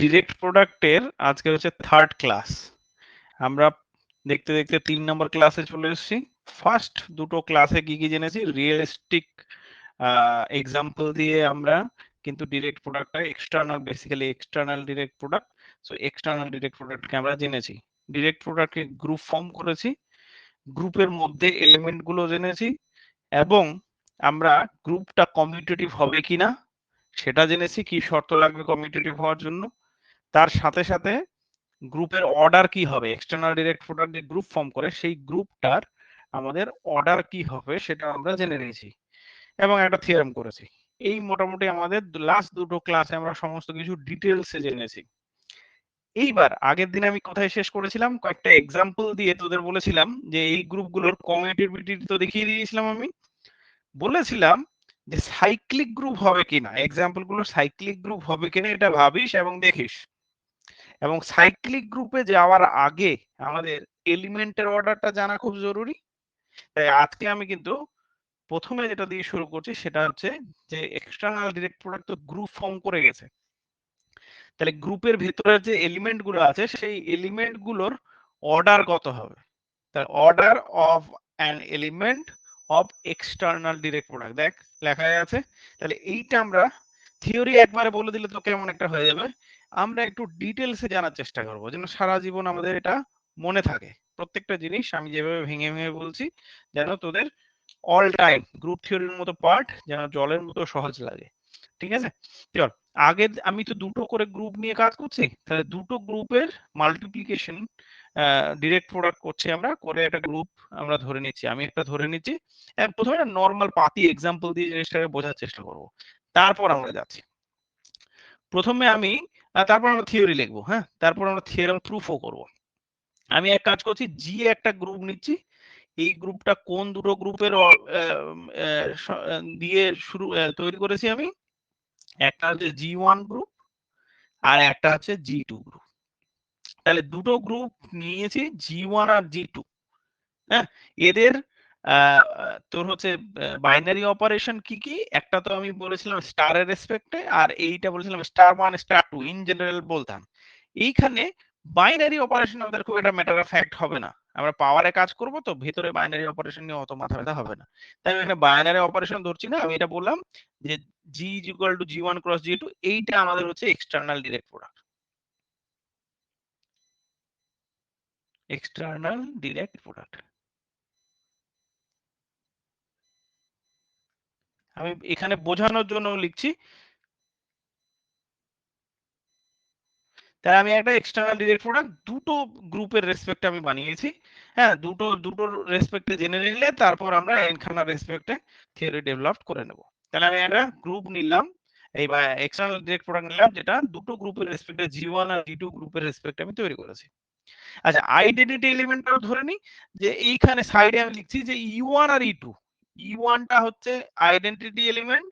Direct প্রোডাক্টের আজকে হচ্ছে থার্ড ক্লাস। আমরা দেখতে দেখতে 3 নম্বর ক্লাসে চলে এসেছি। ফার্স্ট দুটো ক্লাসে কি কি জেনেছি, রিয়েলিস্টিক এক্সাম্পল দিয়ে আমরা কিন্তু ডিরেক্ট প্রোডাক্টটা external, basically external direct product. So external direct প্রোডাক্টকে আমরা জেনেছি। ডিরেক্ট প্রোডাক্টকে গ্রুপ ফর্ম করেছি, গ্রুপের মধ্যে এলিমেন্ট গুলো জেনেছি, এবং আমরা গ্রুপটা কমিউটেটিভ হবে কিনা সেটা জেনেছি, কি শর্ত লাগবে কমিউটেটিভ হওয়ার জন্য। তার সাথে সাথে গ্রুপের অর্ডার কি হবে, এক্সটার্নাল ডিরেক্ট প্রোডাক্ট যে গ্রুপ ফর্ম করে সেই গ্রুপটার আমাদের অর্ডার কি হবে সেটা আমরা জেনে নিয়েছি, এবং একটা থিওরেম করেছি। এই মোটামুটি আমাদের লাস্ট দুটো ক্লাসে আমরা সমস্ত কিছু ডিটেলসে জেনেছি। এইবার আগের দিন আমি কোথায় শেষ করেছিলাম, কয়েকটা এক্সাম্পল দিয়ে তোদের বলেছিলাম যে এই গ্রুপগুলোর কমিউটেটিভিটি তো দেখিয়ে দিয়েছিলাম। আমি বলেছিলাম যে সাইক্লিক গ্রুপ হবে কিনা, এক্সাম্পল গুলো সাইক্লিক গ্রুপ হবে কিনা এটা ভাবিস এবং দেখিস। এবং সাইক্লিক গ্রুপে যাওয়ার আগে আমাদের এলিমেন্টের অর্ডারটা জানা খুব জরুরি। তাই আজকে আমি কিন্তু প্রথমে যেটা দিয়ে শুরু করছি সেটা হচ্ছে যে এক্সটার্নাল ডিরেক্ট প্রোডাক্ট তো গ্রুপ ফর্ম করে গেছে, তাহলে গ্রুপের ভিতরে যে এলিমেন্ট গুলো আছে সেই এলিমেন্ট গুলোর অর্ডার কত হবে। তার order of an element of external direct product দেখ লেখা আছে। তাহলে এইটা আমরা থিওরি একবারে বলে দিলে তো কেমন একটা হয়ে যাবে, আমরা একটু ডিটেলসে জানার চেষ্টা করবো যেন সারা জীবন আমাদের এটা মনে থাকে। প্রত্যেকটা জিনিস আমি যেভাবে ভেঙে ভেঙে বলছি যেন তোদের অল টাইম গ্রুপ থিওরির মতো পার্ট যেন জলের মতো সহজ লাগে। ঠিক আছে, চল। আগে আমি তো দুটো করে গ্রুপ নিয়ে কাজ করছি, তাহলে দুটো গ্রুপের মাল্টিপ্লিকেশন ডিরেক্ট প্রোডাক্ট করছি আমরা, করে একটা গ্রুপ আমরা ধরে নিচ্ছি। আমি একটা ধরে নিচ্ছি, প্রথমে একটা নর্মাল পাতি এক্সাম্পল দিয়ে জিনিসটাকে বোঝার চেষ্টা করব, তারপর আমরা যাচ্ছি। প্রথমে আমি তারপর আমরা থিওরি লিখবো, হ্যাঁ, তারপর আমরা থিওরেম প্রুফও করব। আমি এক কাজ করছি, জি একটা গ্রুপ নিচ্ছি। এই গ্রুপটা কোন দুটো গ্রুপের দিয়ে শুরু তৈরি করেছি আমি, একটা হচ্ছে G1 গ্রুপ আর একটা হচ্ছে G2 গ্রুপ। তাহলে দুটো গ্রুপ নিয়েছি, G1 আর G2। হ্যাঁ, এদের তোর হচ্ছে বাইনারি অপারেশন কি কি, একটা তো আমি বলেছিলাম স্টারের রেসপেক্টে, আর এইটা বলেছিলাম স্টার 1 স্টার 2 ইন জেনারেল বলতাম। এইখানে বাইনারি অপারেশন আমাদের খুব একটা ম্যাটার অফ ফ্যাক্ট হবে না, আমরা পাওয়ারে কাজ করব তো ভেতরে বাইনারি অপারেশন নিয়ে অত মাথা ব্যথা হবে না। তাই আমি এখানে বাইনারি অপারেশন ধরছি না, আমি এটা বললাম যে G is equal to G1 cross G2, এইটা আমাদের হচ্ছে external direct product, external direct product. আমি এখানে বোঝানোর জন্য লিখছি, তাই আমি একটা এক্সটার্নাল ডিরেক্ট প্রোডাক্ট দুটো গ্রুপের রেসপেক্টে আমি বানিয়েছি। হ্যাঁ, দুটোর রেসপেক্টে জেনে নিলে তারপর আমরা এনখানার রেসপেক্টে থিওরি ডেভেলপ করে নেব। তাহলে আমি একটা গ্রুপ নিলাম, এই বা এক্সটার্নাল ডিরেক্ট প্রোডাক্ট নিলাম যেটা দুটো গ্রুপের রেসপেক্টে G1 আর G2 গ্রুপের রেসপেক্টে আমি তৈরি করেছি। আচ্ছা, আইডেন্টিটি এলিমেন্টটাও ধরে নিই, যে এইখানে সাইডে আমি লিখছি যে E1 আর E2। E1 টা হচ্ছে আইডেন্টিটি এলিমেন্ট,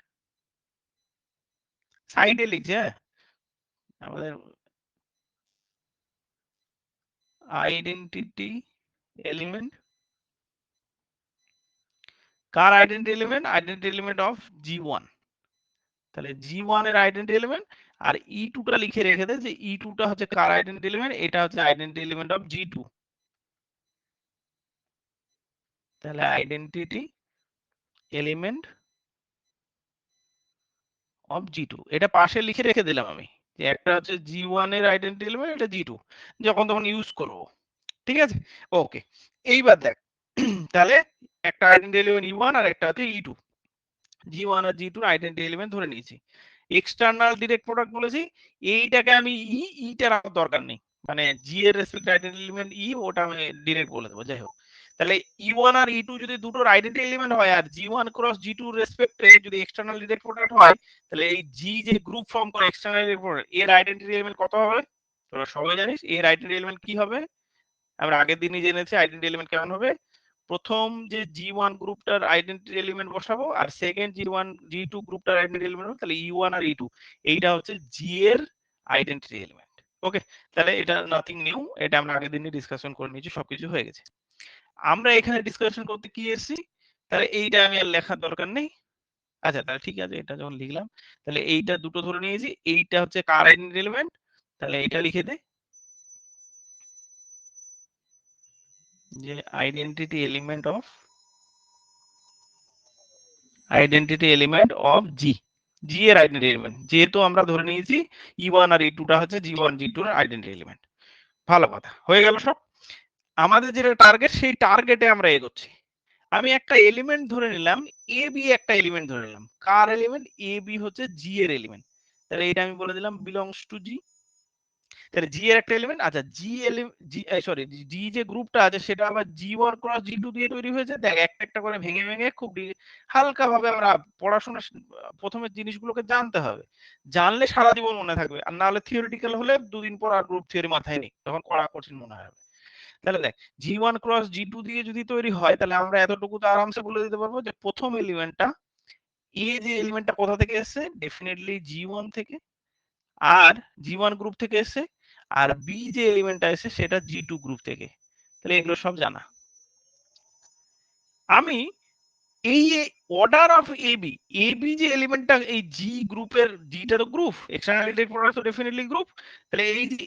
সাইডে লিখছি, হ্যাঁ, আমাদের identity element, car identity element, identity element of G1। তাহলে G1 এর আইডেন্টি এলিমেন্ট, আর E2 টা লিখে রেখে দে যে E2 টা হচ্ছে কার আইডেন্টি এলিমেন্ট, এটা হচ্ছে আইডেন্টি এলিমেন্ট অফ G2। তাহলে আইডেন্টিটি এলিমেন্ট অফ G2 এটা পাশে লিখে রেখে দিলাম আমি, যে একটা হচ্ছে G1 এর আইডেন্টি এলিমেন্ট, এটা G2 যখন তখন ইউজ করব। ঠিক আছে, ওকে। এইবার দেখ, তাহলে একটা আইডেন্টি এলিমেন্ট E1 আর একটা হচ্ছে E2, G1 আর G2 আইডেন্টি এলিমেন্ট ধরে নিয়েছি। এক্সটার্নাল ডিরেক্ট প্রোডাক্ট বলেছি, এইটাকে আমি ইটার আমার দরকার নেই, মানে জি এর রেসপেক্ট আইডেন্টি এলিমেন্ট ওটা আমি ডিরেক্ট বলে দেবো, যাই হোক। তাহলে E1 আর E2 যদি দুটোর আইডেন্টি এলিমেন্ট হয় আর G1 ক্রস G2 রেসপেক্টে যদি এক্সটার্নাল ডিরেক্ট প্রোডাক্ট হয়, তাহলে এই জি যে গ্রুপ ফর্ম করে এক্সটার্নাল ডিরেক্ট প্রোডাক্ট, এর আইডেন্টি এলিমেন্ট কত হবে তোরা সবাই জানিস। এর আইডেন্টি এলিমেন্ট কি হবে, আমরা আগের দিনই জেনেছি আইডেন্টি এলিমেন্ট কেমন হবে। প্রথম যে G1 গ্রুপটার আইডেন্টি এলিমেন্ট বসাবো আর সেকেন্ড G1 G2 গ্রুপটার আইডেন্টি এলিমেন্ট, তাহলে E1 আর E2 এইটা হচ্ছে G এর আইডেন্টি এলিমেন্ট। ওকে, তাহলে এটা নাথিং নিউ, এটা আমরা আগের দিনই ডিসকাশন করে নিয়েছি, সবকিছু হয়ে গেছে। আমরা এখানে ডিসকাশন করতে কি এসেছি, তাহলে এইটা আমি আর লেখার দরকার নেই। আচ্ছা, তাহলে ঠিক আছে, এটা যখন লিখলাম তাহলে এইটা দুটো ধরে নিয়েছি, এইটা হচ্ছে কার আইডেন্টি এলিমেন্ট, তাহলে এটা লিখে দে যে আইডেন্টিটি এলিমেন্ট অফ জি, জি এর আইডেন্টিটি এলিমেন্ট, যেহেতু আমরা ধরে নিয়েছি E1 আর E2 টা হচ্ছে G1 G2 এর আইডেন্টিটি এলিমেন্ট। ভালো কথা, হয়ে গেল সব। আমাদের যেটা টার্গেট, সেই টার্গেটে আমরা এগোচ্ছি। আমি একটা এলিমেন্ট ধরে নিলাম, এ বি একটা এলিমেন্ট ধরে নিলাম। কার এলিমেন্ট? এ বি হচ্ছে জি এর এলিমেন্ট। তাহলে এটা আমি বলে দিলাম বিলংস টু জি। তাহলে জি এর একটা এলিমেন্ট, আচ্ছা জি জি সরি জি যে গ্রুপটা আছে সেটা আবার G1 ক্রস G2 দিয়ে তৈরি হয়েছে। দেখ একটা একটা করে ভেঙে ভেঙে খুব হালকা ভাবে আমরা পড়াশোনা প্রথমে জিনিসগুলোকে জানতে হবে, জানলে সারা জীবন মনে থাকবে। আর না হলে থিওরিটিক্যাল হলে দুদিন পর আর গ্রুপ থিওরি মাথায় নেই, তখন পড়া কঠিন মনে হবে। তাহলে দেখ G1 ক্রস G2 দিয়ে যদি তৈরি হয়, তাহলে আমরা এতটুকু তো আরামসে বলে দিতে পারবো যে প্রথম এলিমেন্টটা, এ যে এলিমেন্টটা কোথা থেকে এসেছে, ডেফিনেটলি G1 থেকে, আর G1 গ্রুপ থেকে এসেছে। আর বি যে এলিমেন্টটা এসেছে সেটা G2 গ্রুপ থেকে। তাহলে এগুলো সব জানা। আমি এই অর্ডার অফ এবি, এবি যে এলিমেন্টটা এই জি গ্রুপের, জিটা তো গ্রুপ, এক্সটার্নালিটি প্রোডাক্ট তো ডেফিনেটলি গ্রুপ। তাহলে এই যে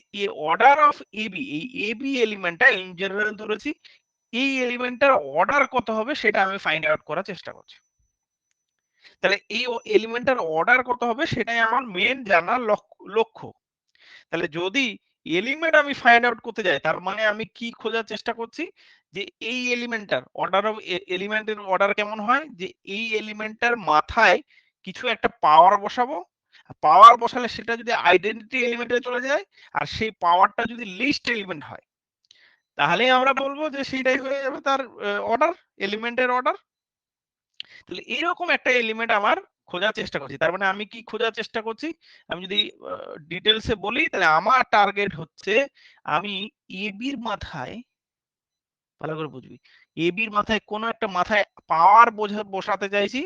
অর্ডার অফ এবি, এই এবি এলিমেন্টটা ইন জেনারেল ধরেছি, এই এলিমেন্টটার অর্ডার কত হবে সেটা আমি ফাইন্ড আউট করার চেষ্টা করছি। তাহলে এই এলিমেন্টটার অর্ডার কত হবে সেটাই আমার মেন জানার লক্ষ্য। তাহলে যদি এলিমেন্ট আমি ফাইন্ড আউট করতে যাই, তার মানে আমি কি খোঁজার চেষ্টা করছি, যে এই এলিমেন্টটার অর্ডার অফ এলিমেন্টের অর্ডার কেমন হয়, যে এই এলিমেন্টটার মাথায় কিছু একটা পাওয়ার বসাবো, পাওয়ার বসালে সেটা যদি আইডেন্টিটি এলিমেন্টে চলে যায়, আর সেই পাওয়ারটা যদি লিস্ট এলিমেন্ট হয়, তাহলে আমরা বলবো যে সেটাই হয়ে যাবে তার অর্ডার, এলিমেন্টের অর্ডার। তাহলে এরকম একটা এলিমেন্ট আমার খোঁজার চেষ্টা করছি। তার মানে আমি কি খোঁজার চেষ্টা করছি, আমি যদি ডিটেলসে বলি, তাহলে আমার টার্গেট হচ্ছে আমি এবির মাথায়, ভালো করে বুঝবি, এবির মাথায় কোনো একটা মাথায় পাওয়ার বসাতে চাইছি।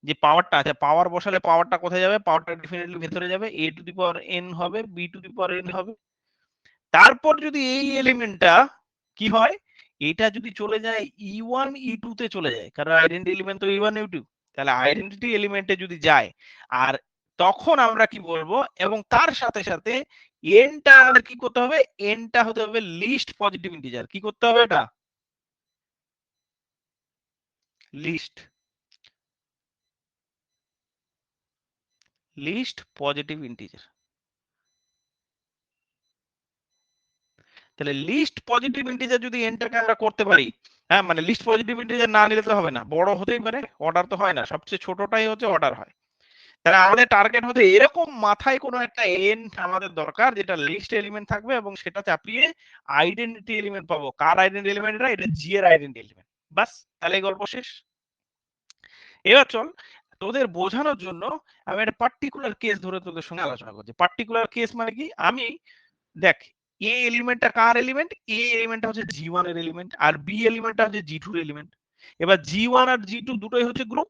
যে পাওয়ারটা আছে, পাওয়ার বসালে পাওয়ারটা কোথায় যাবে, পাওয়ারটা ডেফিনেটলি ভেতরে যাবে, A to the power n হবে, B to the power n হবে। তারপর যদি এই এলিমেন্টটা কি হয়, এটা যদি চলে যায় E1 E2 তে চলে যায়, কারণ আইডেন্টিটি এলিমেন্ট তো E1 E2, তাহলে আইডেন্টিটি এলিমেন্টে যদি যায়, আর তখন আমরা কি বলবো, এবং তার সাথে সাথে এনটা আমাদের কি করতে হবে, এনটা হতে হবে লিস্ট পজিটিভ ইন্টিজার। কি করতে হবে এটা? Least positive integer. তাহলে লিস্ট পজিটিভ ইন্টিজার যদি এনটাকে আমরা করতে পারি, হ্যাঁ মানে লিস্ট পজিটিভ ইন্টিজার না নিলে তো হবে না, বড় হতেই পারে, অর্ডার তো হয় না, সবচেয়ে ছোটটাই হচ্ছে অর্ডার হয়। তাহলে আমাদের টার্গেট হতে এরকম মাথায় কোনো একটা এন আমাদের দরকার, যেটা লিস্ট এলিমেন্ট থাকবে এবং সেটা চাপিয়ে আইডেন্টিটি এলিমেন্ট পাবো। কার আইডেন্টিটি এলিমেন্ট? এটা জি এর আইডেন্টিটি এলিমেন্ট। বাস, তাহলে এই গল্প শেষ। এবার চল তোদের বোঝানোর জন্য আমি একটা পার্টিকুলার কেস ধরে তোদের সঙ্গে আলোচনা করছি। পার্টিকুলার কেস মানে কি, আমি দেখ এ এলিমেন্টটা কার এলিমেন্ট, এ এলিমেন্টটা হচ্ছে G1 এর এলিমেন্ট, আর বি এলিমেন্টটা হচ্ছে G2 এর এলিমেন্ট। এবার G1 আর G2 দুটোই হচ্ছে গ্রুপ,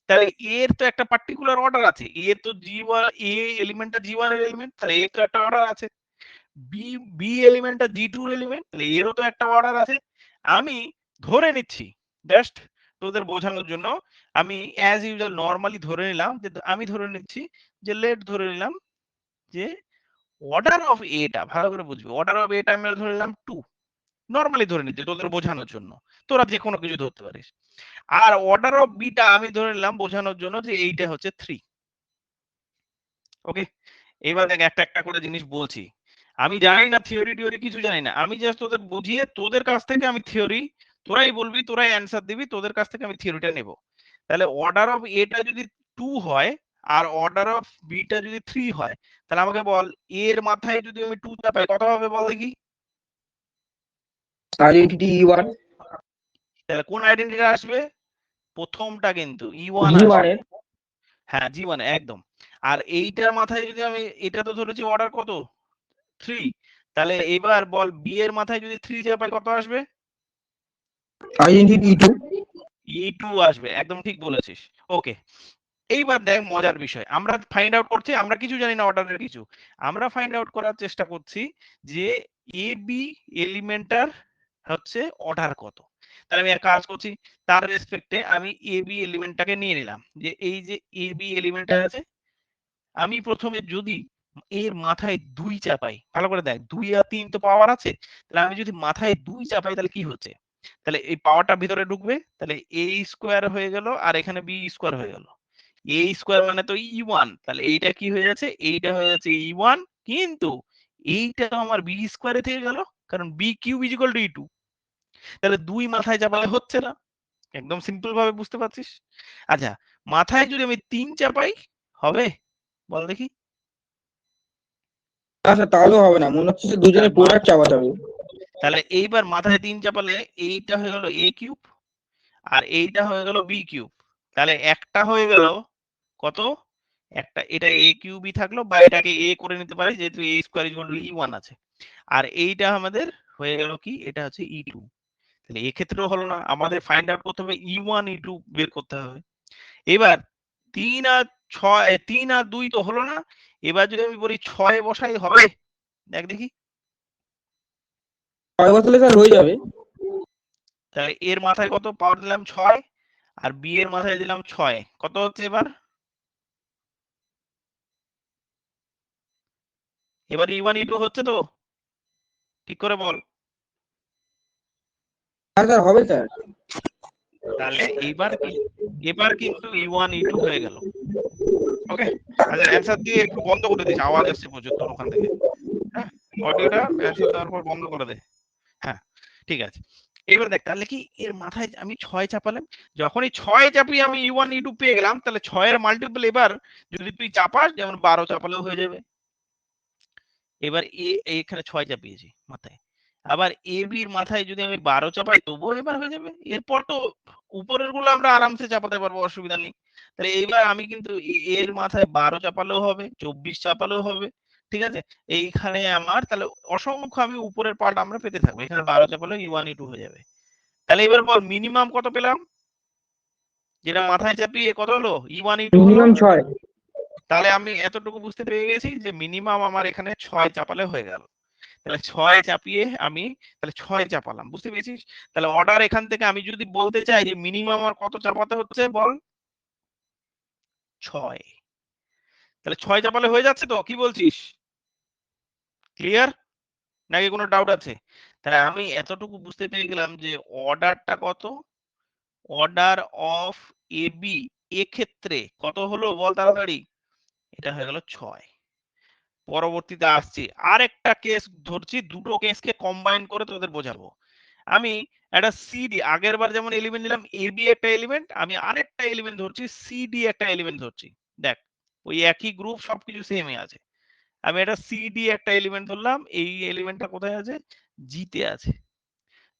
তাহলে এর তো একটা পার্টিকুলার অর্ডার আছে, এ তো G1, এ এলিমেন্টটা G1 এর এলিমেন্ট, তাহলে এর তো একটা অর্ডার আছে। বি বি এলিমেন্টটা G2 এর এলিমেন্ট, তাহলে এরও তো একটা অর্ডার আছে। আমি ধরে নিচ্ছি, জাস্ট তোদের বোঝানোর জন্য আমি অ্যাজ ইউজুয়াল নরমালি ধরে নিলাম, যে আমি ধরে নিচ্ছি যে লেট ধরে নিলাম যে অর্ডার অফ এটা, ভালো করে বুঝবি, অর্ডার অফ এটা আমি ধরে নিলাম 2, নরমালি ধরে নিচ্ছি তোদের বোঝানোর জন্য, তোরা যে কোনো কিছু ধরতে পারিস। আর অর্ডার অফ বিটা আমি ধরে নিলাম বোঝানোর জন্য যে এইটা হচ্ছে 3। ওকে, এবার দেখ একটা একটা করে জিনিস বলছি। আমি জানি না থিওরি টিওরি কিছু জানি না, আমি জাস্ট তোদের বুঝিয়ে তোদের কাছ থেকে আমি থিওরি, তোরাই বলবি, তোরাই অ্যান্সার দিবি, তোদের কাছ থেকে আমি থিওরিটা নেব। তাহলে অর্ডার অফ এটা যদি 2 হয় আর অর্ডার অফ বিটা যদি 3 হয়, তাহলে আমাকে বল এর মাথায় যদি আমি 2 চাপাই কত হবে বল দেখি। Identity E1। তাহলে কোন আইডেন্টিটি আসবে? প্রথমটা কিন্তু E1 G1 আসবে। এর। হ্যাঁ G1 একদম। আর এইটার মাথায় যদি আমি, এটা তো ধরেছি অর্ডার কত 3, তাহলে এবার বল বি এর মাথায় যদি 3 চাপাই কত আসবে? Identity E2। E2 আসবে, একদম ঠিক বলেছিস। ওকে, এইবার দেখ মজার বিষয়, আমরা ফাইন্ড আউট করছি, আমরা কিছু জানি না অর্ডারের কিছু, আমরা ফাইন্ড আউট করার চেষ্টা করছি যে এ বি এলিমেন্টার হচ্ছে অর্ডার কত। তাহলে আমি এক কাজ করছি, তার রেসপেক্টে আমি এ বি এলিমেন্টটাকে নিয়ে নিলাম, যে এই যে এ বি এলিমেন্টটা আছে, আমি প্রথমে যদি এর মাথায় 2 চাপাই, ভালো করে দেখ 2 আর 3 তো পাওয়ার আছে, তাহলে আমি যদি মাথায় 2 চাপাই তাহলে কি হচ্ছে, তাহলে এই পাওয়ারটা ভিতরে ঢুকবে, তাহলে a স্কয়ার হয়ে গেল আর এখানে b স্কয়ার হয়ে গেল। a স্কয়ার মানে তো e1, তাহলে এইটা কি হয়ে যাচ্ছে, এইটা হয়ে যাচ্ছে e1, কিন্তু এইটা তো আমার b স্কয়ারে থেকে গেল, কারণ b cube is equal two e2, তাহলে 2 মাথায় চাপালে হচ্ছে না। একদম সিম্পল ভাবে বুঝতে পারছিস। আচ্ছা, মাথায় যদি আমি 3 চাপাই হবে, বল দেখি। আচ্ছা তাহলেও হবে না, মনে হচ্ছে যে দুজনে প্রোডাক্ট চাপাতে হবে। তাহলে এইবার মাথায় 3 চাপালে এইটা হয়ে গেল a কিউব আর এইটা হয়ে গেল b কিউব, তাহলে একটা হয়ে গেল কত, একটা এটা a কিউবই থাকলো, বা এটাকে a করে নিতে পারি যেহেতু a square equal to e1 আছে, আর এইটা আমাদের হয়ে গেল কি, এটা হচ্ছে e2। তাহলে এই ক্ষেত্রেও হলো না, আমাদের ফাইন্ড আউট করতে হবে e1 e2 বের করতে হবে। এবার 3 আর 6, 3 আর 2 তো হলো না, এবার যদি আমি বলি 6 বসাই হবে, দেখ দেখি। 6 বছরে স্যার হয়ে যাবে। তাহলে এর মাথায় কত পাওয়ার দিলাম 6, আর বি এর মাথায় দিলাম 6, কত হচ্ছে এবার, এবার e1 e2 হচ্ছে তো, ঠিক করে বল। হ্যাঁ স্যার হবে স্যার। তাহলে এবার কিন্তু e1 e2 হয়ে গেল। ওকে, আচ্ছা অ্যান্সার দিয়ে একটু বন্ধ করে দিস, আওয়াজ আসছে প্রচুর তোর ওখান থেকে। হ্যাঁ, অডিওটা অ্যান্সার দেওয়ার পর বন্ধ করে দে। হ্যাঁ, ঠিক আছে। এবার দেখ তাহলে কি, এর মাথায় আমি 6 চাপালাম, যখনই 6 চাপিয়ে আমি e1 e2 পেয়ে গেলাম, তাহলে 6 এর মাল্টিপল এবার যদি তুই চাপাস, যেমন 12 চাপালেও হয়ে যাবে। এবার এখানে 6 চাপিয়েছি মাথায়, আবার এ বির মাথায় যদি আমি 12 চাপাই তবুও এবার হয়ে যাবে। এরপর তো উপরের গুলো আমরা আরামসে চাপাতে পারবো, অসুবিধা নেই। তাহলে এইবার আমি কিন্তু এর মাথায় 12 চাপালেও হবে, 24 চাপালেও হবে, ঠিক আছে। এইখানে আমার তাহলে অসংখ্য আমি উপরের পার্ট আমরা পেতে থাকবো, এখানে 12 চাপালেও e1 e2 হয়ে যাবে। তাহলে এবার বল মিনিমাম কত পেলাম, যেটা মাথায় চাপিয়ে কত হলো, e1 e2 হলো। মিনিমাম 6। তাহলে আমি এতটুকু বুঝতে পেরে গেছি যে মিনিমাম আমার এখানে 6 চাপালে হয়ে গেল। তাহলে 6 চাপিয়ে আমি তাহলে 6 চাপালাম, বুঝতে পেরেছিস। তাহলে অর্ডার এখান থেকে আমি যদি বলতে চাই যে মিনিমাম আমার কত চাপাতে হচ্ছে, বল 6। তাহলে 6 চাপালে হয়ে যাচ্ছে তো, কি বলছিস, ক্লিয়ার নাকি কোনো ডাউট আছে? তাহলে আমি এতটুকু বুঝতে পেরে গেলাম যে অর্ডারটা কত, অর্ডার অফ এ বি এক্ষেত্রে কত হলো বল তাড়াতাড়ি, এটা হয়ে গেল 6। পরবর্তীতে আসছি আরেকটা কেস ধরছি, দুটো কেসকে কম্বাইন করে তোদের বোঝাবো। আমি একটা সিডি, আগের বার যেমন এলিমেন্ট নিলাম এ বি একটা এলিমেন্ট, আমি আরেকটা এলিমেন্ট ধরছি সিডি একটা এলিমেন্ট ধরছি। দেখ ওই একই গ্রুপ, সবকিছু সেমই আছে। আমি একটা সিডি একটা এলিমেন্ট ধরলাম, এই এলিমেন্টটা কোথায় আছে, জি তে আছে।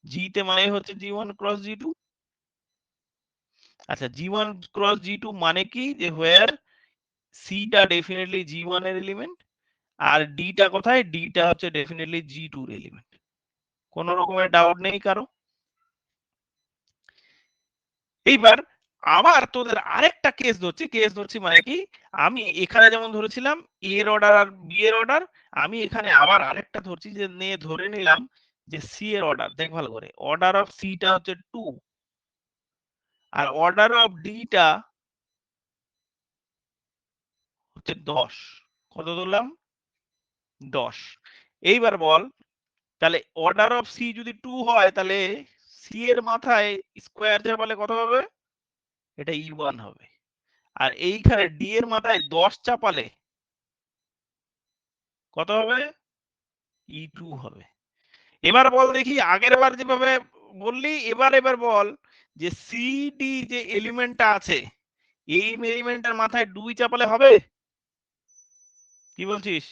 জি তে মানে হচ্ছে জি1 ক্রস জি2। আচ্ছা জি1 ক্রস জি2 মানে কি, যে হোয়ার সিটা ডেফিনেটলি জি1 এর এলিমেন্ট, আর ডিটা কোথায়, ডিটা হচ্ছে ডেফিনেটলি জি2 এর এলিমেন্ট। কোন রকমের ডাউট নেই কারো? এইবার আবার তোদের আরেকটা কেস ধরছি মানে কি, আমি এখানে যেমন ধরেছিলাম এর অর্ডার আর বি এর অর্ডার, আমি এখানে আবার আরেকটা ধরছি, যে নিয়ে ধরে নিলাম যে সি এর অর্ডার। দেখ ভালো করে, অর্ডার অফ সিটা হচ্ছে 2 আর অর্ডার অফ ডিটা হচ্ছে 10। কত ধরলাম, 10। এইবার বল, তাহলে অর্ডার অফ সি যদি 2 হয়, তাহলে সি এর মাথায় স্কোয়ার চাপালে কত হবে, এটা e1 হবে। আর এইখানে ডি এর মাথায় 10 চাপালে কত হবে, e2 হবে। এবার বল দেখি, আগের বার যেভাবে বললি, এবার বল যে সিডি যে এলিমেন্টটা আছে, এই এলিমেন্টের মাথায় 2 চাপালে হবে, কি বলছিস?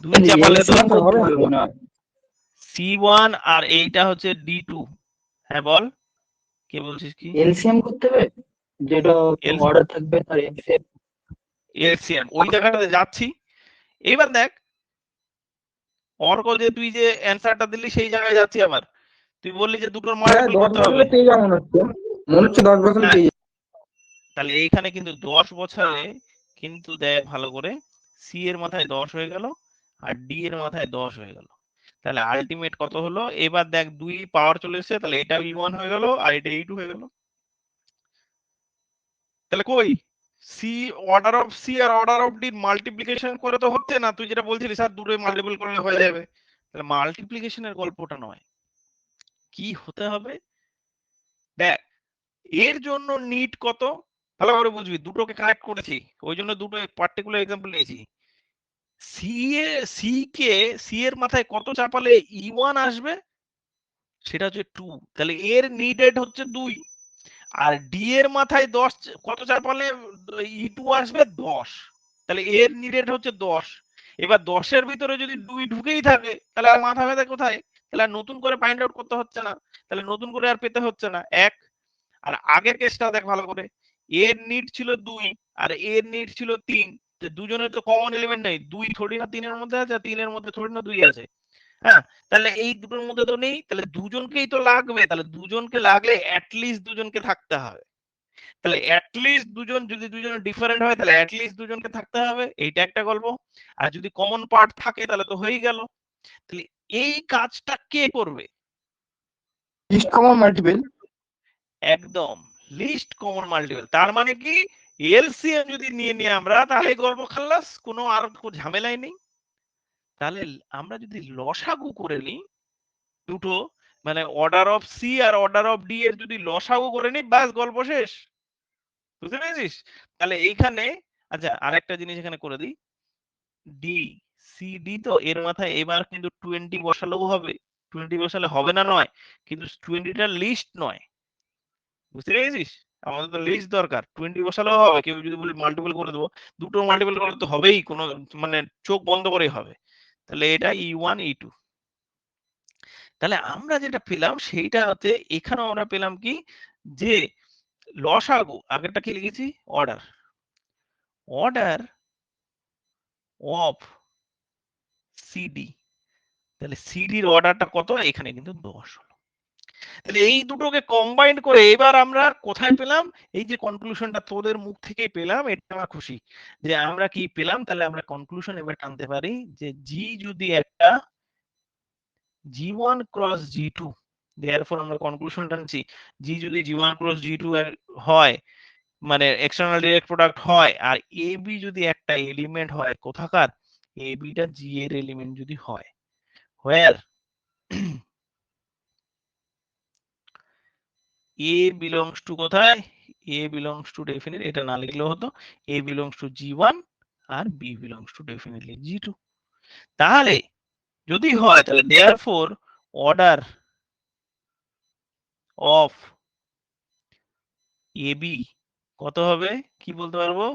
দুই চাপালে তো এলসিএম হবে মনে হয়। C1 আর এইটা হচ্ছে D2। হ্যাঁ বল, কে বলছিস কি? এলসিএম করতে হবে, যেটা অর্ডার থাকবে তার এলসিএম। এলসিএম ওই জায়গাটাতে যাচ্ছি। এবার দেখ অর্ক, যে তুই যে অ্যান্সারটা দিলি সেই জায়গায় যাচ্ছি আবার। তুই বললি যে দুটোর মাল্টিপল 10 করতে হবে। বছরে পেয়ে যাবো মনে হচ্ছে 10 বছরে হ্যাঁ, পেয়ে যাবো। তাহলে এইখানে কিন্তু 10 বছরে কিন্তু দেখ ভালো করে, সি এর মাথায় 10 হয়ে গেল আর ডি এর মাথায় 10 হয়ে গেল। তাহলে আলটিমেট কত হলো, এবার দেখ 2 পাওয়ার চলে এসেছে, তাহলে এটা e1 হয়ে গেল আর এটা e2 হয়ে গেল। তাহলে কই সি, অর্ডার অফ সি আর অর্ডার অফ ডি মাল্টিপ্লিকেশন করে তো হচ্ছে না, তুই যেটা বলছিলি স্যার দুটোই মাল্টিপল করলে হয়ে যাবে, তাহলে মাল্টিপ্লিকেশনের গল্পটা নয়, কি হতে হবে দেখ, এর জন্য নিট কত ভালো করে বুঝবি, দুটোকে কানেক্ট করেছি ওই জন্য দুটো পার্টিকুলার এক্সাম্পল নিয়েছি। সি এ সি কে সি এর মাথায় কত চাপালে ই1 আসবে, সেটা হচ্ছে 2, তাহলে এর নিডেড হচ্ছে 2, আর ডি এর মাথায় 10 কত চাপালে ই2 আসবে 10, তাহলে এর নিডেড হচ্ছে 10। এবার 10-এর ভিতরে যদি 2 ঢুকেই থাকে তাহলে আর মাথা ব্যথা কোথায়, তাহলে আর নতুন করে ফাইন্ড আউট করতে হচ্ছে না, তাহলে নতুন করে আর পেতে হচ্ছে না এক। আর আগের কেসটা দেখ ভালো করে, এর নিট ছিল 2 আর এর নিট ছিল 3, দুজনের তো কমন এলিমেন্ট নেই, 2 থোড়ি না 3-এর মধ্যে আছে, আর 3-এর মধ্যে থোড়ি না 2 আছে, হ্যাঁ, তাহলে এই দুটোর মধ্যে তো নেই, তাহলে দুজনকেই তো লাগবে, তাহলে দুজনকে লাগলে অ্যাটলিস্ট দুজনকে থাকতে হবে, তাহলে অ্যাটলিস্ট দুজন, যদি দুজন ডিফারেন্ট হয় তাহলে অ্যাটলিস্ট দুজনকে থাকতে হবে, এইটা একটা গল্প। আর যদি কমন পার্ট থাকে তাহলে তো হয়েই গেল, তাহলে এই কাজটা কে করবে, লিস্ট কমন মাল্টিপল, একদম লিস্ট কমন মাল্টিপল, তার মানে কি এলসিএম যদি নিয়ে আমরা তাহলে গল্প খাল্লাস, কোনো আর ঝামেলাই নেই। তাহলে আমরা যদি লসাগু করে নিই দুটো, মানে অর্ডার অফ সি আর অর্ডার অফ ডি এর যদি লসাগু করে নিই, ব্যাস গল্প শেষ, বুঝতে পেরেছিস? তাহলে এইখানে আচ্ছা আরেকটা জিনিস এখানে করে দিই, ডি সি ডি তো এর মাথায় এবার কিন্তু 20 বসালেও হবে, 20 বসালে হবে না নয়, কিন্তু 20টা লিস্ট নয়, বুঝতে পেরেছিস? আমাদের তো লিস্ট দরকার, 20 বসালেও হবে, কেউ যদি বলি মাল্টিপল করে দেবো, দুটো মাল্টিপল করলে তো হবেই, কোনো মানে চোখ বন্ধ করেই হবে, তাহলে এটা ই1 ই2। তাহলে আমরা যেটা পেলাম সেইটা হচ্ছে, এখানেও আমরা পেলাম কি, যে লসাগু, আগেরটা কি লিখেছি অর্ডার, অর্ডার অফ সিডি, তাহলে সিডির অর্ডারটা কত, এখানে কিন্তু 10 হলো, তাহলে এই দুটোকে কম্বাইন্ড করে এবার আমরা কোথায় পেলাম, এই যে কনক্লুশনটা তোদের মুখ থেকেই পেলাম, এটা আমার খুশি যে আমরা কি পেলাম, তাহলে আমরা কনক্লুশন এবার টানতে পারি যে জি যদি একটা জি1 ক্রস জি2, দেয়ারফর আমরা কনক্লুশন টানছি জি যদি জি1 ক্রস জি2 হয়, মানে এক্সটার্নাল ডিরেক্ট প্রোডাক্ট হয়, আর এ বি যদি একটা এলিমেন্ট হয় কোথাকার, এ বিটা জি এর এলিমেন্ট যদি হয়, হোয়ার এ বিলংস টু কোথায়, এ বিলংস টু ডেফিনেট, এটা না লিখলেও হতো, এ বিলংস টু জি1 আর B belongs to definitely G two, তাহলে যদি হয় তাহলে therefore order of A B কত হবে, কি বলতে পারবো,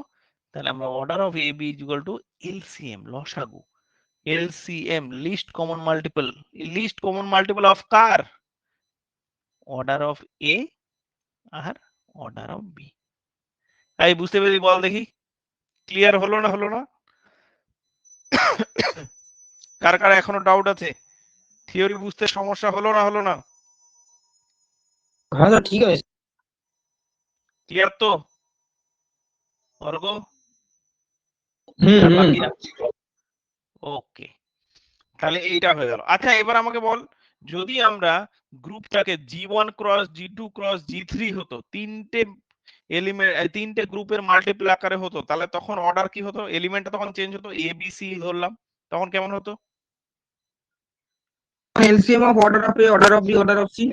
তাহলে আমরা order of A B is equal to LCM লসাগু, LCM least common multiple, least common multiple of কার, অর্ডার অফ এ আর অর্ডার অফ বি। তাই বুঝতে পেরেছি, বল দেখি ক্লিয়ার হলো না হলো না, কার কার এখনো ডাউট আছে, থিওরি বুঝতে সমস্যা হলো না হলো না, হ্যাঁ স্যার ঠিক আছে। ক্লিয়ার তো অর্গ, হুম আর হুম বাকি ওকে, তাহলে এইটা হয়ে গেল। আচ্ছা এবার আমাকে বল, যদি আমরা গ্রুপটাকে জি1 ক্রস জি2 ক্রস জি3 হতো, তিনটে এলিমেন্ট, তিনটে গ্রুপের মাল্টিপল আকারে হতো, তাহলে তখন অর্ডার কি হতো, এলিমেন্টটা তখন চেঞ্জ হতো, এ বি সি ধরলাম, তখন কেমন হতো, LCM of order of A order of B order of C.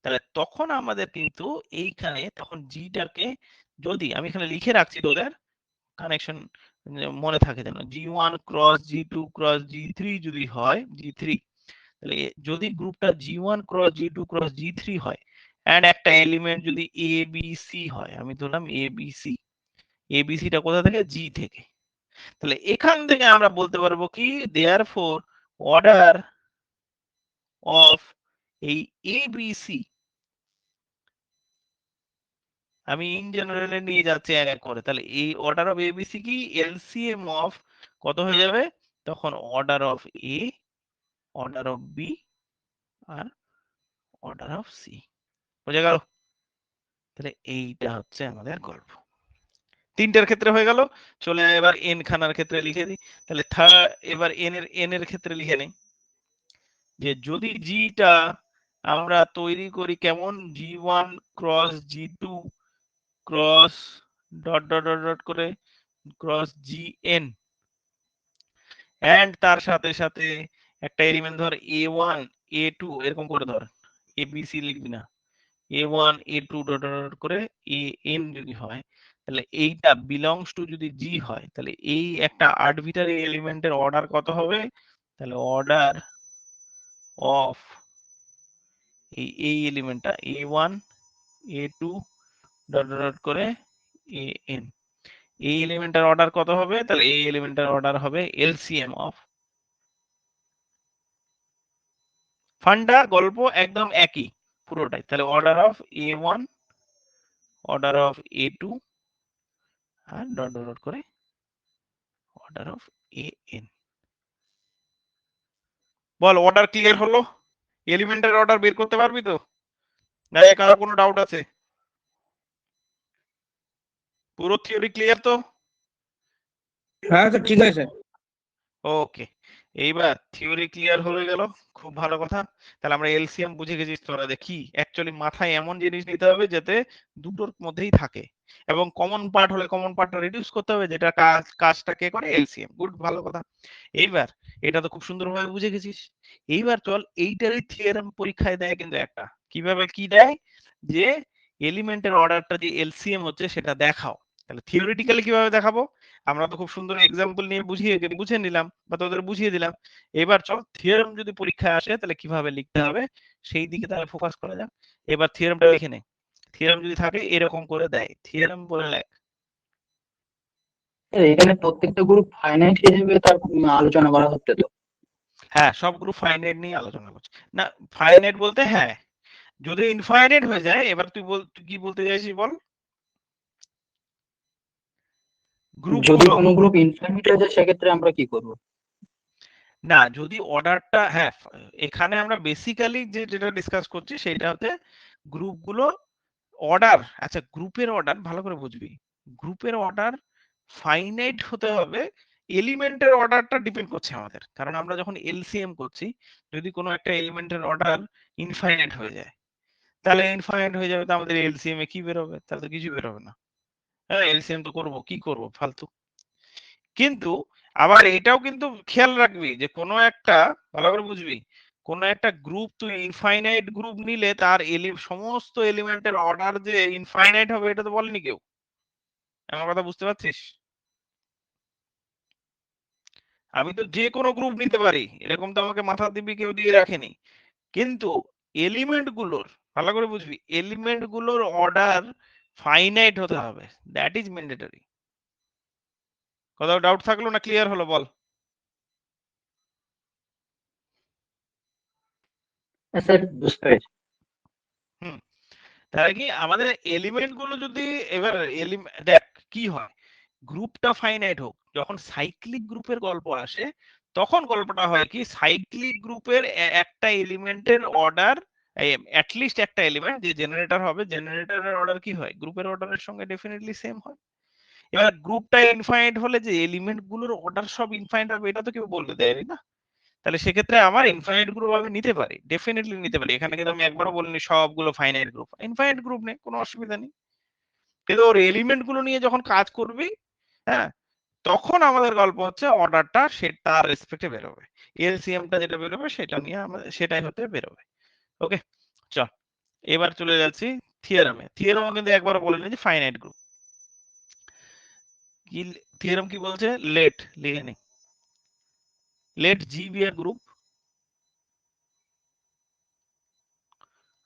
তাহলে তখন আমাদের কিন্তু এইখানে তখন জিটাকে, যদি আমি এখানে লিখে রাখছি তোদের কানেকশন মনে থাকে যেন, জি1 ক্রস জি2 ক্রস জি3 যদি হয়, জি3, তাহলে যদি গ্রুপটা জি1 ক্রস জি2 ক্রস জি3 হয়, এন্ড একটা এলিমেন্ট যদি এ বি সি হয়, আমি ধরলাম এ বি সি, এ বি সিটা কোথা থেকে, জি থেকে, তাহলে এখান থেকে আমরা বলতে পারবো কি, দেয়ারফর অর্ডার অফ এই এ বি সি, আমি ইন জেনারেলে নিয়ে যাচ্ছি এক এক করে, তাহলে এই অর্ডার অফ এবিসি কি, এলসিএম অফ কত হয়ে যাবে, তখন order of A, order of B আর অর্ডার অফ সি, বোঝা গেল? তাহলে এইটা হচ্ছে আমাদের গল্প, তিনটার ক্ষেত্রে হয়ে গেল। চলে এবার এন খানার ক্ষেত্রে লিখে দিই, তাহলে এবার এন এর ক্ষেত্রে লিখে নেই, যে যদি জিটা আমরা তৈরি করি কেমন, G one cross G two cross dot dot dot dot করে ক্রস GN এন্ড তার সাথে সাথে একটা এলিমেন্ট ধর A1 A2 এরকম করে ধর ABC লিখবি না A1 A2 dot dot dot করে AN যদি হয় তাহলে এইটা বিলংস টু যদি G হয় তাহলে এই একটা আরবিটারি এলিমেন্টের অর্ডার কত হবে তাহলে অর্ডার অফ এই এলিমেন্টটা A1 A2 dot dot dot করে AN এই এলিমেন্টের অর্ডার কত হবে তাহলে এই এলিমেন্টের অর্ডার হবে LCM অফ ফান্ডা গল্প একদম একই পুরোটাই তাহলে order of A1 order of A2 আর ডট ডট ডট করে অর্ডার অফ AN বল অর্ডার ক্লিয়ার হলো এলিমেন্টের অর্ডার বের করতে পারবি তো না কারো কোনো ডাউট আছে পুরো থিওরি ক্লিয়ার তো হ্যাঁ স্যার ঠিক আছে ওকে এইবার থিওরি ক্লিয়ার হয়ে গেল খুব ভালো কথা তাহলে আমরা এলসিএম বুঝে গেছি তোরা দেখি অ্যাকচুয়ালি মাথায় এমন জিনিস নিতে হবে যাতে দুটোর মধ্যেই থাকে এবং কমন পার্ট হলে কমন পার্টটা রিডিউস করতে হবে যেটা কাজটা কে করে এলসিএম গুড ভালো কথা এইবার এটা তো খুব সুন্দরভাবে বুঝে গেছিস এইবার চল এইটারই থিওরেম পরীক্ষায় দেয় কিন্তু একটা কিভাবে কি দেয় যে এলিমেন্টের অর্ডারটা যে এলসিএম হচ্ছে সেটা দেখাও তাহলে থিওরিটিক্যালি কিভাবে দেখাবো আমরা তো খুব সুন্দর এক্সাম্পল নিয়ে বুঝে নিলাম বা তোদের বুঝিয়ে দিলাম এবার চল থিওরেম যদি পরীক্ষায় আসে তাহলে কিভাবে লিখতে হবে সেই দিকে তাহলে ফোকাস করা যাক এবার থিওরেমটা লিখে নে থিওরেম যদি থাকে এরকম করে দেয় থিওরেম বলে লেখ এখানে প্রত্যেকটা গ্রুপ ফাইনাইট হিসেবে তার আলোচনা করা হচ্ছে তো হ্যাঁ সব গ্রুপ ফাইনাইট নিয়ে আলোচনা করছে না ফাইনাইট বলতে হ্যাঁ যদি ইনফাইনাইট হয়ে যায় এবার তুই কি বলতে চাইছিস বল গ্রুপ যদি কোনো গ্রুপ ইনফাইনাইট হয়ে যায় সেক্ষেত্রে আমরা কি করব না যদি অর্ডারটা হ্যাঁ এখানে আমরা বেসিক্যালি যেটা ডিসকাস করছি সেটা হচ্ছে গ্রুপগুলো অর্ডার আচ্ছা গ্রুপের অর্ডার ভালো করে বুঝবি গ্রুপের অর্ডার ফাইনাইট হতে হবে এলিমেন্টের অর্ডারটা ডিপেন্ড করছে আমাদের কারণ আমরা যখন এলসিএম করছি যদি কোনো একটা এলিমেন্টের অর্ডার ইনফাইনাইট হয়ে যায় তাহলে ইনফাইনাইট হয়ে যাবে তো আমাদের এলসিএম এ কি বেরোবে তাহলে তো কিছু বেরোবে না হ্যাঁ এলসিএম তো করবো কি করবো ফালতু কিন্তু আবার এটাও কিন্তু খেয়াল রাখবি যে কোনো একটা ভালো করে বুঝবি কোন একটা গ্রুপ তুই ইনফাইনাইট গ্রুপ নিলে তার সমস্ত এলিমেন্টের অর্ডার যে ইনফাইনাইট হবে এটা তো বলেনি কেউ আমার কথা বুঝতে পারছিস আমি তো যে কোনো গ্রুপ নিতে পারি এরকম তো আমাকে মাথা দিবি কেউ দিয়ে রাখেনি কিন্তু এলিমেন্ট গুলোর ভালো করে বুঝবি এলিমেন্ট গুলোর অর্ডার ফাইনাইট হতে হবে দ্যাট ইজ ম্যান্ডেটরি কোথাও ডাউট থাকলো না ক্লিয়ার হলো বল স্যার বুঝতে পেরেছি হুম তাহলে কি আমাদের এলিমেন্ট গুলো যদি এবার দেখ কি হয় গ্রুপটা ফাইনাইট হোক যখন সাইক্লিক গ্রুপের গল্প আসে তখন গল্পটা হয় কি সাইক্লিক গ্রুপের একটা এলিমেন্টের অর্ডার অ্যাটলিস্ট একটা এলিমেন্ট যে জেনারেটর হবে জেনারেটরের অর্ডার কি হয় গ্রুপের অর্ডারের সঙ্গে ডেফিনেটলি সেম হয় এবার গ্রুপটা ইনফাইনাইট হলে যে এলিমেন্ট গুলোর অর্ডার সব ইনফাইনাইট হবে এটা তো কেউ বলতে দেয়নি না তাহলে সেক্ষেত্রে আমার ইনফাইনাইট গ্রুপ আমি নিতে পারি ডেফিনেটলি নিতে পারি এখানে কিন্তু আমি একবারও বলিনি সবগুলো ফাইনাইট গ্রুপ ইনফাইনাইট গ্রুপ নেই কোনো অসুবিধা নেই কিন্তু ওর এলিমেন্ট গুলো নিয়ে যখন কাজ করবি হ্যাঁ তখন আমাদের গল্প হচ্ছে অর্ডারটা সেটা রেসপেক্টে বেরোবে এলসিএমটা যেটা বেরোবে সেটা নিয়ে আমাদের সেটাই হতে বেরোবে ওকে চল এবার চলে যাচ্ছি থিওরামে কিন্তু একবারও বলিনি যে ফাইনাইট গ্রুপ কি থিওরাম কি বলছে লেট লিখে নে let G be a group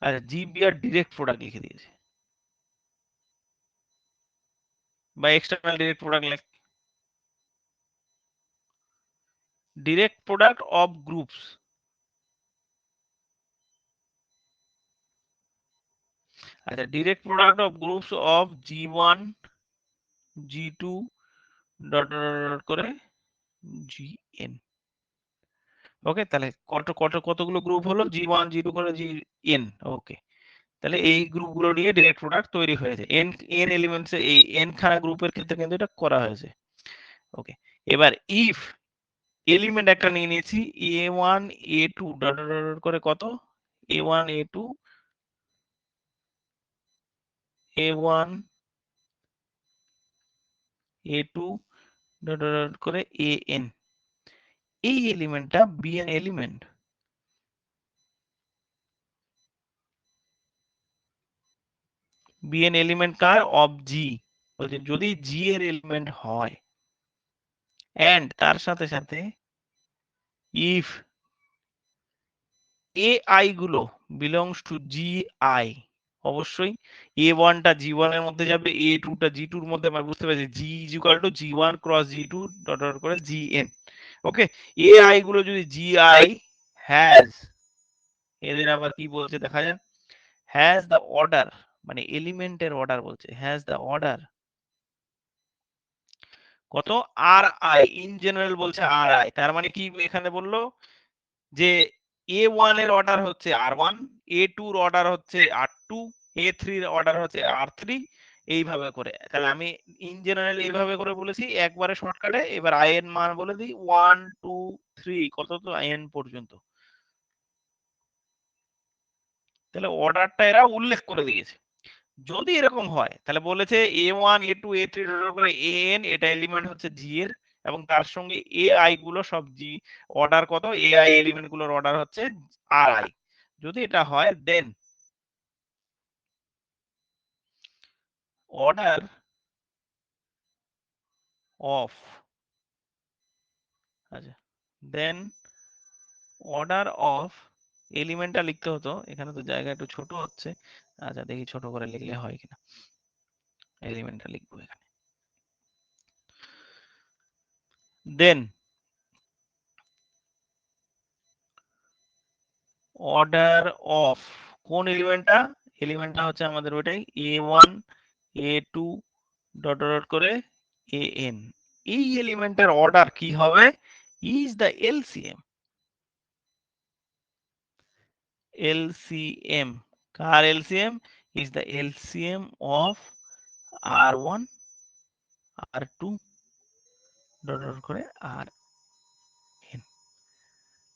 আচ্ছা জি বি আর ডিরেক্ট প্রোডাক্ট লিখে দিয়েছে বা এক্সটার্নাল ডিরেক্ট প্রোডাক্ট লেখ direct product of groups আচ্ছা direct product of groups of g1 g2 dot dot করে gn ওকে তাহলে কতগুলো গ্রুপ হলো g1 g2 করে gn ওকে তাহলে এই গ্রুপগুলো নিয়ে ডাইরেক্ট প্রোডাক্ট তৈরি হয়েছে n এলিমেন্টস এই n খানা গ্রুপের ক্ষেত্রে কিন্তু এটা করা হয়েছে ওকে এবার ইফ এলিমেন্ট একটা নিয়ে নিয়েছি a1 a2 ডট ডট করে কত a1 a2 a1 a2 dot dot করে an, এই এলিমেন্টটা bn এলিমেন্ট। bn এলিমেন্ট কার? Of G. বলছে যদি জি এর এলিমেন্ট হয় এন্ড তার সাথে সাথে ইফ ai গুলো বিলংস টু জি আই, অবশ্যই a1 টা g1 এর মধ্যে যাবে, a2 টা g2 এর মধ্যে, আমরা বুঝতে পারছি g is equal two g1 cross g2 dot dot করে gn। ওকে, ai গুলো যদি gi হ্যাজ, এদের আবার কি বলছে দেখা যাক, হ্যাজ দ্য অর্ডার, মানে এলিমেন্টের অর্ডার বলছে, হ্যাজ দ্য অর্ডার কত? আর আই, ইন জেনারেল বলছে আর আই, তার মানে কি এখানে বললো যে a1 এর অর্ডার হচ্ছে r1, a2 এর অর্ডার হচ্ছে r2, a3 এর অর্ডার হচ্ছে r3, এইভাবে করে। তাহলে আমি ইন জেনারেল এইভাবে করে বলেছি একবারে শর্টকাটে। এবার i এর মান বলে দিই 1 2 3, কত তো n পর্যন্ত। তাহলে অর্ডারটা এরা উল্লেখ করে দিয়েছে। যদি এরকম হয় তাহলে বলেছে a1 a2 a3 করে an, এটা এলিমেন্ট হচ্ছে g এর, এবং তার সঙ্গে ai গুলো সব g, অর্ডার কত? ai এলিমেন্ট গুলোর অর্ডার হচ্ছে ri। যদি এটা হয় দেন অর্ডার অফ, আচ্ছা দেন অর্ডার অফ, এলিমেন্টটা লিখতে হতো, এখানে তো জায়গা একটু ছোট হচ্ছে। আচ্ছা দেখি ছোট করে লিখলে হয় কিনা, এলিমেন্টটা লিখবো এখানে। দেন অর্ডার অফ, কোন এলিমেন্টটা? এলিমেন্টটা হচ্ছে আমাদের ওইটাই a1 a2 ডট ডট করে an। এই এলিমেন্টের অর্ডার কি হবে? Is the LCM, LCM car LCM? Is the LCM of r1 r2 dot dot করে r।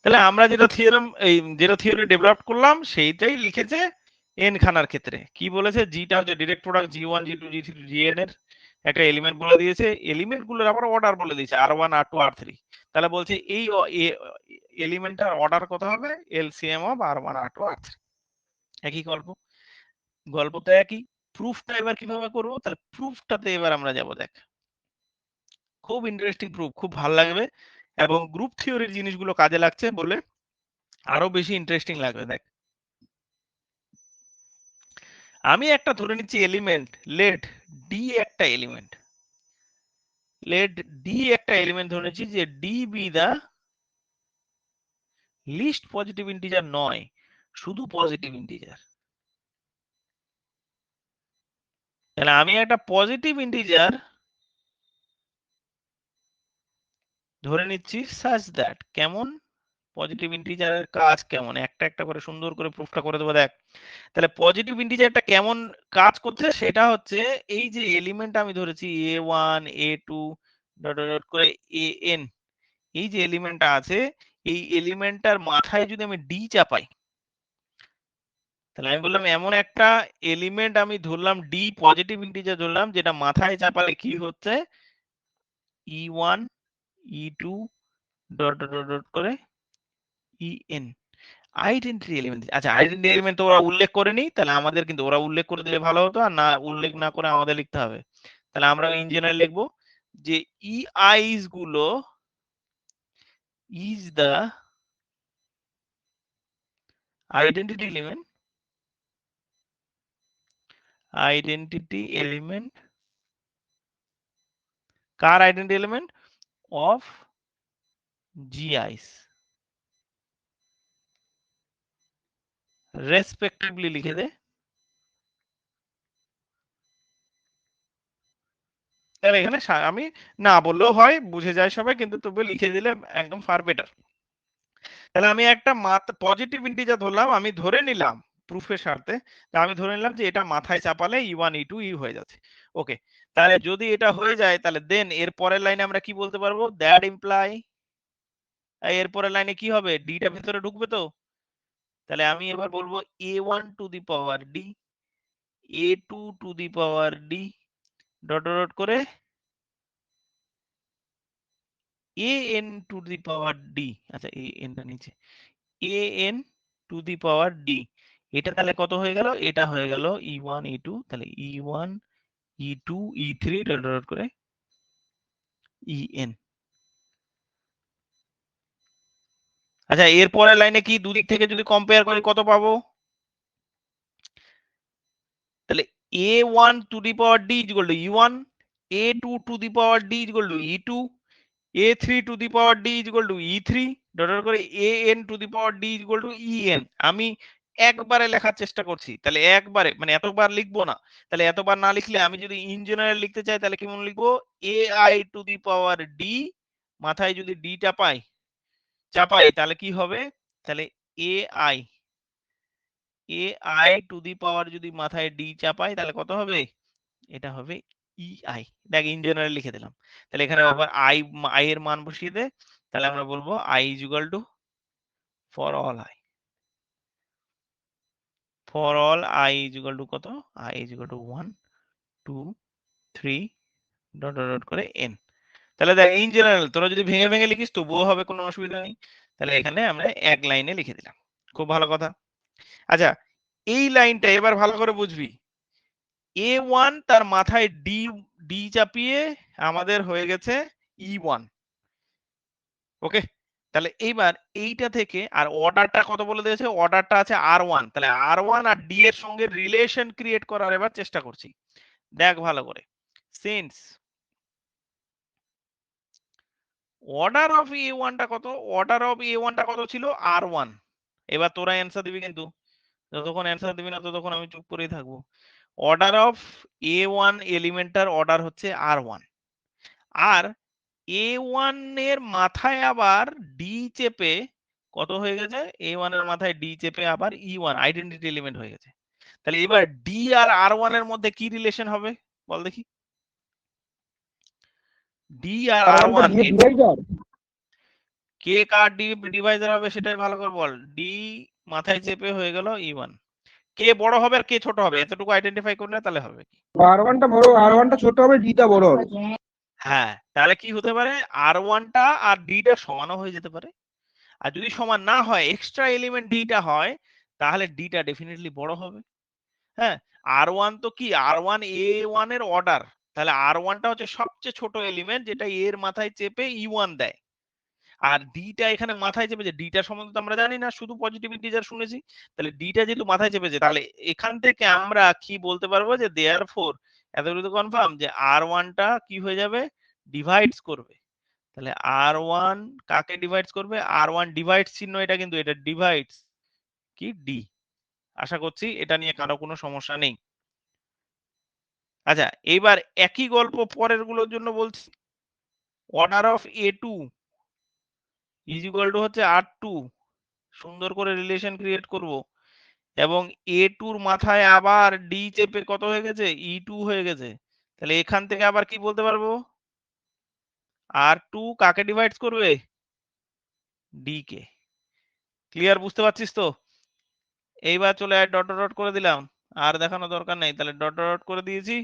তাহলে আমরা যেটা থিওরেম, এই যেটা থিওরি ডেভেলপ করলাম সেইটাই লিখেছে এন খানার ক্ষেত্রে। কি বলেছে? জিটা হচ্ছে direct product g1 g2 g3 gn এর একটা এলিমেন্ট বলে দিয়েছে, এলিমেন্ট গুলোর আবার অর্ডার বলে দিয়েছে r1 r2 r3। তাহলে বলছে এই এলিমেন্টটার অর্ডার কত হবে? LCM of r1 r2 r3। একই গল্প, গল্প তো একই। প্রুফটা এবার কিভাবে করব? তাহলে প্রুফটাতে এবার আমরা যাব। দেখ খুব ইন্টারেস্টিং প্রুফ, খুব ভালো লাগবে, এবং গ্রুপ থিওরির জিনিসগুলো কাজে লাগছে বলে আরো বেশি ইন্টারেস্টিং লাগবে। দেখ আমি একটা ধরে নিচ্ছি এলিমেন্ট, লেট ডি একটা এলিমেন্ট, লেট ডি একটা এলিমেন্ট ধরে নিচ্ছি যে D B the list positive integer নয়, শুধু পজিটিভ ইন্টিজার। তাহলে আমি একটা পজিটিভ ইন্টিজার ধরে নিচ্ছি সাচ দ্যাট, কেমন? পজিটিভ ইন্টিজারের কাজ কেমন, একটা একটা করে সুন্দর করে প্রুফটা করে দেবো। দেখ তাহলে পজিটিভ ইন্টিজারটা কেমন কাজ করছে সেটা হচ্ছে, এই যে এলিমেন্ট আমি ধরেছি a1 a2 ডট ডট করে an, এই যে এলিমেন্টটা আছে এই এলিমেন্টটার মাথায় যদি আমি ডি চাপাই, তাহলে আমি বললাম এমন একটা এলিমেন্ট আমি ধরলাম ডি, পজিটিভ ইন্টিজার ধরলাম, যেটা মাথায় চাপালে কি হচ্ছে e1 e2 dot dot dot করে en, আইডেন্টিটি এলিমেন্ট। আচ্ছা আইডেন্টিটি এলিমেন্ট তো ওরা উল্লেখ করেনি, তাহলে আমাদের কিন্তু ওরা উল্লেখ করে দিলে ভালো হতো, আর না উল্লেখ না করে আমাদের লিখতে হবে। তাহলে আমরা ইন জেনারেল লিখবো যে ই আইস গুলো is the identity element, identity element কার identity element? Of G I's, respectively লিখে দে। তাহলে এখানে আমি না বললেও হয়, বুঝে যায় সবাই, কিন্তু তবু লিখে দিলে একদম ফার বেটার। তাহলে আমি একটা পজিটিভ ইন্টিজার ধরলাম, আমি ধরে নিলাম প্রুফের স্বার্থে, আমি ধরে নিলাম যে এটা মাথায় চাপালে e1 e2 e হয়ে যাচ্ছে। ওকে, তাহলে যদি এটা হয়ে যায় তাহলে দেন এর পরের লাইনে আমরা কি বলতে পারবো? দ্যাট ইমপ্লাই, এর পরের লাইনে কি হবে? ডিটা ভেতরে ঢুকবে তো। তাহলে আমি এবার বলবো a1 two the power D, a2 two the power D dot dot করে an two the power D, আচ্ছা এ এনটা নিচে, an two the power D, এটা তাহলে কত হয়ে গেল? এটা হয়ে গেল e1 e2, তাহলে e1 e2 e3 dot dot করে en। আচ্ছা এর পরের লাইনে কি দুদিক থেকে যদি কম্পেয়ার করি কত পাবো? তাহলে a1 two the power d is equal two e1, a2 two the power d is equal two e2, a3 two the power d is equal two e3 dot dot করে an two the power d is equal two en। আমি একবারে লেখার চেষ্টা করছি, তাহলে একবারে মানে এতবার লিখবো না। তাহলে এতবার না লিখলে আমি যদি ইন জেনারেল লিখতে চাই তাহলে কেমন লিখবো? ai two the power d, মাথায় যদি d টা চাপাই তাহলে কি হবে? তাহলে ai টু দি পাওয়ার যদি মাথায় d চাপাই তাহলে কত হবে? এটা হবে ei। দেখ ইন জেনারেল লিখে দিলাম। তাহলে এখানে আবার i এর মান বসিয়ে দে, তাহলে আমরা বলবো i is equal two for all i, for all i is equal to কত? i is equal two 1 2 3 dot dot dot করে n। তাহলে দেখ ইন জেনারেল তোরা যদি ভেঙে ভেঙে লিখিস তবুও হবে, কোনো অসুবিধা নেই। তাহলে এখানে আমরা এক লাইনে লিখে দিলাম, খুব ভালো কথা। আচ্ছা এই লাইনটা এবার ভালো করে বুঝবি। a1 তার মাথায় d চাপিয়ে আমাদের হয়ে গেছে e1, ওকে। তাহলে এইবার এইটা থেকে আর অর্ডারটা কত বলে দিয়েছে? অর্ডারটা আছে r1, তাহলে r1 আর d এর সঙ্গে রিলেশন ক্রিয়েট করার এবার চেষ্টা করছি। দেখ ভালো করে, সিন্স অর্ডার অফ a1 টা কত? অর্ডার অফ a1 টা কত ছিল? r1। এবার তোরা অ্যান্সার দিবি, কিন্তু যতক্ষণ অ্যান্সার দিবি না ততক্ষণ আমি চুপ করেই থাকবো। Order of a1 Elementor order হচ্ছে r1, আর a1 এর মাথায় আবার d চেপে কত হয়ে গেছে? a1 এর মাথায় d চেপে আবার e1 আইডেন্টিটি এলিমেন্ট হয়ে গেছে। তাহলে এবার d আর r1 এর মধ্যে কি রিলেশন হবে বল দেখি? d আর r1 কে কার ডিভাইজার হবে সেটাই ভালো করে বল। d মাথায় চেপে হয়ে গেল e1, কে বড় হবে আর কে ছোট হবে এতটুকু আইডেন্টিফাই করলে তাহলে হবে কি? R1 টা বড়, R1 টা ছোট হবে, D টা বড় হবে। হ্যাঁ, তাহলে কি হতে পারে? r1 টা আর d টা সমানও হয়ে যেতে পারে। আর যদি সমান না হয়, এক্সট্রা এলিমেন্ট d টা হয়, তাহলে d টা ডেফিনেটলি বড় হবে। হ্যাঁ, r1 তো কি? r1 a1 এর অর্ডার, তাহলে r1 টা হচ্ছে সবচেয়ে ছোট এলিমেন্ট যেটা a এর মাথায় চেপে e1 দেয়। আর d টা এখানে মাথায় চেপেছে, d টা সম্বন্ধে তো আমরা জানি না, শুধু পজিটিভ ইন্টিজার শুনেছি। তাহলে d টা যেহেতু মাথায় চেপেছে, তাহলে এখান থেকে আমরা কি বলতে পারবো? যে দেয়ারফর এতটুকু কনফার্ম যে r1 টা কি হয়ে যাবে? ডিভাইডস করবে। তাহলে r1 কাকে ডিভাইডস করবে? r1 ডিভাইডস চিহ্ন এটা, কিন্তু এটা ডিভাইডস কি d। আশা করছি এটা নিয়ে কারো কোনো সমস্যা নেই। আচ্ছা এইবার একই গল্প পরের গুলোর জন্য বলছি। Order of a2 is equal to হচ্ছে r2, সুন্দর করে রিলেশন ক্রিয়েট করব, এবং a2 এর মাথায় আবার d চেপে কত হয়ে গেছে? e2 হয়ে গেছে। তাহলে এখান থেকে আবার কি বলতে পারবো? r2 কাকে ডিভাইডস করবে? d কে। ক্লিয়ার, বুঝতে পারছিস তো? এইবার চলে আয়, ডট ডট করে দিলাম, আর দেখানো দরকার নেই, তাহলে ডট ডট করে দিয়েছি।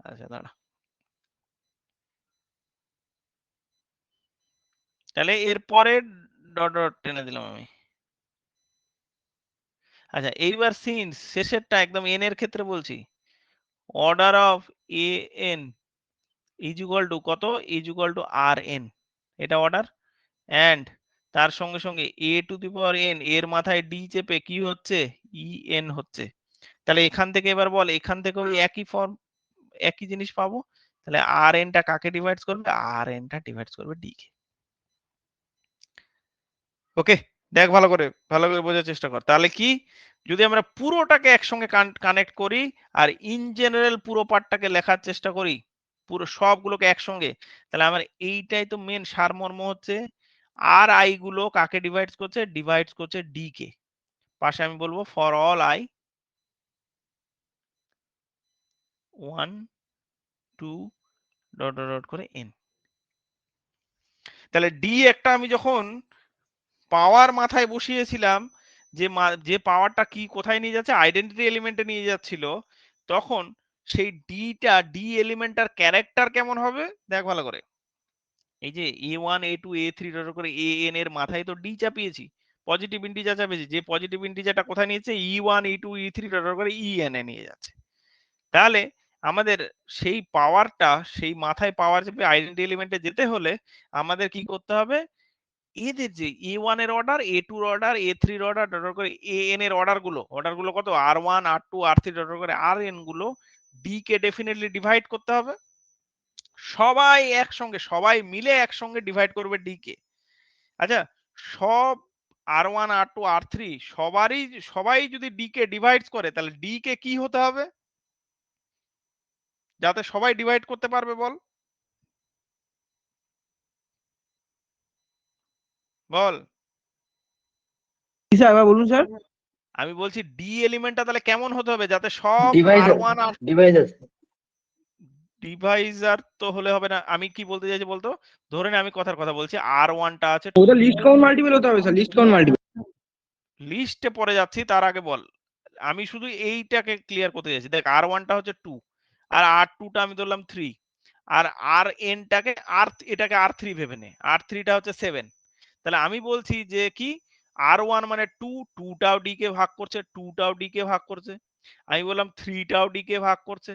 আচ্ছা দাঁড়া, তাহলে এরপরে ডট ডট টেনে দিলাম আমি। আচ্ছা এইবার সিন্স শেষেরটা একদম n এর ক্ষেত্রে বলছি, order of A N is equal to কত? ইজ ইকুয়াল টু আর এন, এটা অর্ডার। অ্যান্ড তার সঙ্গে সঙ্গে এ টু দি পাওয়ার এন এর মাথায় ডি চেপে কি হচ্ছে? ই এন হচ্ছে। তাহলে এখান থেকে এবার বল, এখান থেকে ওই একই ফর্ম, একই জিনিস পাবো। তাহলে আর এনটা কাকে ডিভাইডস করবে? আর এনটা ডিভাইডস করবে ডি কে। ওকে, দেখ ভালো করে বোঝার চেষ্টা কর। তাহলে কি, যদি আমরা পুরোটাকে একসঙ্গে কানেক্ট করি আর ইন জেনারেল পুরো পার্টটাকে লেখার চেষ্টা করি, পুরো সবগুলোকে একসঙ্গে, তাহলে আমার এইটাই তো মেন সারমর্ম হচ্ছে। আর আই গুলো কাকে ডিভাইডস করছে? ডিভাইডস করছে ডি কে। পাশে আমি বলবো for all I 1 2 dot dot dot করে এন। তাহলে ডি একটা আমি যখন পাওয়ার মাথায় বসিয়েছিলাম, যে পাওয়ারটা কি কোথায় নিয়ে যাচ্ছে? আইডেন্টিটি এলিমেন্টে নিয়ে যাচ্ছিল, তখন সেই ডি এলিমেন্টটার ক্যারেক্টার কেমন হবে দেখ ভালো করে। এই যে A1 A2 A3 করে AN এর মাথায় তো ডি চাপিয়েছি, পজিটিভ ইন্টিজার চাপিয়েছি, যে পজিটিভ ইন্টিজারটা কোথায় নিয়েছে E1 E2 E3 করে EN এ নিয়ে যাচ্ছে। তাহলে আমাদের সেই পাওয়ারটা, সেই মাথায় পাওয়ার চেপে আইডেন্টি এলিমেন্টে যেতে হলে আমাদের কি করতে হবে, এদের যে A1 এর অর্ডার, A2 এর অর্ডার, A3 এর অর্ডার করে AN এর অর্ডারগুলো কত R1 R2 R3 করে RN গুলো ডি কে ডেফিনেটলি ডিভাইড করতে হবে। সবাই একসঙ্গে, সবাই মিলে একসঙ্গে ডিভাইড করবে ডি কে। আচ্ছা, সব R1 R2 R3 সবাই যদি ডি কে ডিভাইড করে, তাহলে ডি কে কি হতে হবে যাতে সবাই ডিভাইড করতে পারবে, বল বল। স্যার এবার বলুন স্যার। আমি বলছি ডি এলিমেন্টটা তাহলে কেমন হতে হবে যাতে সব ডিভাইজার R1 ডিভাইজার ডিভাইজার তো হলে হবে না। আমি কি বলতে চাইছি বলতো, ধরে নে আমি কথার কথা বলছি, R1 টা আছে ওটা লিস্ট কাউন্ট মাল্টিপল হতে হবে স্যার, লিস্ট কাউন্ট মাল্টিপল। লিস্টে পড়ে যাচ্ছি, তার আগে বল, আমি শুধু এইটাকে ক্লিয়ার করতে চাইছি। দেখ R1 টা হচ্ছে 2, আর R2 টা আমি ধরলাম 3, আর RN টাকে এটাকে R3 ভেবে নে, R3 টা হচ্ছে 7। তাহলে আমি বলছি যে কি, R1 মানে 2 টাও ডি কে ভাগ করছে, 2 টাও ডি কে ভাগ করছে। আমি বললাম 3 টাও ডি কে ভাগ করছে।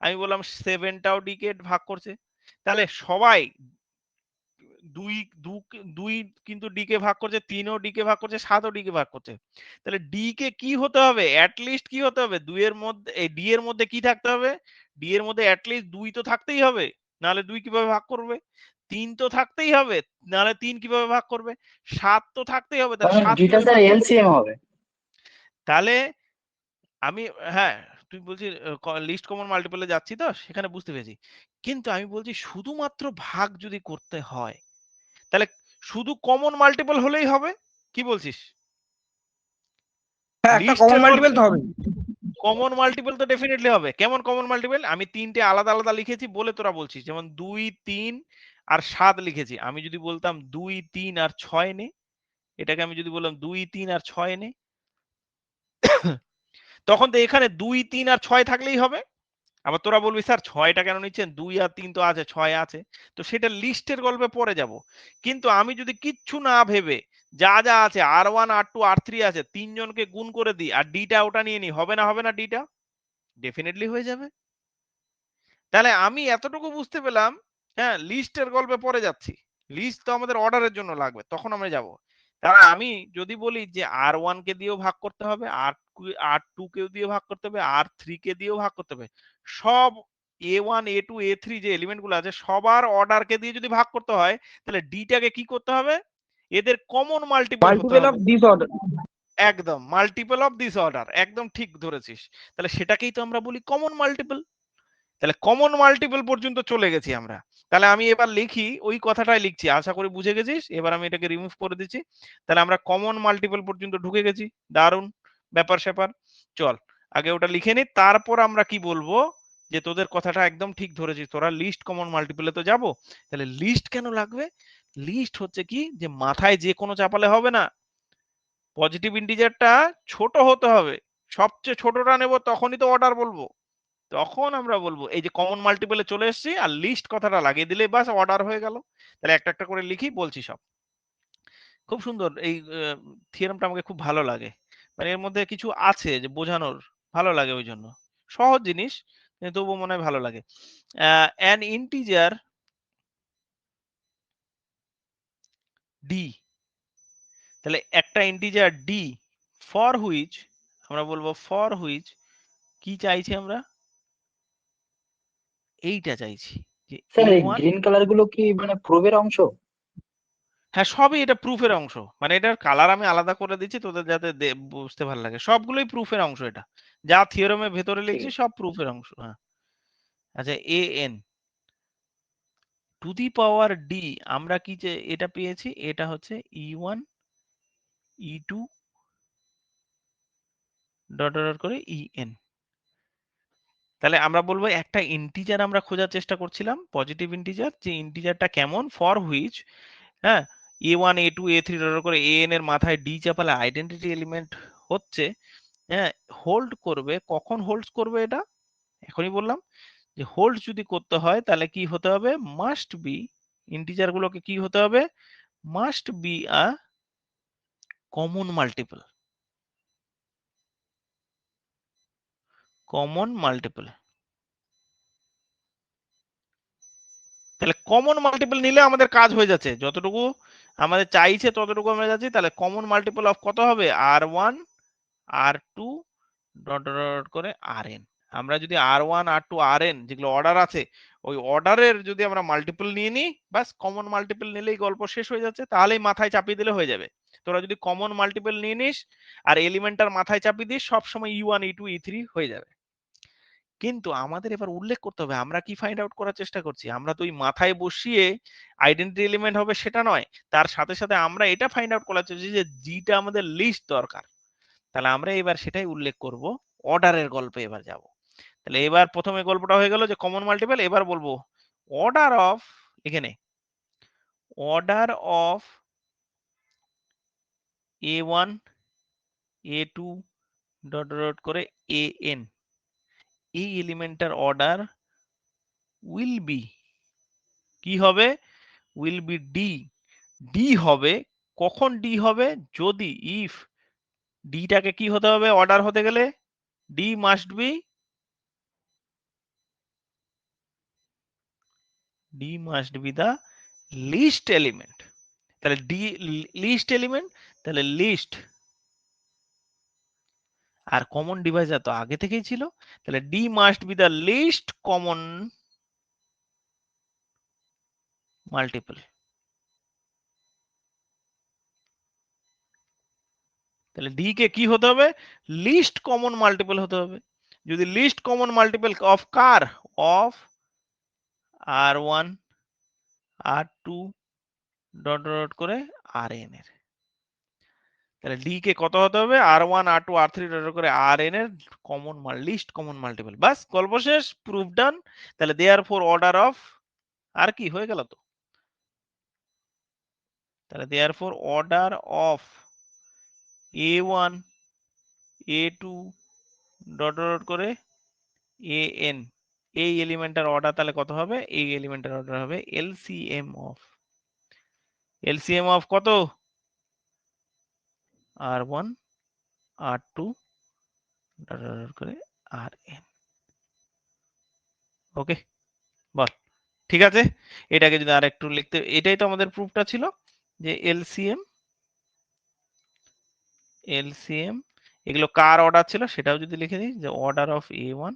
আমি বললাম 7 টাও ডি কে ভাগ করছে। তাহলে সবাই দুই দুই কিন্তু ডি কে ভাগ করছে, 3ও ডি কে ভাগ করছে, 7ও ডি কে ভাগ করছে। তাহলে ডি কে কি হতে হবে, অ্যাটলিস্ট কি হতে হবে, 2 এর মধ্যে, এই ডি এর মধ্যে কি থাকতে হবে, ডি এর মধ্যে অ্যাটলিস্ট 2 তো থাকতেই হবে, নাহলে 2 কিভাবে ভাগ করবে। 3 তো থাকতেই হবে, নাহলে 3 কিভাবে ভাগ করবে। 7 তো থাকতেই হবে, তাহলে 7 ডিটা কিভাবে স্যার ভাগ করবে। এলসিএম হবে। তাহলে আমি, হ্যাঁ তুই বলছিস লিস্ট কমন মাল্টিপলে যাচ্ছি তো, সেখানে বুঝতে পেরেছি। কিন্তু আমি বলছি শুধুমাত্র ভাগ যদি করতে হয়, তাহলে শুধু কমন মাল্টিপল হলেই হবে, কি বলছিস। হ্যাঁ, একটা কমন লিস্টের মাল্টিপল তো হবে। কমন মাল্টিপল তো ডেফিনেটলি হবে। কেমন কমন মাল্টিপল, আমি তিনটে আলাদা আলাদা লিখেছি বলে তোরা বলছিস, যেমন 2 3 আর 7 লিখেছি। আমি যদি বলতাম 2 3 আর 6 নে, এটাকে আমি যদি বললাম 2 3 আর 6 নে, তখন তো এখানে 2 3 আর 6 থাকলেই হবে। আবার তোরা বলবি স্যার 6টা কেন নিচ্ছেন, 2 আর 3 তো আছে, 6 আছে। তো সেটা লিস্টের গল্পে পরে যাব। কিন্তু আমি যদি কিচ্ছু না ভেবে যা যা আছে R1 R2 R3 আছে, তিনজনকে গুণ করে দিই আর ডিটা ওটা নিয়ে নি, হবে না, হবে না, ডিটা ডেফিনেটলি হয়ে যাবে। তাহলে আমি এতটুকু বুঝতে পেলাম, হ্যাঁ লিস্টের গল্পে পরে যাচ্ছি, লিস্ট তো আমাদের অর্ডারের জন্য লাগবে, তখন আমরা যাব। তাহলে আমি যদি বলি যে R1 কে দিয়েও ভাগ করতে হবে, R2 কেও দিয়ে ভাগ করতে হবে, R3 কে দিয়েও ভাগ করতে হবে, সব A1 A2 A3 যে এলিমেন্ট গুলো আছে সবার অর্ডার কে দিয়ে যদি ভাগ করতে হয়, তাহলে ডিটাকে কি করতে হবে, এদের কমন মাল্টিপল হতে মাল্টিপল অফ হবে। This order. একদম মাল্টিপল অফ দিস অর্ডার, একদম ঠিক ধরেছিস। তাহলে সেটাকেই তো আমরা বলি কমন মাল্টিপল। তাহলে কমন মাল্টিপল পর্যন্ত চলে গেছি আমরা। তাহলে আমি এবার লিখি, ওই কথাটাই লিখছি, আশা করি বুঝে গেছিস। এবার আমি এটাকে রিমুভ করে দিচ্ছি। তাহলে আমরা কমন মাল্টিপল পর্যন্ত ঢুকে গেছি, দারুণ ব্যাপার স্যাপার। চল আগে ওটা লিখে নি, তারপর আমরা কি বলবো, যে তোদের কথাটা একদম ঠিক ধরেছিস, তোরা লিস্ট কমন মাল্টিপলে তো যাবো। তাহলে লিস্ট কেন লাগবে, লিস্ট হচ্ছে কি, যে মাথায় যে কোনো চাপালে হবে না, পজিটিভ ইন্টিজারটা ছোট হতে হবে, সবচেয়ে ছোটটা নেব, তখনই তো অর্ডার বলবো। তখন আমরা বলবো এই যে কমন মাল্টিপলে চলে এসেছি, আর লিস্ট কথাটা লাগিয়ে দিলে বাস অর্ডার হয়ে গেল। তাহলে একটা একটা করে লিখি, বলছি সব। খুব সুন্দর এই থিওরেমটা, আমাকে খুব ভালো লাগে। মানে এর মধ্যে কিছু আছে যে বোঝানোর, ভালো লাগে, ওই জন্য সহজ জিনিস কিন্তু তবুও মনে হয় ভালো লাগে। অ্যান ইন্টিজার ডি, তাহলে একটা ইন্টিজার ডি ফর হুইচ, আমরা বলবো ফর হুইচ কি চাইছি আমরা, এইটা চাইছি যে স্যার এই A1, গ্রিন কালার গুলো কি মানে প্রুফের অংশ? হ্যাঁ সবই এটা প্রুফের অংশ, মানে এটার কালার আমি আলাদা করে দিচ্ছি তোদের যাতে বুঝতে ভালো লাগে, সবগুলোই প্রুফের অংশ। এটা যা থিওরেমের ভেতরে ঠিক লিখছি আছে। সব প্রুফের অংশ। হ্যাঁ আচ্ছা, an two the power D, আমরা কি যে এটা পেয়েছি, এটা হচ্ছে E1 E2 ডট ডট করে En। তাহলে আমরা বলবো একটা ইন্টিজার আমরা খোঁজার চেষ্টা করছিলাম, পজিটিভ ইন্টিজার, যে ইন্টিজারটা কেমন, ফর হুইচ, হ্যাঁ A1 A2 A3 ডট করে an এর মাথায় ডি চাপালে আইডেন্টিটি এলিমেন্ট হচ্ছে, হ্যাঁ হোল্ড করবে। কখন হোল্ড করবে, এটা এখনই বললাম, যে হোল্ড যদি করতে হয় তাহলে কি হতে হবে, মাস্ট বি ইন্টিজার গুলোকে কি হতে হবে, must be a common multiple, common multiple. তাহলে কমন মাল্টিপল নিলে আমাদের কাজ হয়ে যাচ্ছে, যতটুকু আমাদের চাইছে ততটুকু আমরা যাচ্ছি। তাহলে কমন মাল্টিপল অফ কত হবে, R1 R2 dot dot dot করে Rn। আমরা যদি R1 R2 Rn যেগুলো অর্ডার আছে ওই অর্ডারের যদি আমরা মাল্টিপল নিয়ে নিই, বাস কমন মাল্টিপল নিলেই গল্প শেষ হয়ে যাচ্ছে। তাহলেই মাথায় চাপিয়ে দিলে হয়ে যাবে। তোরা যদি কমন মাল্টিপল নিয়ে নিস আর এলিমেন্টার মাথায় চাপিয়ে দিস, সবসময় E1 E2 E3 হয়ে যাবে। কিন্তু আমাদের এবার উল্লেখ করতে হবে আমরা কি ফাইন্ড আউট করার চেষ্টা করছি। আমরা তো ওই মাথায় বসিয়ে আইডেন্টিটি এলিমেন্ট হবে সেটা নয়, তার সাথে সাথে আমরা এটা ফাইন্ড আউট করার চেষ্টা করছি যে জিটা আমাদের লিস্ট দরকার। তাহলে আমরা এবার সেটাই উল্লেখ করব, অর্ডারের গল্পে এবার যাব। তাহলে এবার প্রথমে গল্পটা হয়ে গেল যে কমন মাল্টিপল। এবার বলবো অর্ডার অফ, এখানে order of A1 A2 dot dot করে AN, এই এলিমেন্টার অর্ডার উইল বি, কি হবে, উইল বি ডি। ডি হবে কখন, ডি হবে যদি ইফ ডিটাকে কি হতে হবে অর্ডার হতে গেলে, D must be, D must be the least element. তাহলে ডি লিস্ট এলিমেন্ট, তাহলে লিস্ট আর কমন ডিভাইজার তো আগে থেকেই ছিল, তাহলে D must be the least common multiple. তাহলে ডি কে কি হতে হবে, লিস্ট কমন মাল্টিপল হতে হবে। যদি লিস্ট কমন মাল্টিপল অফ কার, of R1 R2 dot dot করে Rn এর, তাহলে ডি কে কত হতে হবে, R1 R2 R3 ডট করে Rn এর কমন লিস্ট কমন মাল্টিপল। বাস গল্প শেষ, প্রুফ ডান। তাহলে দেয়ার ফর অর্ডার অফ, আর কি হয়ে গেল তো, তাহলে therefore order of A1 A2 dot dot করে AN, এই এলিমেন্টার অর্ডার তাহলে কত হবে, এই এলিমেন্টার অর্ডার হবে LCM অফ, LCM অফ কত, R1 R2 ডট ডট করে Rn। ওকে, বল ঠিক আছে। এটাকে যদি আর একটু লিখতে, এটাই তো আমাদের প্রুফটা ছিল যে এলসিএম, এলসিএম এগুলো কার অর্ডার ছিল সেটাও যদি লিখে দিই যে order of A1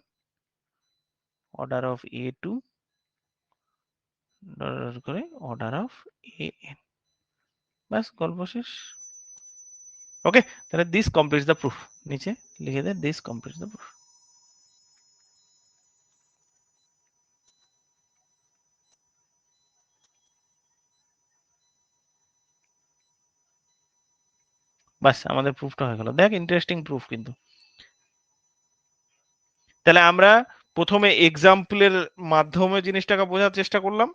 order of A2 করে অর্ডার অফ AN, ব্যাস গল্প শেষ। ওকে, তাহলে দিস কমপ্লিটস দ্য প্রুফ, নিচে লিখে দে দিস কমপ্লিটস দ্য প্রুফ। বাস আমাদের প্রুফটা হয়ে গেল। দেখ ইন্টারেস্টিং প্রুফ কিন্তু। তাহলে আমরা প্রথমে এক্সাম্পলের মাধ্যমে জিনিসটাকে বোঝার চেষ্টা করলাম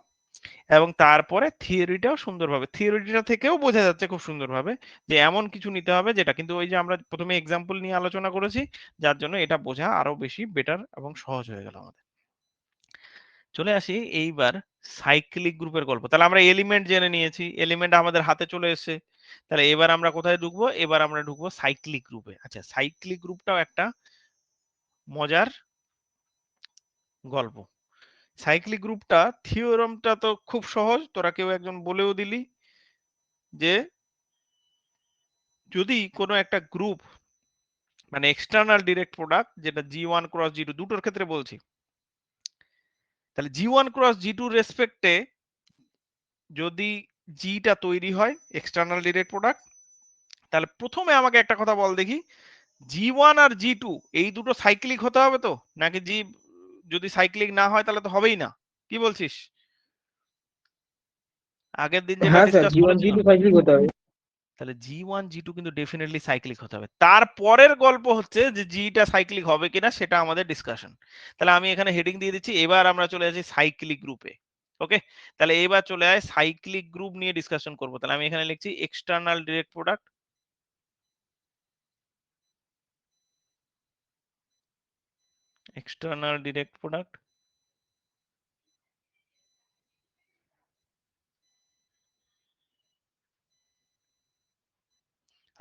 এবং তারপরে থিওরিটাও সুন্দরভাবে, থিওরিটা থেকেও বোঝা যাচ্ছে খুব সুন্দরভাবে যে এমন কিছু নিতে হবে যেটা, কিন্তু ওই যে আমরা প্রথমে এক্সাম্পল নিয়ে আলোচনা করেছি যার জন্য এটা বোঝা আরো বেশি বেটার এবং সহজ হয়ে গেল আমাদের। চলে আসি এইবার সাইক্লিক গ্রুপের গল্প। তাহলে আমরা এলিমেন্ট জেনে নিয়েছি, এলিমেন্ট আমাদের হাতে চলে এসেছে। তাহলে এবার আমরা কোথায় ঢুকবো, এবার আমরা ঢুকবো সাইক্লিক গ্রুপে। আচ্ছা, সাইক্লিক গ্রুপটাও একটা মজার গল্প। সাইক্লিক গ্রুপটা থিওরামটা তো খুব সহজ, তোরা কেউ একজন বলেও দিলি যে যদি কোনো একটা গ্রুপ মানে এক্সটার্নাল ডিরেক্ট প্রোডাক্ট, যেটা G1 ক্রস G2 দুটোর ক্ষেত্রে বলছি, তাহলে G1 ক্রস G2 রেসপেক্টে যদি জিটা তৈরি হয় এক্সটার্নাল ডিরেক্ট প্রোডাক্ট, তাহলে প্রথমে আমাকে একটা কথা বল দেখি, G1 আর G2 এই দুটো সাইক্লিক হতে হবে তো, নাকি জি যদি সাইক্লিক না হয় তাহলে তো হবেই না, কি বলছিস? আগের দিন যেটা হ্যাঁ স্যার, ডিসকাস G1 করেছিলাম, G2 সাইক্লিক হতে হবে। তাহলে G1 G2 কিন্তু ডেফিনেটলি সাইক্লিক হতে হবে। তারপরের গল্প হচ্ছে যে জিটা সাইক্লিক হবে কিনা সেটা আমাদের ডিসকাশন। তাহলে আমি এখানে হেডিং দিয়ে দিচ্ছি, এবার আমরা চলে আসি সাইক্লিক গ্রুপে। ওকে, তাহলে এবার চলে আয় সাইক্লিক গ্রুপ নিয়ে ডিসকাশন করবো। তাহলে আমি এখানে লিখছি external direct product, external direct product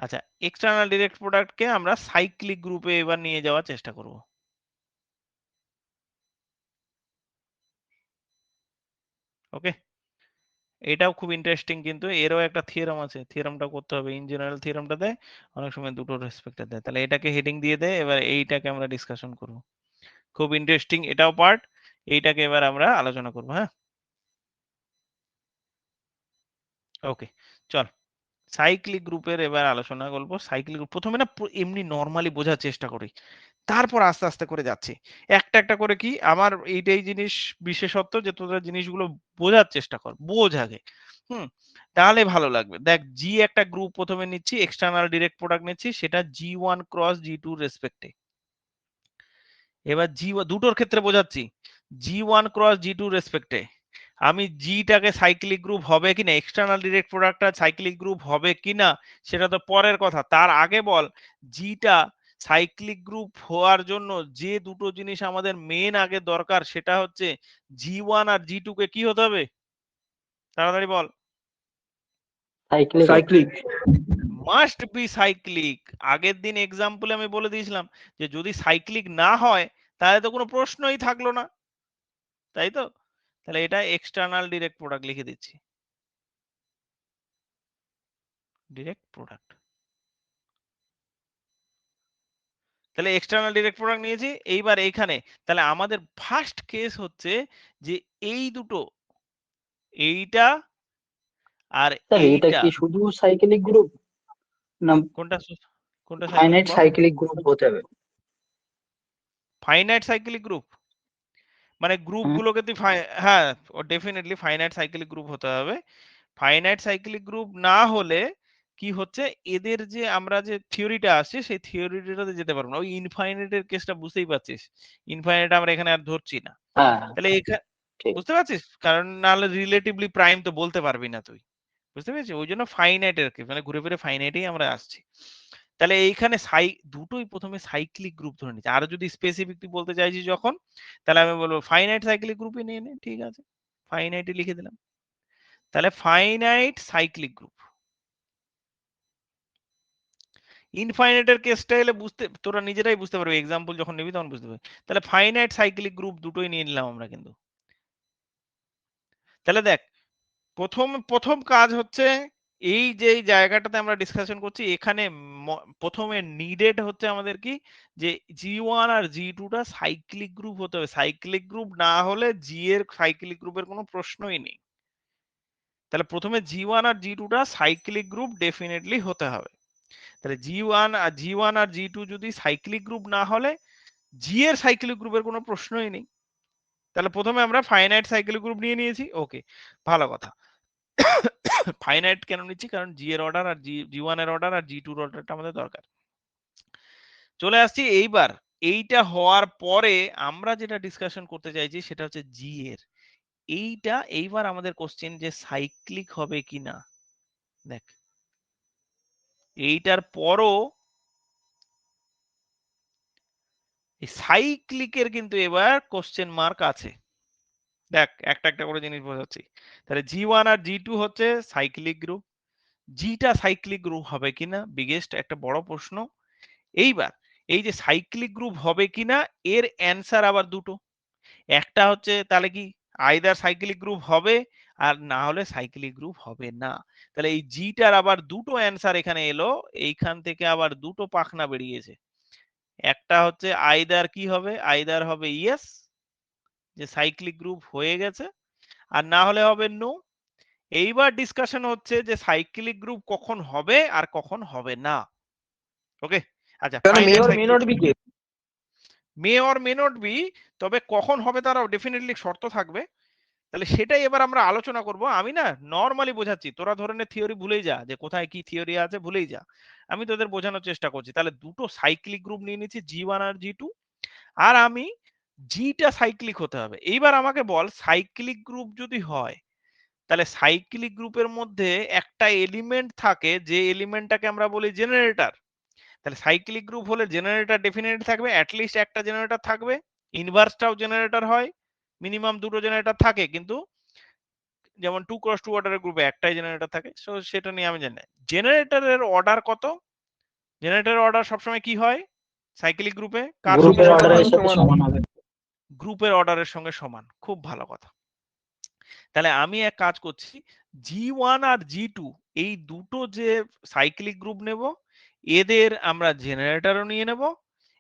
আচ্ছা, এক্সটার্নাল ডিরেক্ট প্রোডাক্টকে আমরা সাইক্লিক গ্রুপে এবার নিয়ে যাওয়ার চেষ্টা করব। ওকে, এটাও খুব ইন্টারেস্টিং, কিন্তু এরও একটা থিওরাম আছে, থিওরামটা করতে হবে। ইন জেনারেল থিওরামটা দেয়, অনেক সময় দুটো রেসপেক্টে দেয়। তাহলে এটাকে হেডিং দিয়ে দেয়, এবার এইটাকে আমরা ডিসকাশন করব। খুব ইন্টারেস্টিং এটাও পার্ট, এইটাকে এবার আমরা আলোচনা করব। হ্যাঁ, ওকে, চল সাইক্লিক গ্রুপের এবার আলোচনা করবো। সাইক্লিক গ্রুপ প্রথমে না এমনি নর্মালি বোঝার চেষ্টা করি, তারপর আস্তে আস্তে করে যাচ্ছি একটা একটা করে। কি আমার এইটাই জিনিস বিশেষত্ব যে তোরা জিনিসগুলো বোঝার চেষ্টা কর, বোঝ আগে। হুম, তাহলে ভালো লাগবে। দেখ, জি একটা গ্রুপ প্রথমে নিচ্ছি, এক্সটার্নাল ডিরেক্ট প্রোডাক্ট নিচ্ছি, সেটা G1 ক্রস G2 রেসপেক্টে। এবার দুটোর ক্ষেত্রে বোঝাচ্ছি, G1 ক্রস G2 রেসপেক্টে আমি জিটাকে সাইক্লিক গ্রুপ হবে কিনা, এক্সটার্নাল ডিরেক্ট প্রোডাক্টটা সাইক্লিক গ্রুপ হবে কিনা সেটা তো পরের কথা। তার আগে বল, জিটা সাইক্লিক গ্রুপ হওয়ার জন্য যে দুটো জিনিস আমাদের মেন আগে দরকার, সেটা হচ্ছে G1 আর G2 কে কি হতে হবে, তাড়াতাড়ি বল। Cyclic. Cyclic. Must be cyclic. আগের দিন এক্সাম্পলে আমি বলে দিয়েছিলাম যে যদি সাইক্লিক না হয় তাহলে তো কোনো প্রশ্নই থাকলো না, তাই তো? তাহলে এটা এক্সটার্নাল ডিরেক্ট প্রোডাক্ট লিখে দিচ্ছি, ডিরেক্ট প্রোডাক্ট। তাহলে এক্সটার্নাল ডিরেক্ট প্রোডাক্ট নিয়েছি। এইবার এইখানে তাহলে আমাদের ফার্স্ট কেস হচ্ছে যে এই দুটো, এইটা আর স্যার এটা এইটা। কি শুধু সাইক্লিক গ্রুপ না কোনটা কোনটা সাইক্লিক ফাইনাইট বল? সাইক্লিক গ্রুপ হতে হবে? ফাইনাইট সাইক্লিক গ্রুপ মানে গ্রুপগুলোকে তুই হ্যাঁ, ডেফিনেটলি ফাইনাইট সাইক্লিক গ্রুপ হতে হবে। ফাইনাইট সাইক্লিক গ্রুপ না হলে কি হচ্ছে, এদের যে আমরা যে থিওরিটা আসছে সেই থিওরিটাতে যেতে পারবো না। ওই ইনফাইনাইটের কেসটা বুঝতেই পারছিস, ইনফাইনাইট আমরা এখানে আর ধরছি না। হ্যাঁ তাহলে এখানে ঠিক। বুঝতে পারছিস, কারণ নাহলে রিলেটিভলি প্রাইম তো বলতে পারবি না তুই, বুঝতে পেরেছিস? ওই জন্য ফাইনাইটের কি মানে ঘুরে ফিরে ফাইনাইটেই আমরা আসছি। তাহলে এইখানে দুটোই প্রথমে সাইক্লিক গ্রুপ ধরে নিচ্ছে। আরো যদি স্পেসিফিক তুই বলতে চাইছিস যখন, তাহলে আমি বলবো ফাইনাইট সাইক্লিক গ্রুপই নিয়ে নে, ঠিক আছে, ফাইনাইটই লিখে দিলাম। তাহলে ফাইনাইট সাইক্লিক গ্রুপ। ইনফাইনাইটের কেসটা এলে বুঝতে তোরা নিজেরাই বুঝতে পারবি, এক্সাম্পল যখন নিবি তখন বুঝতে পারবি। তাহলে ফাইনাইট সাইক্লিক গ্রুপ দুটোই নিয়ে নিলাম আমরা কিন্তু। তাহলে দেখ, প্রথম প্রথম কাজ হচ্ছে এই যে জায়গাটাতে আমরা ডিসকাশন করছি, এখানে প্রথমে নিডেড হচ্ছে আমাদের কি, যে G1 আর G2 টা সাইক্লিক গ্রুপ হতে হবে। সাইক্লিক গ্রুপ না হলে জি এর সাইক্লিক গ্রুপের কোনো প্রশ্নই নেই। তাহলে প্রথমে G1 আর G2 টা সাইক্লিক গ্রুপ ডেফিনেটলি হতে হবে। তাহলে G1 আর G2 যদি সাইক্লিক গ্রুপ না হলে জি এর সাইক্লিক গ্রুপের কোনো প্রশ্নই নেই। তাহলে প্রথমে আমরা ফাইনাইট সাইক্লিক গ্রুপ নিয়ে নিয়েছি, ওকে, ভালো কথা। ফাইনাইট কেন নিচ্ছি, কারণ জি এর অর্ডার আর G1 এর অর্ডার আর G2 এর অর্ডারটা আমাদের দরকার। চলে আসছি এইবার, এইটা হওয়ার পরে আমরা যেটা ডিসকাশন করতে চাইছি সেটা হচ্ছে জি এর এইটা। এইবার আমাদের কোশ্চেন যে সাইক্লিক হবে কিনা। দেখ, এইটার পরও সাইক্লিকের কিন্তু এবার কোশ্চেন মার্ক আছে। দেখ, একটা একটা করে জিনিস বোঝাচ্ছি। তাহলে G1 আর G2 হচ্ছে সাইক্লিক গ্রুপ, জিটা সাইক্লিক গ্রুপ হবে কিনা বিগেস্ট একটা বড় প্রশ্ন। এইবার এই যে সাইক্লিক গ্রুপ হবে কিনা এর অ্যান্সার আবার দুটো। একটা হচ্ছে তাহলে কি আইদার সাইক্লিক গ্রুপ হবে, আর না হলে সাইক্লিক গ্রুপ হবে না। তাহলে এই জিটার আবার দুটো অ্যান্সার এখানে এলো, এইখান থেকে আবার দুটো পাখনা বেরিয়েছে। একটা হচ্ছে আইদার কি হবে, আইদার হবে ইয়েস, যে সাইক্লিক গ্রুপ হয়ে গেছে, আর না হলে হবে নো। এইবার ডিসকাশন হচ্ছে যে সাইক্লিক গ্রুপ কখন হবে আর কখন হবে না। ওকে, আচ্ছা, may finite or may cyclic not be কে? May or may not be, তবে কখন হবে তারাও ডেফিনেটলি শর্ত থাকবে। তাহলে সেটাই এবার আমরা আলোচনা করব। আমি না নর্মালি বোঝাচ্ছি, তোরা ধরে নে থিওরি ভুলেই যা, যে কোথায় কি থিওরি আছে ভুলেই যা, আমি তোদের বোঝানোর চেষ্টা করছি। তাহলে দুটো সাইক্লিক গ্রুপ নিয়ে নিচ্ছি, G1 আর G2, আর আমি জিটা সাইক্লিক হতে হবে। এইবার আমাকে বল, সাইক্লিক গ্রুপ যদি হয় তাহলে সাইক্লিক গ্রুপের মধ্যে একটা এলিমেন্ট থাকে, যে এলিমেন্টটাকে আমরা বলি জেনারেটর। তাহলে সাইক্লিক গ্রুপ হলে জেনারেটর ডেফিনেটলি থাকবে, অ্যাটলিস্ট একটা জেনারেটর থাকবে। ইনভার্সটাও জেনারেটর হয়, মিনিমাম দুটো জেনারেটর থাকে, কিন্তু যেমন 2 ক্রস 2 অর্ডারের গ্রুপে একটাই জেনারেটর থাকে। সো সেটা নিয়ে আমি জানি না। জেনারেটরের অর্ডার কত, জেনারেটর অর্ডার সবসময় কি হয় সাইক্লিক গ্রুপে কার সঙ্গে গ্রুপের সমান অর্ডারের হয়? সাথে সমান হবে। গ্রুপের অর্ডারের সঙ্গে সমান। খুব ভালো কথা। তাহলে আমি এক কাজ করছি, G1 আর G2 এই দুটো যে সাইক্লিক গ্রুপ নেব, এদের আমরা জেনারেটরও নিয়ে নেব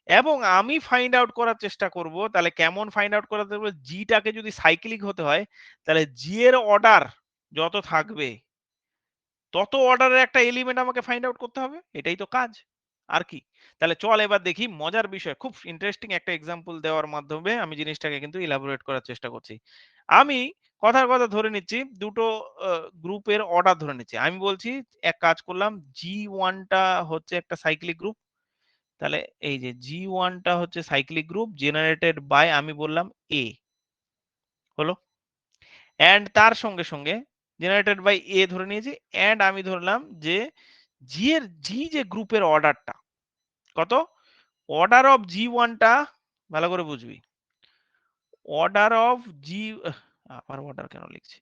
এবং আমি ফাইন্ড আউট করার চেষ্টা করব। তাহলে কেমন ফাইন্ড আউট করাতে হবে? জিটাকে যদি সাইক্লিক হতে হয় তাহলে জি এর অর্ডার যত থাকবে তত অর্ডারের একটা এলিমেন্ট আমাকে ফাইন্ড আউট করতে হবে। এটাই তো কাজ, আর কি। তাহলে চল এবার দেখি মজার বিষয়, খুব ইন্টারেস্টিং একটা এক্সাম্পল দেওয়ার মাধ্যমে আমি জিনিসটাকে কিন্তু ইলাবোরেট করার চেষ্টা করছি। আমি কথার কথা ধরে নিচ্ছি দুটো গ্রুপের অর্ডার ধরে নিচ্ছি। আমি বলছি এক কাজ করলাম, G1টা হচ্ছে একটা সাইক্লিক গ্রুপ। তাহলে এই যে G1টা হচ্ছে সাইক্লিক গ্রুপ জেনারেটেড বাই, আমি বললাম A হলো, এন্ড তার সঙ্গে সঙ্গে জেনারেটেড বাই A ধরে নিয়েছি, এন্ড আমি ধরলাম যে জি যে গ্রুপের অর্ডারটা কত, অর্ডার অফ G1টা ভালো করে বুঝবি, অর্ডার অফ জি, আবার অর্ডার কেন লিখছি,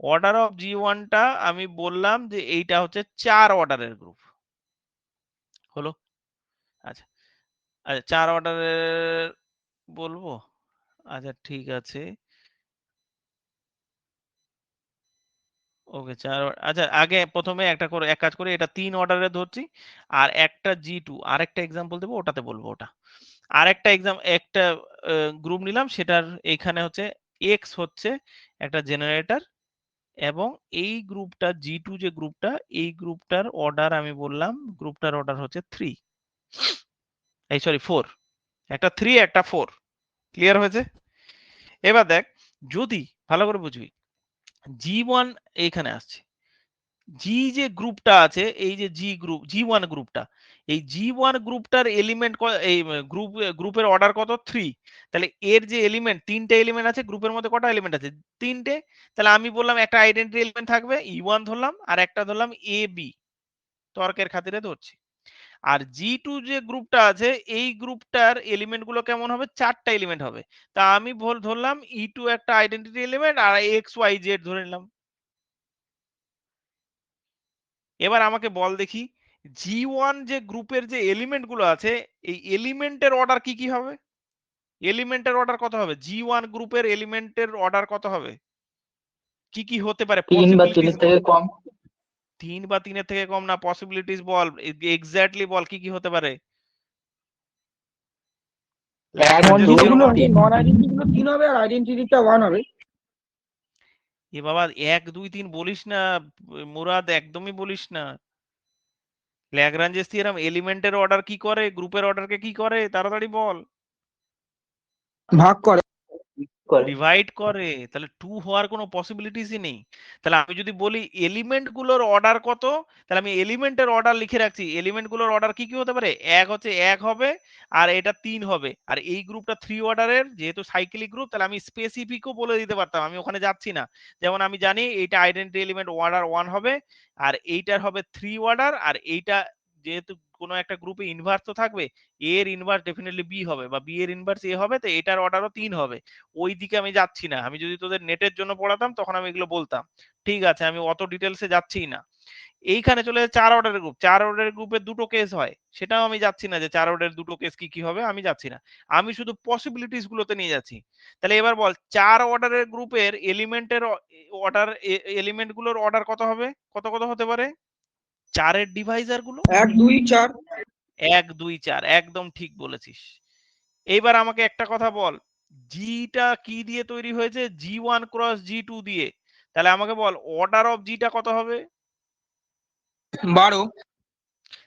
অর্ডার অফ G1টা আমি বললাম যে এইটা হচ্ছে 4 অর্ডারের গ্রুপ হলো। আচ্ছা আচ্ছা 4 অর্ডারের বলবো, আচ্ছা ঠিক আছে, ওকে 4। আচ্ছা আগে প্রথমে একটা করে এক কাজ করে এটা 3 অর্ডারে ধরছি, আর একটা G2 আরেকটা এক্সাম্পল দেবো ওটাতে বলবো ওটা। আরেকটা একটা গ্রুপ নিলাম, সেটার এখানে হচ্ছে এক্স হচ্ছে একটা জেনারেটর, এবং এই গ্রুপটা G2 যে গ্রুপটা, এই গ্রুপটার অর্ডার আমি বললাম, গ্রুপটার অর্ডার হচ্ছে 3, এই সরি 4, একটা 3 একটা 4। ক্লিয়ার হয়েছে? এবার দেখ, যদি ভালো করে বুঝবি, G1 এইখানে আসছে, জি যে গ্রুপটা আছে, এই যে G1 গ্রুপটা, এই G1 গ্রুপটার এলিমেন্ট এই গ্রুপের অর্ডার কত 3। তাহলে এর যে এলিমেন্ট, 3টে এলিমেন্ট আছে গ্রুপের মধ্যে, কটা এলিমেন্ট আছে 3টে। তাহলে আমি বললাম একটা আইডেন্টিটি এলিমেন্ট থাকবে E1 ধরলাম, আর একটা ধরলাম AB, তর্কের খাতিরে ধরছি। আর G2 যে গ্রুপটা আছে, এই গ্রুপটার এলিমেন্ট গুলো কেমন হবে, 4টা এলিমেন্ট হবে। তা আমি ধরলাম E2 একটা আইডেন্টিটি এলিমেন্ট আর XYZ ধরে নিলাম। এবার আমাকে বল দেখি, G1 যে গ্রুপের যে এলিমেন্ট গুলো আছে, এই এলিমেন্টের অর্ডার কি কি হবে? এলিমেন্টের অর্ডার কত হবে? G1 গ্রুপের এলিমেন্টের অর্ডার কত হবে? কি কি হতে পারে? 3 বা 3 পসিবিলিটিস এর থেকে কম। 3 বা 3 থেকে কম না, পসিবিলিটিস বল, এক্স্যাক্টলি বল কি কি হতে পারে? নন আইডেন্টিটি গুলো 3 হবে আর আইডেন্টিটিটা 1 হবে। এ বাবা 1 2 3 বলিস না মুরাদ, একদমই বলিস না। ল্যাগ্রাঞ্জেস থিওরেম এলিমেন্টের অর্ডার কি করে, গ্রুপের অর্ডারকে কি করে, তাড়াতাড়ি বল। ভাগ করে। ডিভাইড করে। তাহলে 2 হওয়ার কোনো পসিবিলিটিসই নেই। তাহলে আমি যদি বলি এলিমেন্ট গুলোর অর্ডার কত, তাহলে আমি এলিমেন্টের অর্ডার লিখে রাখছি। এলিমেন্ট গুলোর অর্ডার কি কি হতে পারে? এক হচ্ছে 1 হবে, আর এটা 3 হবে, আর এই গ্রুপটা 3 অর্ডারের, যেহেতু সাইক্লিক গ্রুপ তাহলে আমি স্পেসিফিকও বলে দিতে পারতাম, আমি ওখানে যাচ্ছি না। যেমন আমি জানি এইটা আইডেন্টিটি এলিমেন্ট অর্ডার 1 হবে, আর এইটার হবে 3 অর্ডার, আর এইটা যেহেতু কোনো একটা গ্রুপে ইনভার্স তো থাকবে, এ এর ইনভার্স ডেফিনেটলি বি হবে, বা বি এর ইনভার্স এ হবে, তো এটার অর্ডারও 3 হবে। ওই দিকে আমি যাচ্ছি না। আমি যদি তোদের নেটের জন্য পড়াতাম তখন আমি এগুলো বলতাম, ঠিক আছে, আমি অত ডিটেলসে যাচ্ছি না। এইখানে চলে 4 অর্ডারের গ্রুপ, 4 অর্ডারের গ্রুপে দুটো কেস হয়, সেটাও আমি যাচ্ছি না যে 4 অর্ডারের দুটো কেস কি কি হবে, আমি যাচ্ছি না। আমি শুধু পসিবিলিটিস গুলোতে নিয়ে যাচ্ছি। তাহলে এবার বল 4 অর্ডারের গ্রুপের এলিমেন্টের অর্ডার, এলিমেন্ট গুলোর অর্ডার কত হবে, কত কত হতে পারে? 4 এর ডিভাইজার গুলো 1 2 4। 1 2 4, একদম ঠিক বলেছিস। এইবার আমাকে একটা কথা বল, জিটা কি দিয়ে তৈরি হয়েছে? G1 ক্রস G2 দিয়ে। তাহলে আমাকে বল অর্ডার অফ জিটা কত হবে? 12।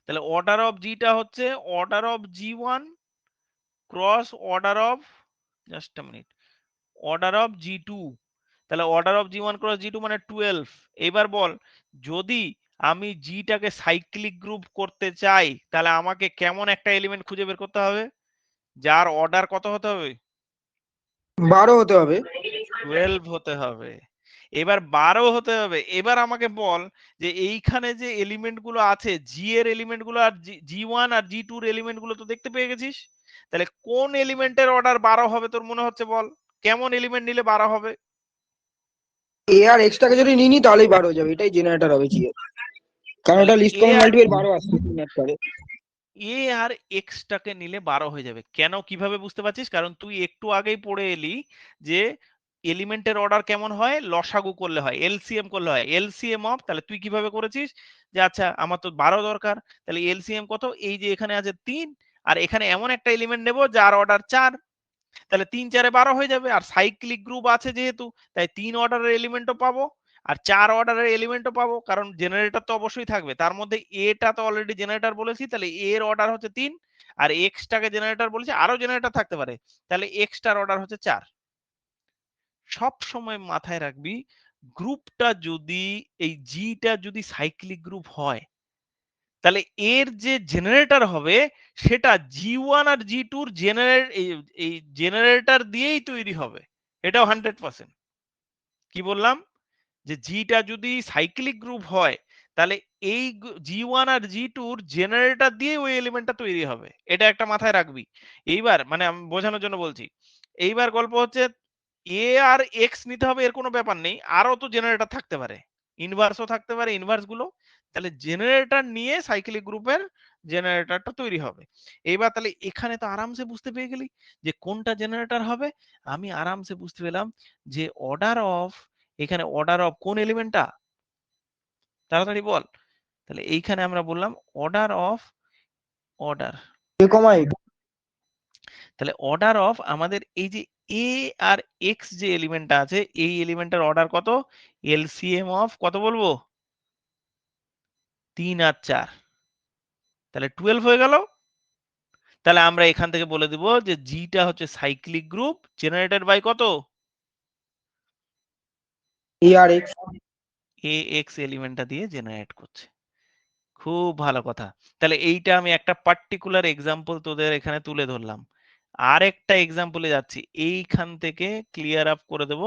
তাহলে অর্ডার অফ জিটা হচ্ছে order of G1 cross order of, just a minute, order of G2। তাহলে order of G1 cross G2 মানে 12। এবার বল, যদি আমি জিটাকে সাইক্লিক গ্রুপ করতে চাই তাহলে আমাকে কেমন একটা এলিমেন্ট খুঁজে বের করতে হবে যার অর্ডার কত হতে হবে? 12 হতে হবে। 12 হতে হবে। এবার 12 হতে হবে। এবার আমাকে বল যে এইখানে যে এলিমেন্ট গুলো আছে, জি এর এলিমেন্ট গুলো আর G1 আর G2 এর এলিমেন্ট গুলো তো দেখতে পেয়ে গেছিস। তাহলে কোন এলিমেন্টের অর্ডার 12 হবে তোর মনে হচ্ছে বল? কেমন এলিমেন্ট নিলে 12 হবে? এ আর এক্স টাকে যদি নিই তাহলেই 12 হয়ে যাবে, এটাই জেনারেটর হবে জি এর। কারণ তাহলে এটা list a common R multiple 12 আসছে 3 এর পরে। এ আর এক্স টাকে নিলে 12 হয়ে যাবে। কেন কিভাবে বুঝতে পারছিস? কারণ তুই একটু আগেই পড়ে এলি যে এলিমেন্টের অর্ডার কেমন হয়, লসাগু করলে হয়, এলসিএম করলে হয়। এলসিএম অফ, তাহলে তুই কিভাবে করেছিস যে আচ্ছা আমার তো 12 দরকার, তাহলে এলসিএম কত, এই যে এখানে আছে 3 আর এখানে এমন একটা এলিমেন্ট নেব যার অর্ডার 4, তাহলে 3 4 এ 12 হয়ে যাবে। আর সাইক্লিক গ্রুপ আছে যেহেতু, তাই 3 অর্ডারের এলিমেন্টও পাবো আর 4 অর্ডারের এলিমেন্টও পাবো, কারণ জেনারেটর তো অবশ্যই থাকবে। তার মধ্যে এটা তো অলরেডি জেনারেটর বলেছি, তাহলে এর অর্ডার হচ্ছে 3 আর এক্সটাকে জেনারেটর বলেছি, আরো জেনারেটর থাকতে পারে, তাহলে এক্সটার অর্ডার হচ্ছে 4। সব সময় মাথায় রাখবি গ্রুপটা যদি, এই জিটা যদি সাইক্লিক গ্রুপ হয়, তাহলে এর যে জেনারেটর হবে সেটা জি1 আর জি2 এর এই জেনারেটর দিয়েই তৈরি হবে। এটাও 100%। কি বললাম? যে জিটা যদি সাইক্লিক গ্রুপ হয় তাহলে এই জি1 আর জি2 এর জেনারেটর দিয়ে ওই এলিমেন্টটা তৈরি হবে। এটা একটা মাথায় রাখবি। এইবার মানে আমি বোঝানোর জন্য বলছি। এইবার গল্প হচ্ছে এ আর এক্স নিতে হবে এর কোনো ব্যাপার নেই, আরো তো জেনারেটর থাকতে পারে, ইনভার্সও থাকতে পারে, ইনভার্স গুলো। তাহলে জেনারেটর নিয়ে সাইক্লিক গ্রুপের জেনারেটরটা তৈরি হবে। এইবার তাহলে এখানে তো আরামসে বুঝতে পেরে গেলি যে কোনটা জেনারেটর হবে। আমি আরামসে বুঝতে পেলাম যে অর্ডার অফ, এখানে অর্ডার অফ কোন এলিমেন্টটা, তাড়াতাড়ি বল। তাহলে এইখানে আমরা বললাম অর্ডার অফ অর্ডার, এ কমা এ। তাহলে অর্ডার অফ আমাদের এই যে এ আর এক্স যে এলিমেন্টটা আছে, এই এলিমেন্টের অর্ডার কত, এলসিএম অফ কত বলবো, 3 আর 4, তাহলে 12 হয়ে গেল। তাহলে আমরা এখান থেকে বলে দিব যে জিটা হচ্ছে সাইক্লিক গ্রুপ জেনারেটেড বাই কত, এ আর এক্স। এ এক্স এলিমেন্টটা দিয়ে জেনারেট করছে। খুব ভালো কথা। তাহলে এইটা আমি একটা পার্টিকুলার এক্সাম্পল তোদের এখানে তুলে ধরলাম। আরেকটা এক্সাম্পলে যাচ্ছি, এইখান থেকে ক্লিয়ার আপ করে দেব।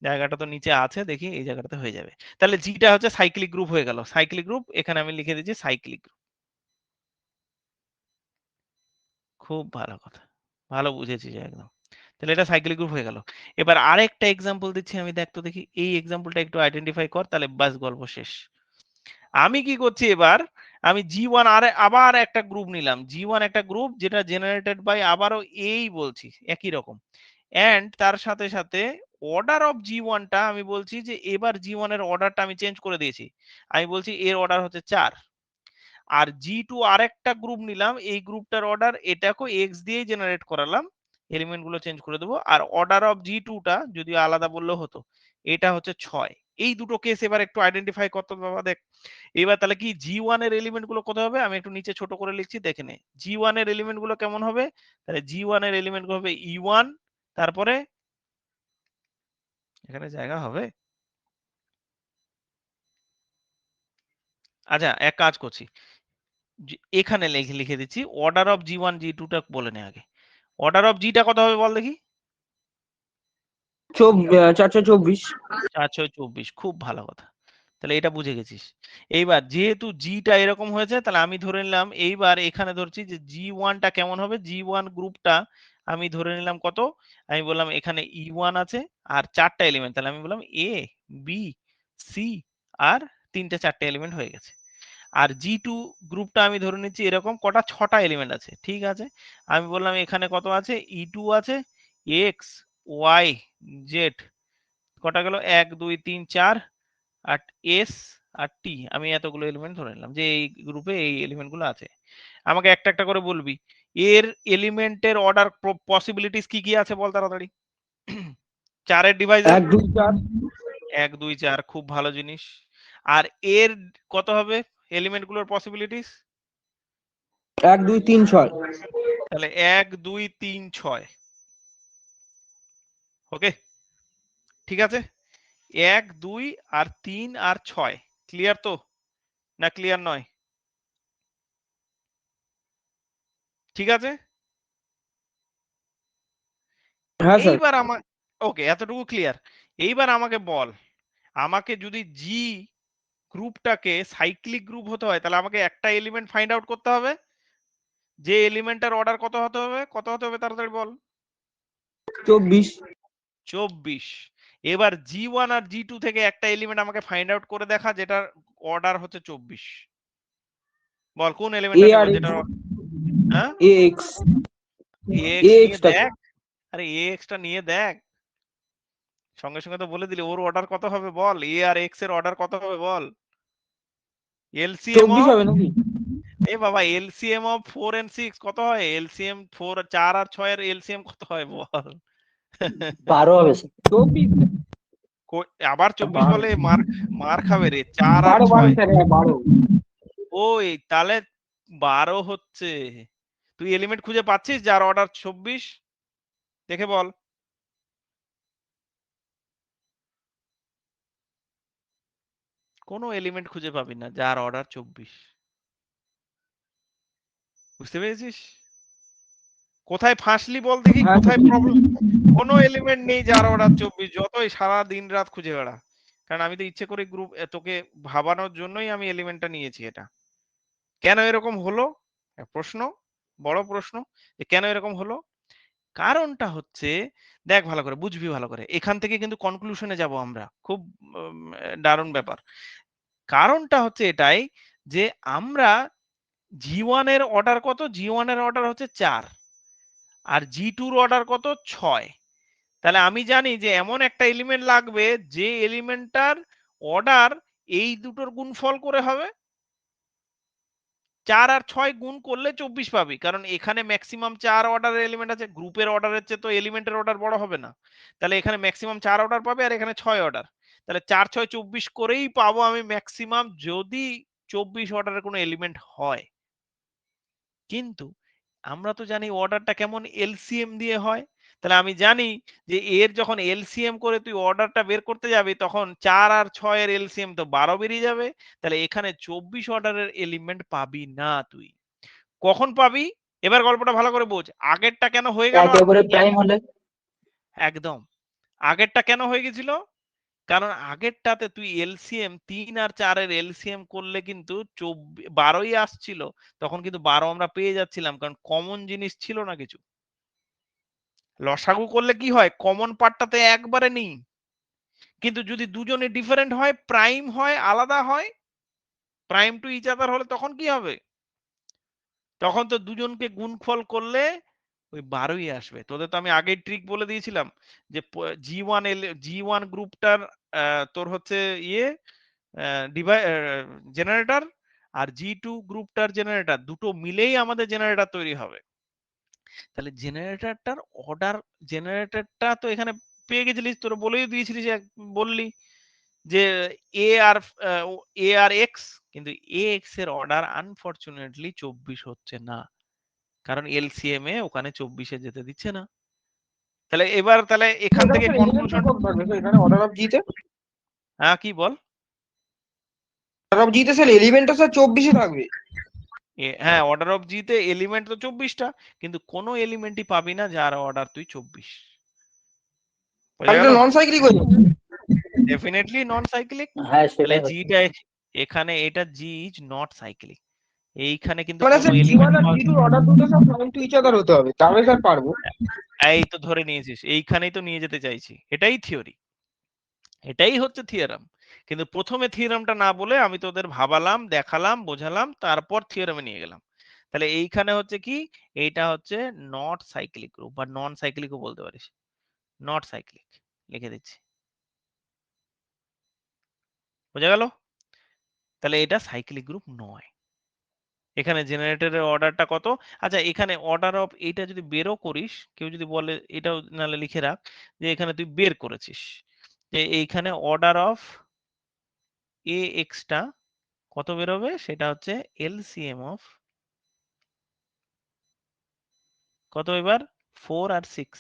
জায়গাটা তো নিচে আছে, দেখি এই জায়গাটাতে হয়ে যাবে। তাহলে জিটা হচ্ছে সাইক্লিক গ্রুপ হয়ে গেল। সাইক্লিক গ্রুপ এখানে আমি লিখে দিচ্ছি সাইক্লিক গ্রুপ। খুব ভালো কথা, ভালো বুঝেছিস একদম। তাহলে এটা সাইক্লিক গ্রুপ হয়ে গেল। এবার আরেকটা এক্সাম্পল দিচ্ছি আমি, দেখ তো দেখি এই এক্সাম্পলটা একটু আইডেন্টিফাই কর, তাহলে বাস গল্প শেষ। আমি কি করছি এবার, আমি জি1 আবার একটা গ্রুপ নিলাম, জি1 একটা গ্রুপ যেটা জেনারেটেড বাই আবারও এই বলছি একই রকম, এন্ড তার সাথে সাথে অর্ডার অফ জি1টা আমি বলছি যে এবার জি1 এর অর্ডারটা আমি চেঞ্জ করে দিয়েছি, আমি বলছি এর অর্ডার হচ্ছে 4। আর জি2 আরেকটা গ্রুপ নিলাম, এই গ্রুপটার অর্ডার এটাকে এক্স দিয়ে জেনারেট করালাম, এলিমেন্ট গুলো চেঞ্জ করে দেবো। আর অর্ডার অফ জি2টা যদি আলাদা বললেও হতো, এটা হচ্ছে 6। এই দুটো কেস এবার একটু আইডেন্টিফাই করতে বাবা দেখ। এবার তাহলে কি জি1 এর এলিমেন্ট গুলো কত হবে, আমি একটু নিচে ছোট করে লিখছি দেখে নে। জি1 এর এলিমেন্ট গুলো কেমন হবে, তাহলে জি1 এর এলিমেন্ট গুলো হবে ই1, তারপরে এখানে জায়গা হবে, আচ্ছা এক কাজ করছি, এখানে লিখে লিখে দিচ্ছি অর্ডার অফ জি1 জি2টা বলে নে আগে। অর্ডার অফ জিটা কত হবে বল দেখি। 424। 424, খুব ভালো কথা। তাহলে এটা বুঝে গেছিস। এইবার যেহেতু জিটা এরকম হয়েছে, তাহলে আমি ধরে নিলাম এইবার এখানে ধরছি যে জি1টা কেমন হবে, জি1 গ্রুপটা আমি ধরে নিলাম কত, আমি বললাম এখানে ই1 আছে আর 4টা এলিমেন্ট, তাহলে আমি বললাম এ বি সি আর 3টে 4টে এলিমেন্ট হয়ে গেছে। আর জি2 গ্রুপটা আমি ধরে নিচ্ছি এরকম কটা, 6টা এলিমেন্ট আছে, ঠিক আছে। আমি বললাম এখানে কত আছে, ই2 আছে, এক্স ওয়াই জেড কটা গেল, 1 2 3 4 আর এস আর টি, আমি এতগুলো এলিমেন্ট ধরে নিলাম যে এই গ্রুপে এই এলিমেন্ট গুলো আছে। আমাকে একটা একটা করে বলবি এর এলিমেন্টের অর্ডার পসিবিলিটিস কি কি আছে বল তাড়াতাড়ি। 4 এর ডিভাইজার 1 2 4। 1 2 4, খুব ভালো জিনিস। আর এর কত হবে এলিমেন্ট গুলোর পসিবিলিটিস, 1 2 3 6। তাহলে 1 2 3 6। ওকে, ঠিক আছে। 1 2 আর 3 আর 6 ক্লিয়ার তো, না ক্লিয়ার নয়? ঠিক আছে। হ্যাঁ স্যার। এইবার আমার, ওকে এতটুকু ক্লিয়ার। এইবার আমাকে বল, আমাকে যদি জি গ্রুপটাকে সাইক্লিক গ্রুপ হতে হয় তাহলে আমাকে একটা এলিমেন্ট ফাইন্ড আউট করতে হবে, যে এলিমেন্টের অর্ডার কত হতে হবে, কত হতে হবে তাড়াতাড়ি বল। 24। 24। এবার জি1 আর জি2 থেকে একটা এলিমেন্ট আমাকে ফাইন্ড আউট করে দেখা যেটার অর্ডার হচ্ছে 24। বল কোন এ এলিমেন্টটা নেব আর যেটা, এক্স। হ্যাঁ AX AX নিয়ে টা দেখ, আরে AX টা নিয়ে দেখ, সঙ্গে সঙ্গে তো বলে দিলি ওর অর্ডার কত হবে বল, A আর X এর অর্ডার কত হবে বল, এলসিএম 24 অফ, হবে নাকি? এ বাবা এলসিএম অফ 4 and 6 কত হয়, এলসিএম 4 আর 6 এর এলসিএম কত হয় বল। 12 হবে স্যার। 24 আবার 24 12 বলে মার মার খাবে রে, 4 আর 12 6, স্যার, হ্যাঁ 12। ওই তাহলে 12 হচ্ছে। তুই এলিমেন্ট খুঁজে পাচ্ছিস যার অর্ডার 24, দেখে বল। কোনো এলিমেন্ট খুঁজে পাবি না যার অর্ডার 24, বুঝতে পেরেছিস? কোথায় ফাঁসলি বল দেখি, হ্যাঁ কোথায় স্যার। প্রবলেম? কোনো এলিমেন্ট নেই যার অর্ডার 24, যতই সারা দিন রাত খুঁজে বেড়া। কারণ আমি তো ইচ্ছে করে গ্রুপ তোকে ভাবানোর জন্যই আমি এলিমেন্টটা নিয়েছি। এটা কেন এরকম হলো, প্রশ্ন, বড় প্রশ্ন, যে কেন এরকম হলো। কারণটা হচ্ছে, দেখ ভালো করে বুঝবি, ভালো করে, এখান থেকে কিন্তু কনক্লুশনে যাব আমরা, খুব দারুণ ব্যাপার। কারণটা হচ্ছে এটাই যে আমরা G1 এর অর্ডার কত, G1 এর অর্ডার হচ্ছে 4 আর G2 এর অর্ডার কত 6। তাহলে আমি জানি যে এমন একটা এলিমেন্ট লাগবে যে এলিমেন্টটার অর্ডার এই দুটোর গুণফল করে হবে, 4 আর 6 গুণ করলে 24 পাবি, কারণ এখানে ম্যাক্সিমাম 4 অর্ডারের এলিমেন্ট আছে, গ্রুপের অর্ডারের চেয়ে তো এলিমেন্টের অর্ডার বড় হবে না। তাহলে এখানে ম্যাক্সিমাম 4 অর্ডার পাবে আর এখানে 6 অর্ডার, তাহলে 4 6 24 করেই পাবো আমি ম্যাক্সিমাম, যদি 24 অর্ডারের কোনো এলিমেন্ট হয়। কিন্তু আমরা তো জানি অর্ডারটা কেমন, এলসিএম দিয়ে হয়। তাহলে আমি জানি যে এর যখন এলসিএম করে তুই অর্ডারটা বের করতে যাবি, তখন 4 আর 6 এর এলসিএম তো 12 বেরিয়ে যাবে। তাহলে এখানে 24 অর্ডারের এলিমেন্ট পাবি না তুই। কখন পাবি? এবার গল্পটা ভালো করে বোঝ, আগেরটা কেন হয়ে গেল আর একেবারে প্রাইম হলে একদম, আগেরটা কেন হয়ে গেছিল, কারণ আগেরটাতে তুই এলসিএম 3 আর 4 এর এলসিএম করলে কিন্তু 12ই আসছিল, তখন কিন্তু 12 আমরা পেয়ে যাচ্ছিলাম, কারণ কমন জিনিস ছিল না কিছু। লসাগু করলে কি হয়, কমন পার্টটাতে একবারে নেই, কিন্তু যদি দুজনে ডিফারেন্ট হয়, প্রাইম হয়, আলাদা হয়, প্রাইম টু ইচ আদার হলে তখন কি হবে, তখন তো দুজনকে গুণফল করলে ওই 12ই আসবে। তোদের তো আমি আগেই ট্রিক বলে দিয়েছিলাম যে জি ওয়ান গ্রুপটার তোর হচ্ছে ইয়ে জেনারেটর, আর G2 গ্রুপটার জেনারেটর, দুটো মিলেই আমাদের জেনারেটর তৈরি হবে। তাহলে জেনারেটরটার অর্ডার, জেনারেটরটা তো এখানে পেয়ে গেছিলিস, তোর বলেই দিয়েছিলিস, বললি যে এ আর এক্স, কিন্তু এ এক্স এর অর্ডার আনফরচুনেটলি 24 হচ্ছে না, কারণ এলসিএম এ ওখানে 24-এ যেতে দিচ্ছে না। তাহলে এবার তাহলে এখান থেকে কনক্লুশন, এখানে অর্ডার অফ জিতে, হ্যাঁ কি বল, অর্ডার অফ জিতে স্যার এলিমেন্টটা স্যার 24 থাকবে। হ্যাঁ অর্ডার অফ জি তে এলিমেন্ট তো 24টা, কিন্তু কোনো এলিমেন্টই পাবি না যার অর্ডার তুই 24। বোঝা তাহলে গেল? নন সাইক্লিক হয়ে যাবে। ডেফিনেটলি নন সাইক্লিক। হ্যাঁ তাহলে সেটাই হচ্ছে। জিটা এখানে, এটা জি ইজ নট সাইক্লিক, এইখানে কিন্তু মানে কোনো স্যার এলিমেন্ট, G1 আর G2 অর্ডার দুটো সব প্রাইম টু ইচ আদার হতে হবে, তাহলে স্যার পারবো। এই তো ধরে নিয়েছিস, এইখানেই তো নিয়ে যেতে চাইছি, এটাই থিওরি, এটাই হচ্ছে থিওরাম। কিন্তু প্রথমে থিওরামটা না বলে আমি তোদের ভাবালাম, দেখালাম, বোঝালাম, তারপর থিওরামে নিয়ে গেলাম। তাহলে এইখানে হচ্ছে কি, এইটা হচ্ছে নট সাইক্লিক গ্রুপ, বা নন সাইক্লিকও বলতে পারিস, নট সাইক্লিক, লিখে দিচ্ছি। বোঝা গেল? তাহলে এটা সাইক্লিক গ্রুপ নয়। এখানে জেনারেটরের অর্ডারটা কত, আচ্ছা এখানে অর্ডার অফ, এইটা যদি বেরও করিস, কেউ যদি বলে, এটাও নাহলে লিখে রাখ যে এখানে তুই বের করেছিস যে এইখানে অর্ডার অফ এ এক্সটা কত বেরোবে, সেটা হচ্ছে এলসিএম অফ কত, এবার 4 আর 6,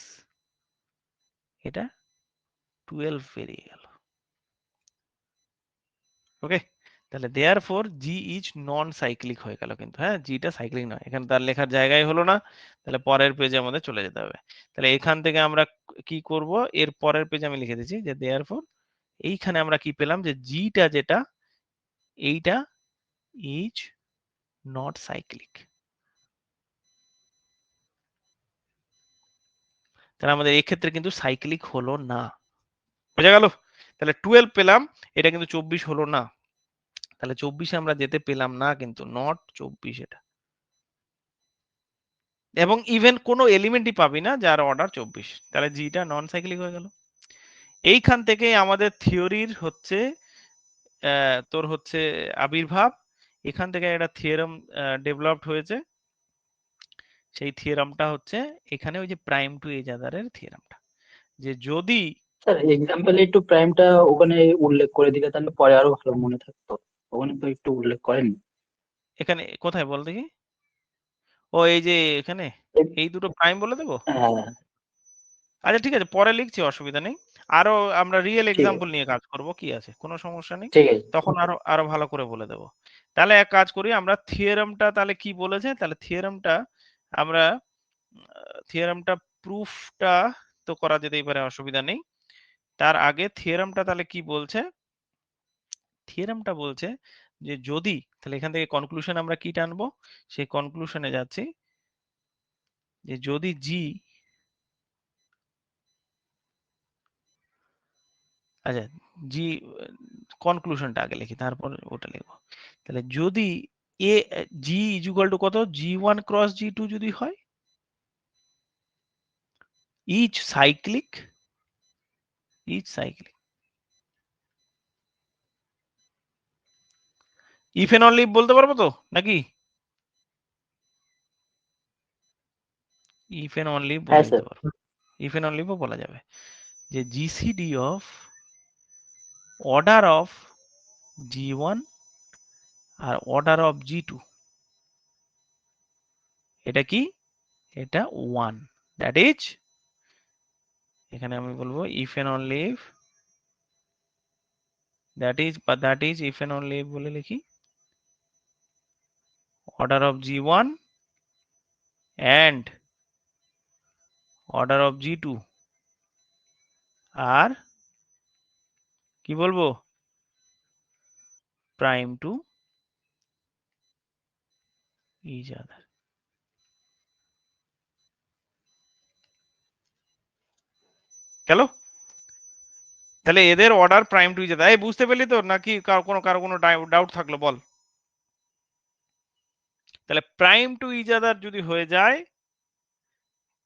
এটা 12 বেরিয়ে গেল। ওকে, তাহলে therefore G is non cyclic হয়ে গেল, কিন্তু হ্যাঁ জিটা সাইক্লিক নয়, এখানে তার লেখার জায়গায় হলো না, তাহলে পরের পেজে আমাদের চলে যেতে হবে। তাহলে এখান থেকে আমরা কি করব, এর পরের পেজে আমি লিখে দিচ্ছি যে দেয়ার ফোর, এইখানে আমরা কি পেলাম যে জিটা যেটা, এইটা ইজ নট সাইক্লিক। তাহলে আমাদের এই ক্ষেত্রে কিন্তু সাইক্লিক হলো না। বোঝা গেল? তাহলে 12 পেলাম, এটা কিন্তু 24 হলো না, তাহলে 24-এ আমরা যেতে পেলাম না, কিন্তু নট 24 এটা। এবং ইভেন কোনো এলিমেন্টই পাবি না যার অর্ডার 24, তাহলে জিটা নন সাইক্লিক হয়ে গেল। এইখান থেকে আমাদের থিওরির হচ্ছে তোর হচ্ছে আবির্ভাব। এখান থেকে একটা থিওরাম ডেভেলপড হয়েছে। সেই থিওরামটা হচ্ছে এখানে ওই যে প্রাইম টু এজ আদারের থিওরামটা, যে যদি স্যার এক্সাম্পলে একটু প্রাইমটা ওখানে উল্লেখ করে দিলে তাহলে পরে আরো ভালো মনে থাকতো। ওখানে তো একটু উল্লেখ করেন। এখানে কোথায় বল দেখি। ও এই যে এখানে এই দুটো প্রাইম বলে দেবো। হ্যাঁ আচ্ছা ঠিক আছে, পরে লিখছি, অসুবিধা নেই। আরো আমরা রিয়েল ঠিক এক্সাম্পল আছে নিয়ে কাজ করব, কি আছে, কোনো সমস্যা নেই। ঠিক আছে। তখন আরো আরো ভালো করে বলে দেবো। তাহলে এক কাজ করি, আমরা থিওরামটা তাহলে কি বলেছে, তাহলে থিওরামটা আমরা থিওরামটা প্রুফটা তো করা যেতেই পারে, অসুবিধা নেই। তার আগে থিওরামটা তাহলে কি বলছে, থিওরামটা বলছে যে যদি, তাহলে এখান থেকে কনক্লুশন আমরা কি টানবো, সেই কনক্লুশনে যাচ্ছি, যে যদি জি, আচ্ছা জি কনক্লুশনটা আগে লিখি তারপর ওটা লিখবো। তাহলে যদি এ জি ইজ ইকুয়াল টু কত, জি1 ক্রস জি2 যদি হয়, each cyclic, each cyclic, if and only বলতে পারবো তো নাকি, ইফ এন্ড অনলি বলে হ্যাঁ দিতে স্যার। পারবো, ইফ এন্ড অনলি বলা যাবে যে GCD of order of G one আর অর্ডার অফ জি2, এটা কি, এটা 1, দ্যাট ইজ, এখানে আমি বলবো if and only if, that is if and only if বলে লিখি, order of G1 and order of G2 আর কি বলবো, প্রাইম টু ইচ আদার। গেল, তাহলে এদের order prime to each other. এই বুঝতে পেলি তো নাকি, কারো কোনো ডাউট থাকলো বল। তাহলে প্রাইম টু ইচ আদার যদি হয়ে যায়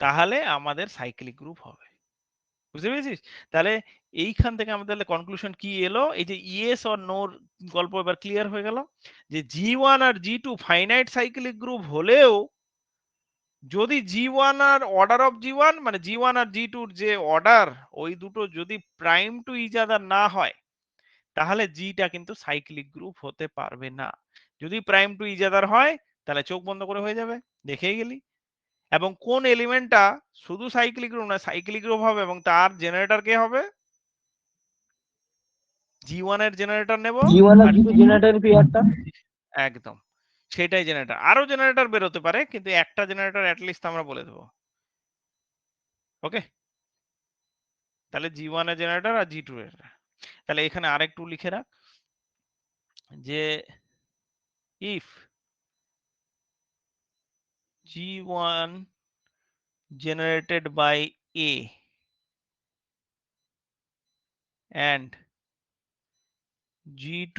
তাহলে আমাদের সাইক্লিক গ্রুপ হবে, বুঝতে পেরেছিস। তাহলে এইখান থেকে আমাদের কনক্লুশন কি এলো, এই যে ইয়েস অর নোর গল্প এবার ক্লিয়ার হয়ে গেল, যে জি1 আর জি2 ফাইনাইট সাইক্লিক গ্রুপ হলেও যদি জি1 আর অর্ডার অফ জি1 মানে জি1 আর জি2 যে অর্ডার, ওই দুটো যদি প্রাইম টু ইচ আদার না হয় তাহলে জিটা কিন্তু সাইক্লিক গ্রুপ হতে পারবে না। যদি প্রাইম টু ইচ আদার হয় তাহলে চোখ বন্ধ করে হয়ে যাবে, দেখেই গেলি। এবং কোন এলিমেন্টটা শুধু সাইক্লিক গ্রুপ না, সাইক্লিক গ্রুপ হবে এবং তার জেনারেটর কে হবে, জি1 এর জেনারেটর নেব জি1 আর আর জি2 জেনারেটর পেয়ারটা। একদম সেটাই জেনারেটর। আরো জেনারেটর বেরোতে পারে কিন্তু একটা জেনারেটর অ্যাটলিস্ট আমরা বলে দেবো। ওকে, তাহলে জি1 এর জেনারেটর আর জি2 এর। তাহলে এখানে আরেকটু লিখে রাখ, যে if G one generated by A and G2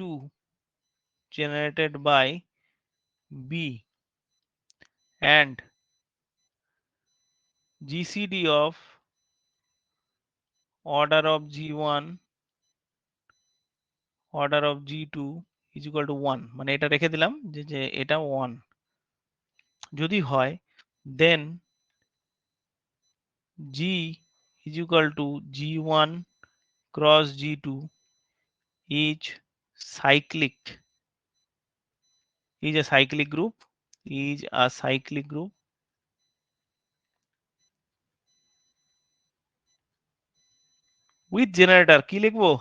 generated by B and GCD of order of G1 order of G2 is equal to 1, মানে এটা রেখে দিলাম যে এটা 1 যদি হয়, then G is equal to G1 cross G2 is cyclic, is a cyclic group, is a cyclic group with generator। কি লিখবো,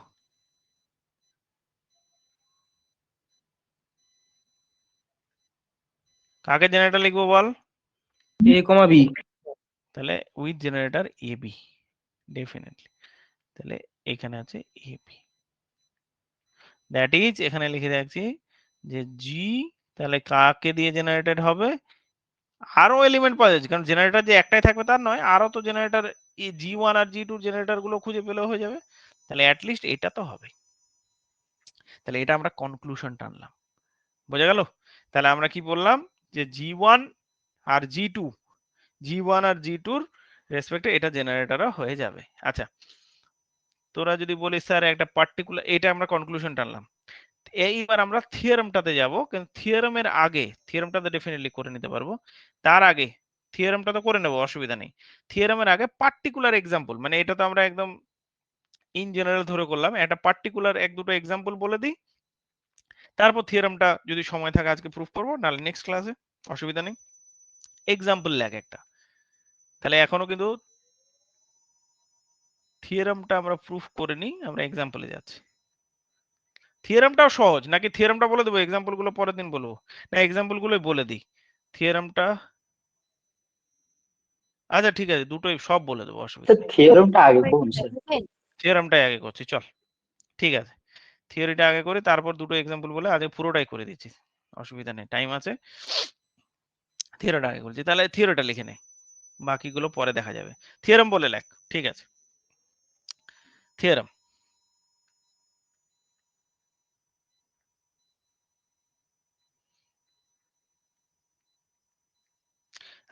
কাকে জেনারেটর লিখবো বল, এ কমা বি। তাহলে with generator A B, definitely. তাহলে এখানে আছে এ বি, দ্যাট ইজ এখানে লিখে রাখছি যে জি, তাহলে কাকে দিয়ে জেনারেটেড হবে, আরো এলিমেন্ট পাওয়া যাচ্ছে, কারণ জেনারেটর যে একটাই থাকবে তার নয়, আরো তো জেনারেটর জি1 আর জি2 জেনারেটর গুলো খুঁজে পেলেও হয়ে যাবে। তাহলে অ্যাটলিস্ট এটা তো হবে। তাহলে এটা আমরা কনক্লুশন টানলাম, বোঝা গেল। তাহলে আমরা কি বললাম, যে জি1 আর জি2 G1 আর G2 রেসপেক্টে এটা জেনারেটরও হয়ে যাবে। আচ্ছা, তোরা যদি বলিস স্যার একটা পার্টিকুলার, এটা আমরা কনক্লুশন টানলাম। এইবার আমরা থিওরেমটাতে যাব, কিন্তু থিওরেমের আগে, থিওরেমটাতে ডেফিনেটলি করে নিতে পারবো, তার আগে থিওরেমটা তো করে নেব, অসুবিধা নেই। থিওরেমের আগে পার্টিকুলার এক্সাম্পল, মানে এটা তো আমরা একদম ইন জেনারেল ধরে করলাম, একটা পার্টিকুলার এক দুটো এক্সাম্পল বলে দিই, তারপর থিওরেমটা যদি সময় থাকে আজকে প্রুফ করবো, নাহলে নেক্সট ক্লাসে, অসুবিধা নেই। এক্সাম্পল লেখ একটা, তাহলে এখনো কিন্তু থিওরেমটা আমরা প্রুফ করে নিই, আমরা এক্সাম্পলে যাচ্ছি। থিওরেমটাও সহজ নাকি? থিওরেমটা বলে দেবো, এক্সাম্পল গুলো পরের দিন বলবো, না এক্সাম্পল গুলোই বলে দিই থিওরেমটা? আচ্ছা ঠিক আছে, দুটোই সব বলে দেবো, অসুবিধা স্যার নেই। থিওরেমটা আগে করুন স্যার। থিওরেমটাই আগে করছি, চল ঠিক আছে, থিওরিটা আগে করে তারপর দুটো এক্সাম্পল বলে আগে পুরোটাই করে দিচ্ছি, অসুবিধা নেই, টাইম আছে। থিওরিটা আগে করছি, তাহলে থিওরিটা লিখে নে, বাকিগুলো পরে দেখা যাবে। থিওরেম বলে লেখ, ঠিক আছে। থিওরেম,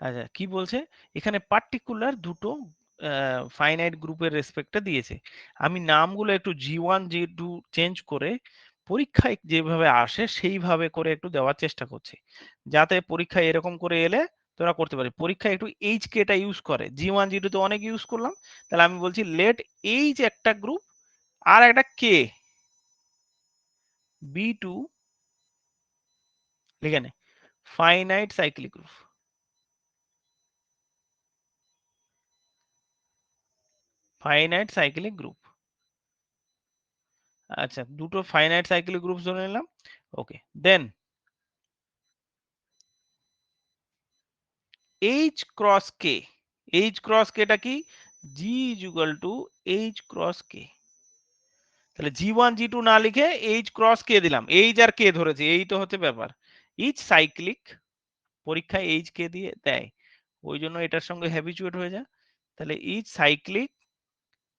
আচ্ছা কি বলছে এখানে? পার্টিকুলার দুটো ফাইনাইট গ্রুপের রেসপেক্টে দিয়েছে, আমি নামগুলো একটু G1 G2 চেঞ্জ করে পরীক্ষায় যেভাবে আসে সেইভাবে করে একটু দেওয়ার চেষ্টা করছি, যাতে পরীক্ষায় এরকম করে এলে তোরা করতে পারি। পরীক্ষায় একটু HK টা ইউজ করে, G1 G2 তো অনেক ইউজ করলাম, তাহলে আমি বলছি লেট H একটা গ্রুপ আর একটা K B2 লিখে নে, finite cyclic group. Finite cyclic group, আচ্ছা দুটো ফাইনাইট সাইক্লিক গ্রুপ ধরে নিলাম, ওকে। দেন H cross K, H cross K টা কি? G is equal to H cross K, তাহলে G1 G2 না লিখে H ক্রস K দিলাম, H আর K ধরেছি, এই তো হচ্ছে ব্যাপার। ইচ সাইক্লিক, পরীক্ষায় H K দিয়ে দেয়, ওই জন্য এটার সঙ্গে হ্যাবিচুয়েট হয়ে যায়। তাহলে each cyclic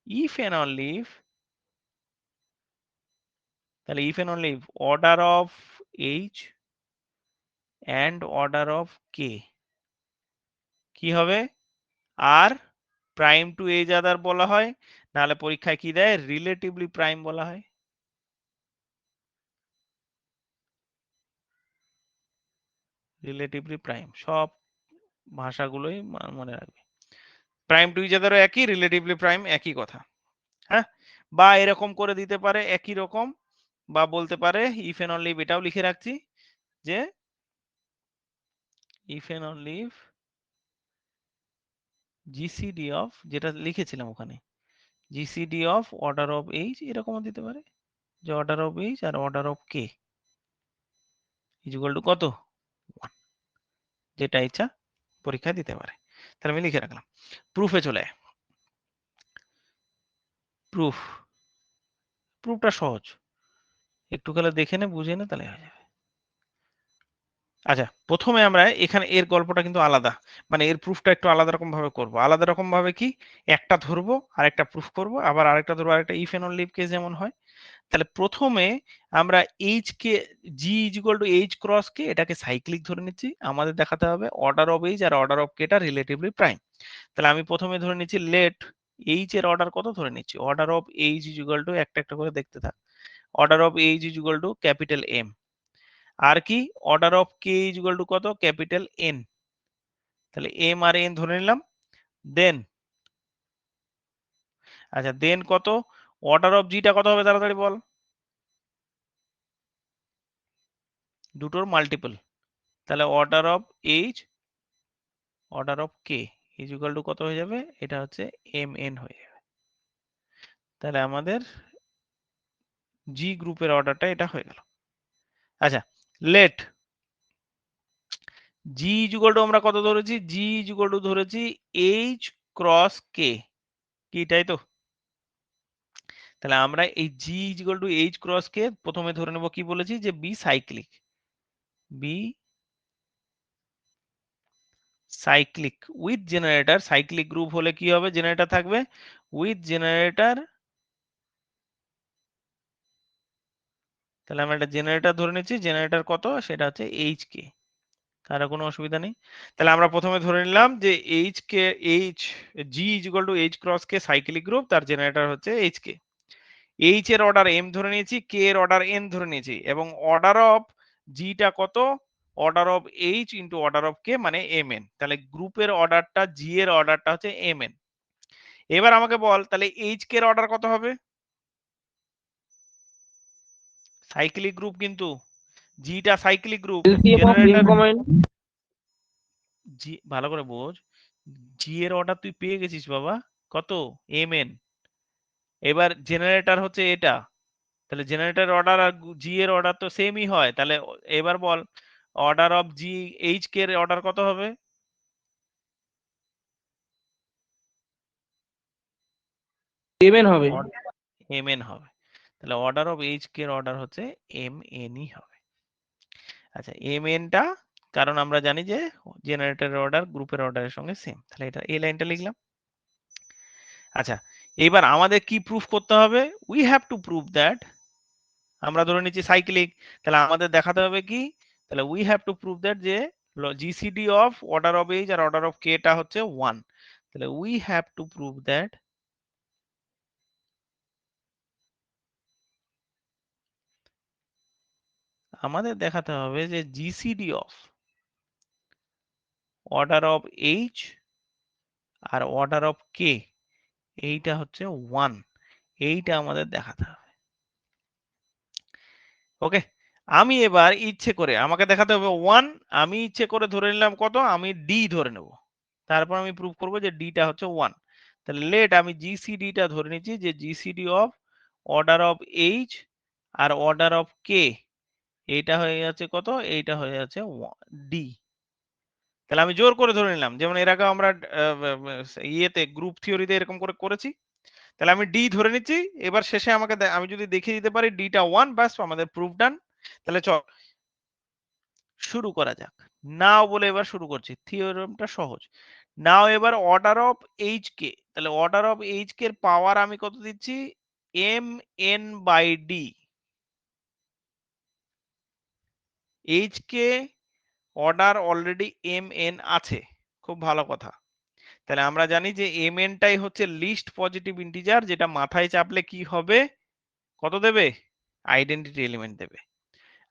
if and only if, তাহলে if and only if order of H and order of K কি হবে? Are prime to each other বলা হয়, নাহলে পরীক্ষায় কি দেয়? রিলেটিভলি প্রাইম বলা হয়। রিলেটিভলি প্রাইম, সব ভাষাগুলোই মনে রাখবে, প্রাইম টু ইজ আদারও একই, রিলেটিভলি প্রাইম একই কথা। হ্যাঁ, বা এরকম করে দিতে পারে একই রকম, বা বলতে পারে ইফ এন্ড অনলি ইফ, এটাও লিখে রাখছি যে if and only if GCD of, যেটা লিখেছিলাম ওখানে, GCD of order of H, এরকমও দিতে পারে যে অর্ডার অফ এইচ আর order of K is equal to কত? 1, যেটা ইচ্ছা পরীক্ষায় দিতে পারে। তাহলে আমি লিখে রাখলাম। প্রুফে চলে আয়। প্রুফ, প্রুফটা সহজ, একটু খালি দেখে নে বুঝে নে তাহলে হয়ে যাবে। আচ্ছা প্রথমে আমরা এখানে এর গল্পটা কিন্তু আলাদা, মানে এর প্রুফটা একটু আলাদা রকম ভাবে করবো। আলাদা রকম ভাবে কি, একটা ধরবো আর একটা প্রুফ করবো, আবার আরেকটা ধরবো আরেকটা, if and only if case যেমন হয়। তাহলে প্রথমে আমরা H K, G is equal to H cross K, এটাকে সাইক্লিক ধরে নিচ্ছি, আমাদের দেখাতে হবে অর্ডার অফ এইচ আর অর্ডার অফ কেটা রিলেটিভলি প্রাইম। তাহলে আমি প্রথমে ধরে নিচ্ছি লেট এইচ এর অর্ডার কত ধরে নিচ্ছি, order of H is equal to, একটা একটা করে দেখতে থাক, order of H is equal to capital M, আর কি order of K is equal to কত? Capital N. তাহলে এম আর এন ধরে নিলাম। দেন আচ্ছা দেন কত? অর্ডার অফ জিটা কত হবে তাড়াতাড়ি বল? দুটোর মাল্টিপল, তাহলে order of H order of K is equal to কত হয়ে যাবে? এটা হচ্ছে এম এন হয়ে যাবে। তাহলে আমাদের জি গ্রুপের অর্ডারটা এটা হয়ে গেল। আচ্ছা let G is equal to আমরা কত ধরেছি? জি ইজ ইকুয়াল টু ধরেছি এইচ ক্রস কে, কি তাই তো? তাহলে আমরা এই G is equal to H cross K প্রথমে ধরে নেব, কি বলেছি যে be cyclic, be cyclic with generator. Cyclic group হলে কি হবে? জেনারেটর থাকবে, উইথ জেনারেটর। তাহলে আমরা একটা জেনারেটর ধরে নিচ্ছি, জেনারেটর কত? সেটা হচ্ছে এইচ কে। কারো কোনো অসুবিধা নেই? তাহলে আমরা প্রথমে ধরে নিলাম যে H K H G is equal to H cross K cyclic group, তার জেনারেটর হচ্ছে এইচ কে। এইচ এর অর্ডার এম ধরে নিয়েছি, কে এর অর্ডার এন ধরে নিয়েছি, এবং অর্ডার অফ জিটা কত? Order of H into order of K মানে এম এন। তাহলে গ্রুপের অর্ডারটা, জি এর অর্ডারটা হচ্ছে এম এন। এবার আমাকে বল তাহলে এইচ কে এর অর্ডার কত হবে? সাইক্লিক গ্রুপ, কিন্তু জিটা cyclic group, LCM of m generator comma n. জি, ভালো করে বোঝ, জি এর অর্ডার তুই পেয়ে গেছিস বাবা, কত? M N. এবার জেনারেটর হচ্ছে এটা, তাহলে জেনারেটর অর্ডার আর জি এর অর্ডার তো সেমই হয়, তাহলে এবার বল order of G H K এর অর্ডার কত হবে? এম এন হবে। এম এন হবে। তাহলে অর্ডার অফ এইচ কে এর অর্ডার হচ্ছে এম এনই হবে। আচ্ছা, এম এনটা কারণ আমরা জানি যে জেনারেটরের অর্ডার গ্রুপের অর্ডারের সঙ্গে সেম, তাহলে এটা এই লাইনটা লিখলাম। আচ্ছা, এবার আমাদের কি প্রুফ করতে হবে? We have to prove that, আমরা ধরে নিচ্ছি সাইক্লিক, তাহলে আমাদের দেখাতে হবে কি? তাহলে we have to prove that যে GCD of order of H আর অর্ডার অফ কে টা হচ্ছে 1। তাহলে we have to prove that আমাদের দেখাতে হবে যে GCD of order of H আর অর্ডার অফ কে এইটা হচ্ছে 1, এইটা আমাদের দেখাতে হবে। ওকে, আমি এবার ইচ্ছে করে, আমাকে দেখাতে হবে 1, আমি ইচ্ছে করে ধরে নিলাম কত? আমি ডি ধরে নেব, তারপর আমি প্রুভ করব যে ডিটা হচ্ছে 1। তাহলে লেট আমি জিসিডি টা ধরে নিচ্ছি যে GCD of order of H আর অর্ডার অফ কে এইটা হয়ে যাচ্ছে কত? এইটা হয়ে যাচ্ছে ডি। তাহলে আমি জোর করে ধরে নিলাম, যেমন এর আগে আমরা ইয়েতে গ্রুপ থিওরিতে এরকম করে করেছি। তাহলে আমি ডি ধরে নিচ্ছি, এবার শেষে আমাকে আমি যদি দেখিয়ে দিতে পারি ডিটা 1, ব্যাস আমাদের প্রুফ ডান। তাহলে চল শুরু করা যাক। নাও বলে এবার শুরু করছি, থিওরেমটা সহজ। নাও এবার অর্ডার অফ এইচ কে, তাহলে অর্ডার অফ এইচ কে এর পাওয়ার আমি কত দিচ্ছি? M N by D. H K order already M N আছে, খুব ভালো কথা। তাহলে আমরা জানি যে এম এন টাই হচ্ছে লিস্ট পজিটিভ ইন্টিজার, যেটা মাথায় চাপলে কি হবে? কত দেবে? আইডেন্টিটি এলিমেন্ট দেবে।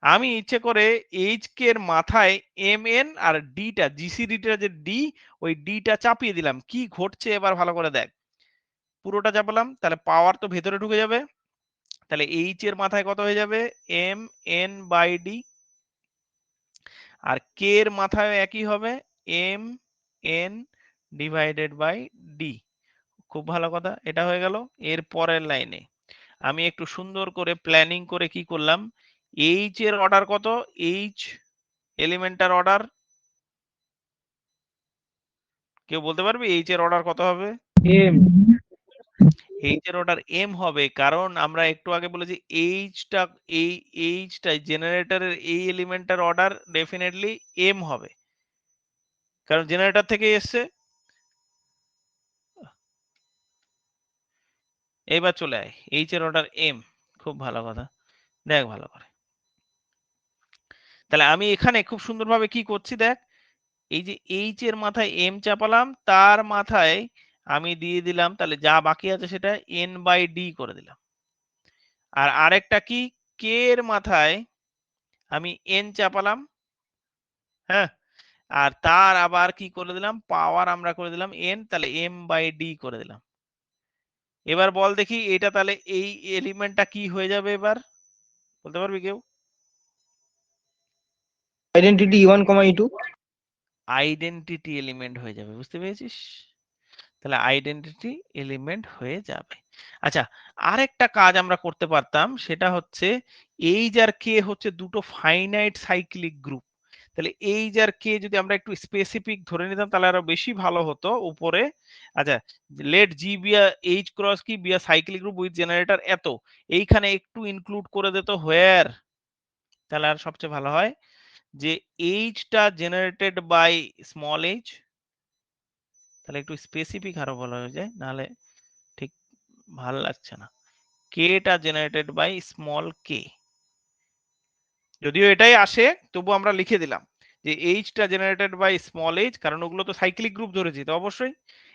আমি ইচ্ছে করে এইচ কে এর মাথায় এম এন আর ডিটা, জিসিডিটা যে ডি, ওই ডিটা চাপিয়ে দিলাম। কি ঘটছে এবার ভালো করে দেখ, পুরোটা চাপালাম, তাহলে পাওয়ার তো ভেতরে ঢুকে যাবে। তাহলে এইচ এর মাথায় কত হয়ে যাবে? M N by d. আর কে এর মাথায় একই হবে, m n divided by d. খুব ভালো কথা, এটা হয়ে গেল। এর পরের লাইনে আমি একটু সুন্দর করে প্ল্যানিং করে কি করলাম, এইচ এর অর্ডার কত? এইচ এলিমেন্টার অর্ডার কেউ বলতে পারবে এইচ এর অর্ডার কত হবে? এম। এইচ এর অর্ডার এম হবে, কারণ আমরা একটু আগে বলেছি এইচটা, এই এইচটা জেনারেটরের এই এলিমেন্টার অর্ডার ডেফিনেটলি এম হবে, কারণ জেনারেটর থেকে এসছে। এবার চলে আয়, এইচ এর অর্ডার এম। খুব ভালো কথা, দেখ ভালো করে। তাহলে আমি এখানে খুব সুন্দরভাবে কি করছি দেখ, এই যে এইচ এর মাথায় এম চাপালাম, তার মাথায় আমি দিয়ে দিলাম, তাহলে যা বাকি আছে সেটা এন বাই ডি করে দিলাম। আর আরেকটা কি, কে এর মাথায় আমি এন চাপালাম, হ্যাঁ, আর তার আবার কি করে দিলাম, পাওয়ার আমরা করে দিলাম এন, তাহলে এম বাই ডি করে দিলাম। এবার বল দেখি এটা তাহলে এই এলিমেন্টটা কি হয়ে যাবে? এবার বলতে পারবি কেউ? Identity E1, E2। Identity element হয়ে যাবে, বুঝতে পেরেছিস? তাহলে আইডেন্টিটি এলিমেন্ট হয়ে যাবে। আচ্ছা, আরেকটা কাজ আমরা করতে পারতাম, সেটা হচ্ছে এইচ আর কে হচ্ছে দুটো ফাইনাইট সাইক্লিক গ্রুপ। তাহলে এইচ আর কে যদি আমরা একটু স্পেসিফিক ধরে নিতাম তাহলে আরো বেশি ভালো হতো উপরে। আচ্ছা, let G be a H cross K be a cyclic group with generator এত, এইখানে একটু ইনক্লুড করে দিত হোয়ার, তাহলে আর সবচেয়ে ভালো হয় যে এইচটা জেনারেটেড বাই স্মল এইচ। তাহলে একটু স্পেসিফিক আরো বলা হয়ে যায়, নাহলে ঠিক ভালো লাগছে না। কে টা জেনারেটেড বাই স্মল কে, যদিও এটাই আসে তবু আমরা লিখে দিলাম যে এইচটা জেনারেটেড বাই স্মল এইচ, কারণ ওগুলো তো সাইক্লিক গ্রুপ ধরেছি তো অবশ্যই।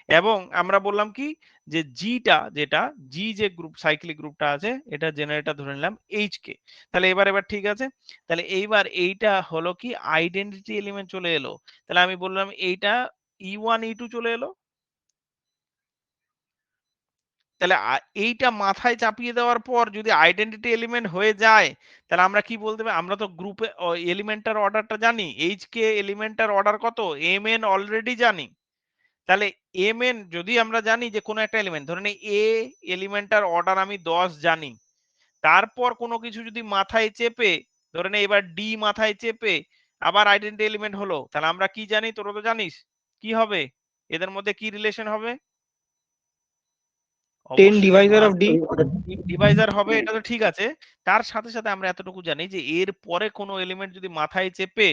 এবং আমরা বললাম কি যে জিটা যেটা জি যে গ্রুপ সাইক্লিক গ্রুপটা আছে এটা জেনারেটর ধরে নিলাম এইচ কে। তাহলে এবার ঠিক আছে, তাহলে এইবার এইটা হলো কি আইডেন্টিটি এলিমেন্ট চলে এলো। তাহলে আমি বললাম এইটা E1 E2 চলে এলো। তাহলে এইটা মাথায় চাপিয়ে দেওয়ার পর যদি আইডেন্টিটি এলিমেন্ট হয়ে যায় তাহলে আমরা কি বলতে পারি, আমরা তো গ্রুপে এলিমেন্টার অর্ডারটা জানি, এইচ কে এলিমেন্টার অর্ডার কত এম এন অলরেডি জানি। তাহলে এম এন যদি আমরা জানি যে কোনো একটা এলিমেন্ট ধরে নিই এ এলিমেন্টার অর্ডার আমি 10 জানি, তারপর কোনো কিছু যদি মাথায় চেপে ধরে নিই এবার ডি মাথায় চেপে আবার আইডেন্টিটি এলিমেন্ট হলো, তাহলে আমরা কি জানি, তোরা তো জানিস কি হবে, এদের মধ্যে কি রিলেশন হবে? 10 ডিভাইজার অফ ডি। ডিভাইজার হবে, এটা তো ঠিক আছে। তার সাথে সাথে আমরা এতটুকু জানি যে এর পরে কোনো এলিমেন্ট যদি মাথায় চেপে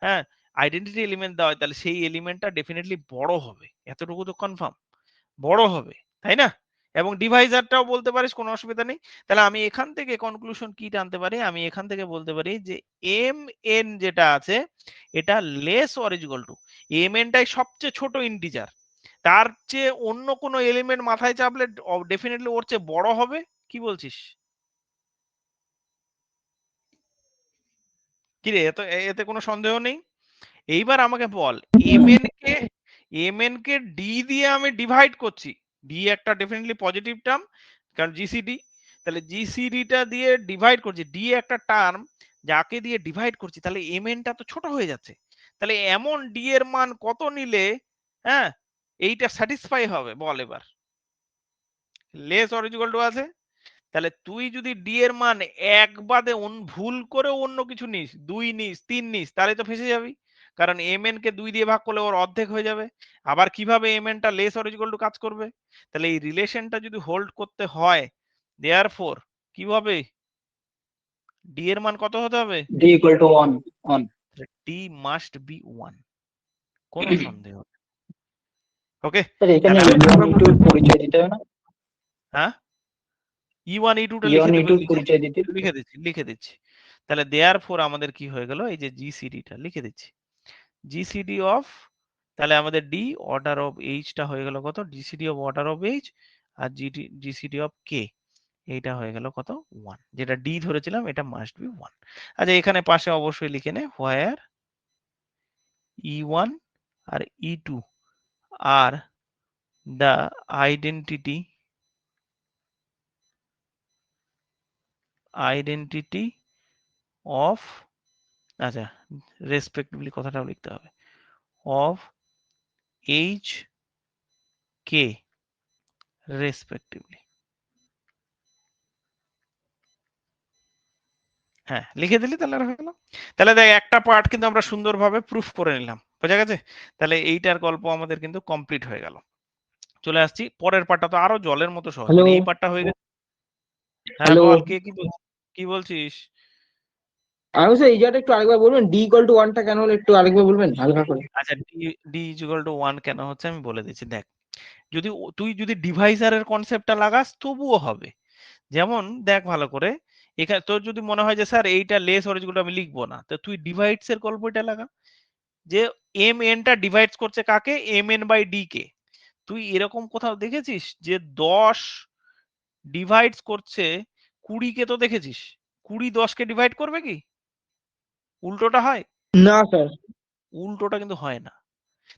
হ্যাঁ আইডেন্টিটি এলিমেন্ট দেওয়া হয় তাহলে সেই এলিমেন্টটা ডেফিনেটলি বড় হবে, এতটুকু তো কনফার্ম বড় হবে, তাই না? এবং ডিভাইজারটাও বলতে পারিস, কোনো অসুবিধা নেই। তাহলে আমি এখান থেকে কনক্লুশন কি টানতে পারি, আমি এখান থেকে বলতে পারি যে এম এন যেটা আছে এটা less or equal to m এনটাই সবচেয়ে ছোট ইন্টিজার, তার চেয়ে অন্য কোনো এলিমেন্ট মাথায় চাপলে ডেফিনেটলি ওর চেয়ে বড় হবে। কি বলছিস? কি রে, এতে কোনো সন্দেহ নেই। এইবার আমাকে বল এম এন কে ডি দিয়ে আমি ডিভাইড করছি, ডি একটা ডেফিনেটলি পজিটিভ টার্ম কারণ জিসিডি, তাহলে জিসিডিটা দিয়ে ডিভাইড করছি, ডি একটা টার্ম যাকে দিয়ে ডিভাইড করছি, তাহলে এম এনটা তো ছোট হয়ে যাচ্ছে। তাহলে এমন ডি এর মান কত নিলে হ্যাঁ এইটা স্যাটিসফাই হবে বল এবার? লেস অর ইকুয়াল টু আছে, তাহলে তুই যদি ডি এর মান এক বাদে ভুল করে অন্য কিছু নিস, 2 নিস 3 নিস, তাহলে তো ফেসে যাবি, কারণ এম এন কে 2 দিয়ে ভাগ করলে ওর অর্ধেক হয়ে যাবে। আবার কিভাবে এম এনটা লেস অর ইকুয়াল টু কাজ করবে? তাহলে এই রিলেশনটা যদি হোল্ড করতে হয় দেয়ারফর কিভাবে ডি এর মান কত হতে হবে? D equal to 1 D must B 1, কোনো সন্দেহ নেই। ওকে, স্যার এখানে তাহলে E1 E2 এর পরিচয় দিতে হবে না? হ্যাঁ E1 E2 টা E1 E2 এর পরিচয় দিতে লিখে দিচ্ছি। তাহলে দেয়ারফর আমাদের কি হয়ে গেল, এই যে জিসিডি টা লিখে দিচ্ছি, জিসিডি অফ, তাহলে আমাদের ডি অর্ডার অফ এইচ টা হয়ে গেল কত, GCD of order of H আর জিসিডি অফ কে এইটা হয়ে গেল কত 1, যেটা ডি ধরেছিলাম এটা মাস্ট বি 1। আচ্ছা এখানে পাশে অবশ্যই লিখে নে হোয়ার E1 আর E2 আর the identity of, আচ্ছা রেসপেক্টিভলি কথাটাও লিখতে হবে, of এইচ কে রেসপেক্টিভলি। হ্যাঁ লিখে দিলি তাহলে হয়ে গেল। তাহলে দেখ একটা পার্ট কিন্তু আমরা সুন্দরভাবে প্রুফ করে নিলাম, বোঝা গেছে? তাহলে এইটার গল্প আমাদের কিন্তু কমপ্লিট হয়ে গেল। চলে আসছি পরের পার্টটা, তো আরো জলের মতো সহজ, হ্যালো মানে এই পার্টটা হয়ে গেছে। হ্যাঁ হ্যালো বল, কে কি বলছিস? আমি স্যার এই জায়গাটা একটু আরেকবার বলবেন, ডি ইকুয়াল টু 1টা কেন হলো একটু আরেকবার বলবেন হালকা করে। আচ্ছা ডি ইকুয়াল টু 1 কেন হচ্ছে আমি বলে দিচ্ছি। দেখ যদি তুই যদি ডিভাইজারের কনসেপ্টটা লাগাস তবুও হবে। যেমন দেখ ভালো করে, এখানে তোর যদি মনে হয় যে স্যার এইটা লেস অরিজিনাল আমি লিখবো না, তো তুই ডিভাইডস এর গল্পটা লাগা, যে এম এনটা ডিভাইডস করছে কাকে, এম এন বাই ডি কে। তুই এরকম কোথাও দেখেছিস যে 10 ডিভাইডস করছে 20 কে? তো দেখেছিস 20 10 কে ডিভাইড করবে কি? উল্টোটা হয়? না স্যার। উল্টোটা কিন্তু হয় না।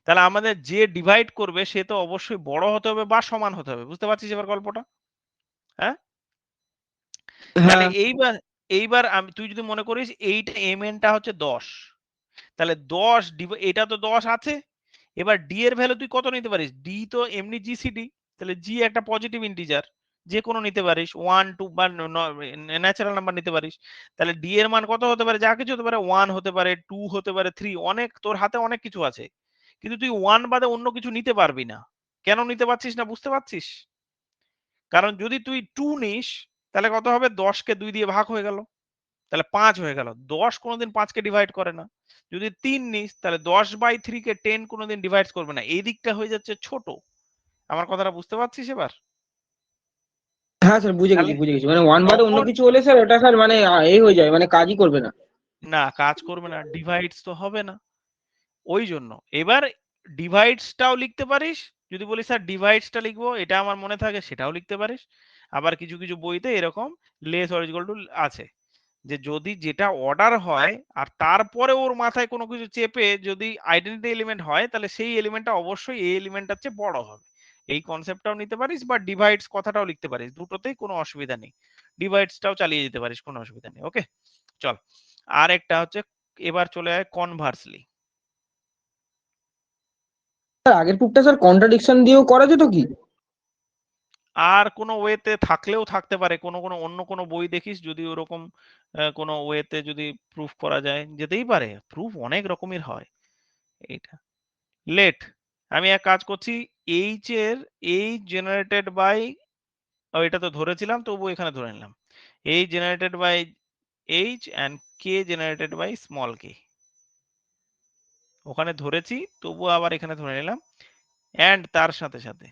তাহলে আমাদের যে ডিভাইড করবে সে তো অবশ্যই বড় হতে হবে বা সমান হতে হবে, বুঝতে পারছিস এবার গল্পটা? হ্যাঁ তাহলে হ্যাঁ এইবার তুই যদি মনে করিস এইটা এম এনটা হচ্ছে 10, তাহলে 10 এটা তো 10 আছে, এবার ডি এর ভ্যালু তুই কত নিতে পারিস? ডি তো এমনি জিসিডি, তাহলে জি একটা পজিটিভ ইন্টিজার যে কোনো নিতে পারিস, 1 2 বা ন্যাচারাল নাম্বার নিতে পারিস। তাহলে ডি এর মান কত হতে পারে? যা কিছু হতে পারে, 1 হতে পারে, 2 হতে পারে, 3, অনেক তোর হাতে অনেক কিছু আছে, কিন্তু তুই 1 বাদে অন্য কিছু নিতে পারবি না। কেন নিতে পারছিস না বুঝতে পারছিস? কারণ যদি তুই 2 নিস তাহলে কত হবে, 10 কে 2 দিয়ে ভাগ হয়ে গেল, তাহলে 5 হয়ে গেল। 10 কোনোদিন 5 কে ডিভাইড করে না। যদি 3 নিস তাহলে 10/3 কে 10 কোনোদিন ডিভাইড করবে না, এই দিকটা হয়ে যাচ্ছে ছোট। আমার কথাটা বুঝতে পারছিস এবার? হ্যাঁ স্যার বুঝে গেছি তাহলে বুঝে গেছি, মানে 1 বাদে অন্য তখন কিছু হলে স্যার ওটা স্যার মানে এই হয়ে যায়, মানে কাজই করবে না। না কাজ করবে না, ডিভাইডস তো হবে না। ওই জন্য এবার ডিভাইডসটাও লিখতে পারিস, যদি বলি স্যার ডিভাইডসটা লিখবো, এটা আমার মনে থাকে সেটাও লিখতে পারিস। আবার কিছু কিছু বইতে এরকম লেস অর ইকুয়াল টু আছে, যে যদি যেটা অর্ডার হয় আর তারপরে ওর মাথায় কোনো কিছু চেপে যদি আইডেন্টিটি এলিমেন্ট হয়, তাহলে সেই এলিমেন্টটা অবশ্যই এই এলিমেন্টটার চেয়ে বড় হবে। এই কনসেপ্টটাও নিতে পারিস বা ডিভাইডস কথাটাও লিখতে পারিস, দুটোতেই কোনো অসুবিধা নেই। ডিভাইডসটাও চালিয়ে যেতে পারিস, কোনো অসুবিধা নেই। ওকে চল, আর একটা হচ্ছে এবার চলে যায় কনভার্সলি। স্যার আগের প্রুফটা স্যার কন্ট্রাডিকশন দিয়েও করা যেত কি? আর কোনো ওয়েতে থাকলেও থাকতে পারে, কোনো কোনো অন্য কোনো বই দেখিস যদি ওরকম কোনো ওয়েতে যদি প্রুফ করা যায়, যেতেই পারে। প্রুফ অনেক রকমের হয়। এইটা লেট, আমি এক কাজ করছি, এইচ এর এইচ জেনারেটেড বাই, এটা তো ধরেছিলাম তবু এখানে ধরে নিলাম, H generated by h and K generated by small k, ওখানে ধরেছি তবু আবার এখানে ধরে নিলাম। অ্যান্ড তার সাথে সাথে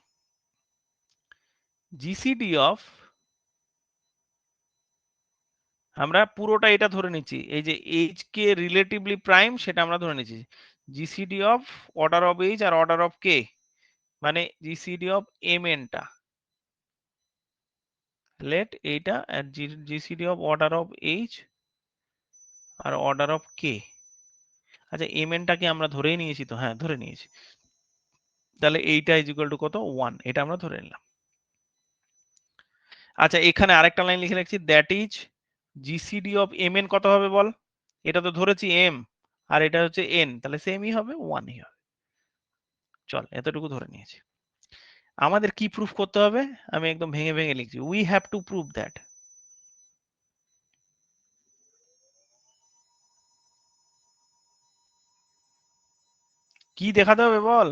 জিসিডি অফ, আমরা পুরোটা এটা ধরে নিচ্ছি, এই যে এইচ কে রিলেটিভলি প্রাইম সেটা আমরা ধরে নিচ্ছি, GCD of order of H আর অর্ডার অফ কে, মানে জিসিডি অফ এম এনটা, লেট এইটা GCD of order of H আর অর্ডার অফ কে। আচ্ছা এম এনটাকে আমরা ধরেই নিয়েছি তো, হ্যাঁ ধরে নিয়েছি, তাহলে এইটা ইজ ইকুয়াল টু কত 1, এটা আমরা ধরে নিলাম। আচ্ছা এখানে আরেকটা লাইন লিখে রাখছি, that is GCD of M N কত হবে বল, এটা তো ধরেছি এম আর এটা হচ্ছে এন, তাহলে সেমই হবে 1ই হবে। চল এতটুকু ধরে নিয়েছি। আমাদের কি প্রুফ করতে হবে, আমি একদম ভেঙে ভেঙে লিখছি, we have to prove that, কি দেখাতে হবে বল,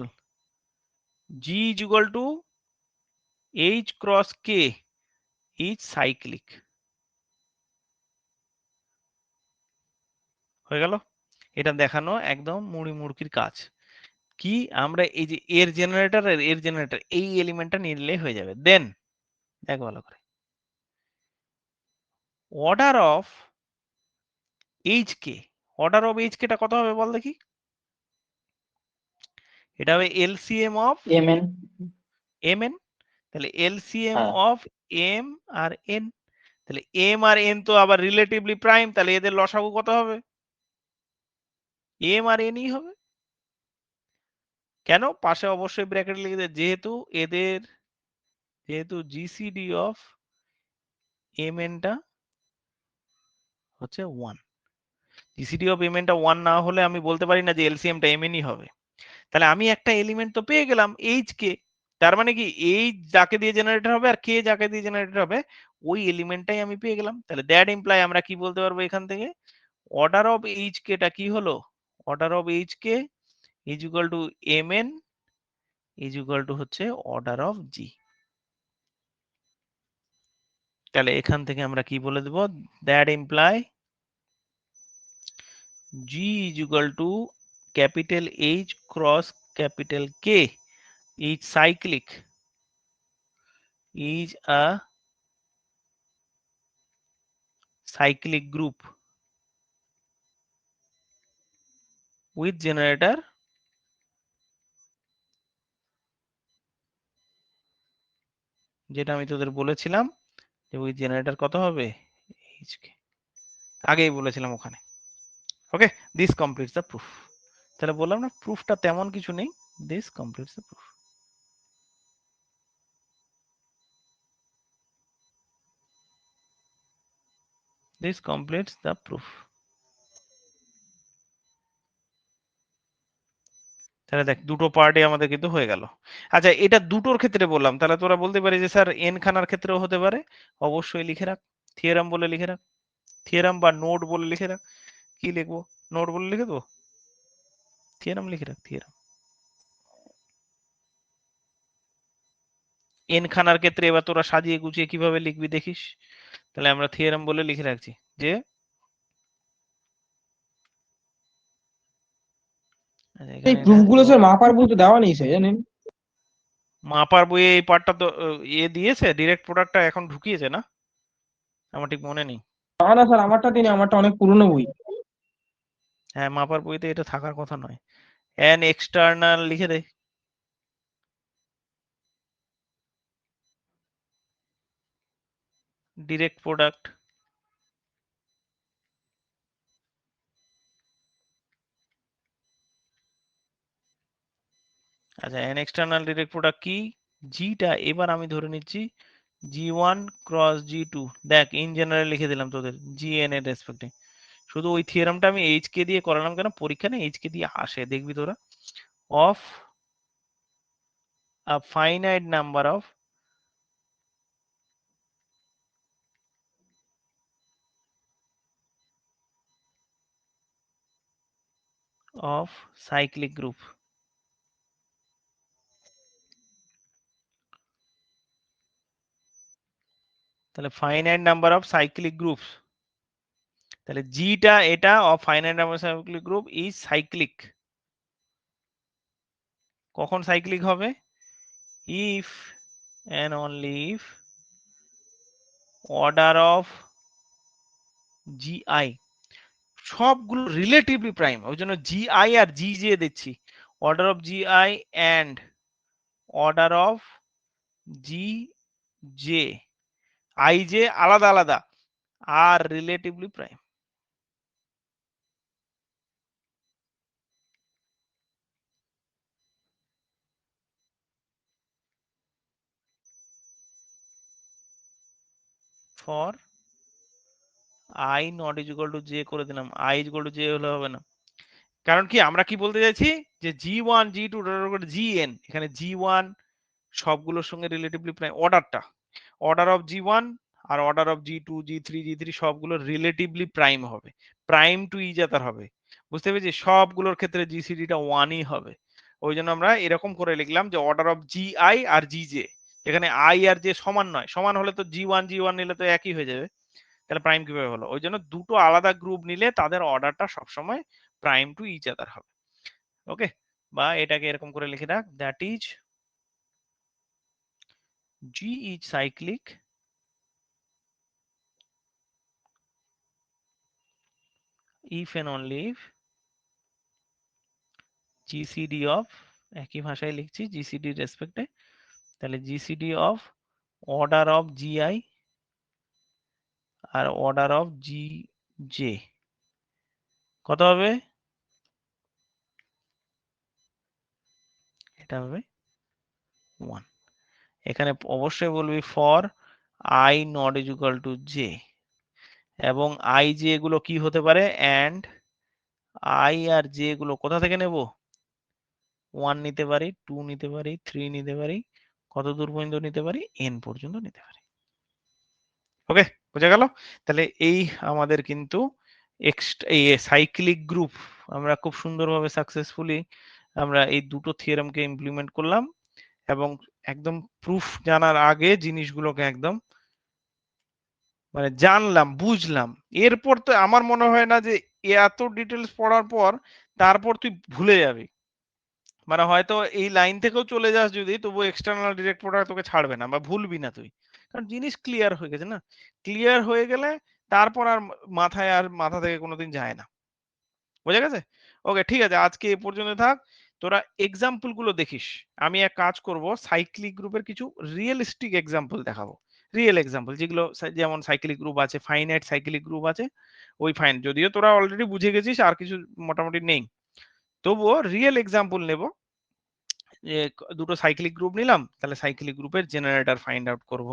G is equal to H cross K is cyclic, হয়ে গেল। এটা দেখানো একদম মুড়ি মুড়কির কাজ। কি আমরা এই যে এর জেনারেটর আর এর জেনারেটর এই এলিমেন্টটা নিলে হয়ে যাবে। দেন দেখ ভালো করে, order of H K, order of H কেটা কত হবে বল দেখি, এটা হবে LCM of M N. M N, তাহলে এলসিএম হ্যাঁ, অফ এম আর এন, তাহলে এম আর এন তো আবার রিলেটিভলি প্রাইম, তাহলে এদের লসাগু কত হবে, এম আর এনই হবে। কেন, পাশে অবশ্যই ব্র্যাকেট লিখে দে, যেহেতু এদের, যেহেতু জিসিডি অফ এম এনটা হচ্ছে 1, জিসিডি অফ এম এনটা 1 না হলে আমি বলতে পারি না যে এলসিএমটা এম এনই হবে। তাহলে আমি একটা এলিমেন্ট তো পেয়ে গেলাম এইচ কে, তার মানে কি এইচ যাকে দিয়ে জেনারেটর হবে আর কে যাকে দিয়ে জেনারেটর হবে ওই এলিমেন্টটাই আমি পেয়ে গেলাম। তাহলে দ্যাট ইমপ্লাই আমরা কি বলতে পারবো এখান থেকে, অর্ডার অফ এইচ কেটা কি হলো, order of H K is equal to m n is equal to হচ্ছে অর্ডার অফ জি। তাহলে এখান থেকে আমরা কি বলে দেব, that imply G is equal to capital H cross capital K is cyclic, is a cyclic group with generator যেটা আমি তোদের বলেছিলাম যে উইথ জেনারেটর কত হবে এইচকে, আগেই বলেছিলাম ওখানে। ওকে, দিস কমপ্লিটস দ্য প্রুফ। তাহলে বললাম না প্রুফটা তেমন কিছু নেই, this completes the proof. This completes the proof. তাহলে দেখ দুটো পার্টে আমাদের কিন্তু হয়ে গেল। আচ্ছা এটা দুটোর ক্ষেত্রে বললাম, তাহলে তোরা বলতে পারি যে স্যার এন খানার ক্ষেত্রেও হতে পারে, অবশ্যই লিখে রাখ, থিওরাম বলে লিখে রাখ, থিওরাম বা নোট বলে লিখে রাখ। কি লিখবো, নোট বলে লিখে দেবো, থিওরাম লিখে রাখ, থিওরাম। এন খানার ক্ষেত্রে এবার তোরা সাজিয়ে গুছিয়ে কিভাবে লিখবি দেখিস। তাহলে আমরা থিওরাম বলে লিখে রাখছি যে আচ্ছা, এই এখানে এটা প্রুফ গুলো স্যার মাপার বলতে দেওয়া নেই স্যার, জানেন? মাপার বইয়ে এই পার্টটা তো দিয়েছে, ডিরেক্ট প্রোডাক্টটা এখন ঢুকিয়েছে না, আমার ঠিক মনে নেই। না না স্যার, আমারটা তিনি, আমারটা অনেক পুরনো বই। হ্যাঁ মাপার বইতে এটা থাকার কথা নয়, অ্যান এক্সটার্নাল লিখে দে, ডিরেক্ট প্রোডাক্ট। আচ্ছা, অ্যান এক্সটার্নাল ডিরেক্ট প্রোডাক্ট কি? জিটা এবার আমি ধরে নিচ্ছি G1 ক্রস G2। দেখ ইন জেনারেল লিখে দিলাম তোদের GN এর রেসপেক্টে। শুধু ওই থিওরামটা আমি HK দিয়ে করালাম কেন, পরীক্ষা নেই HK দিয়ে আসে, দেখবি তোরা। Of a finite number of cyclic group. তাহলে finite number of cyclic groups, তাহলে জিটা এটা of finite number cyclic group is cyclic. কখন সাইক্লিক হবে? If and only if order of GI সবগুলো রিলেটিভলি প্রাইম, ওই জন্য GI আর GJ দিচ্ছি। Order of GI and order of GJ, IJ আলাদা আলাদা আর relatively prime. For I not is equal to J করে দিলাম, I is equal to J হলে হবে না। কারণ কি আমরা কি বলতে চাইছি যে G1 G2 GN, এখানে G1 সবগুলোর সঙ্গে রিলেটিভলি প্রাইম অর্ডারটা, অর্ডার অফ G1 আর অর্ডার অফ G2 G3 সবগুলো রিলেটিভলি প্রাইম হবে, প্রাইম টু ইজাতার হবে। বুঝতে পেরেছি? সবগুলোর ক্ষেত্রে জিসিডিটা 1ই হবে। ওই জন্য আমরা এরকম করে লিখলাম যে অর্ডার অফ GI আর GJ, এখানে I আর J সমান নয়, সমান হলে তো G1 নিলে তো একই হয়ে যাবে, তাহলে প্রাইম কিভাবে হলো? ওই জন্য দুটো আলাদা গ্রুপ নিলে তাদের অর্ডারটা সবসময় প্রাইম টু ইচ আদার হবে। ওকে, বা এটাকে এরকম করে লিখে রাখ, that is G is cyclic if and only if GCD of, একই ভাষায় লিখছি GCD রেসপেক্টে, তাহলে GCD of order of GI R order of GJ কত হবে? এটা হবে 1। এখানে অবশ্যই বলবি for I not is equal to J, এবং I J গুলো কি হতে পারে, and I আর J গুলো কোথা থেকে নেব? 1 নিতে পারি, 2 নিতে পারি, 3 নিতে পারি, কত দূর পর্যন্ত নিতে পারি? n পর্যন্ত নিতে পারি। ওকে, বোঝা গেল? তাহলে এই আমাদের কিন্তু এই সাইক্লিক গ্রুপ আমরা খুব সুন্দরভাবে সাকসেসফুলি আমরা এই দুটো থিওরেমকে ইমপ্লিমেন্ট করলাম, এবং একদম প্রুফ জানার আগে জিনিসগুলোকে একদম মানে জানলাম, বুঝলাম। এরপর তো আমার মনে হয় না যে এত ডিটেলস পড়ার পর তারপর তুই ভুলে যাবি, মানে হয়তো এই লাইন থেকেও চলে যাস যদি, তবু এক্সটার্নাল ডিরেক্ট প্রোডাক্ট তোকে ছাড়বে না বা ভুলবি না তুই, কারণ জিনিস ক্লিয়ার হয়ে গেছে না। ক্লিয়ার হয়ে গেলে তারপর আর মাথায় আর মাথা থেকে কোনোদিন যায় না। বোঝা গেছে? ওকে, ঠিক আছে, আজকে এ পর্যন্ত থাক। তোরা এক্সাম্পল গুলো দেখিস। আমি এক কাজ করব, সাইক্লিক গ্রুপের কিছু রিয়েলিস্টিক এক্সাম্পল দেখাবো। রিয়েল এক্সাম্পল যেগুলো যেমন সাইক্লিক গ্রুপ আছে, ফাইনাইট সাইক্লিক গ্রুপ আছে, ওই ফাইন যদিও তোরা অলরেডি বুঝে গেছিস আর কিছু মোটামুটি নেই, তবুও রিয়েল এক্সাম্পল নেব। যে দুটো সাইক্লিক গ্রুপ নিলাম, তাহলে সাইক্লিক গ্রুপের জেনারেটর ফাইন্ড আউট করব,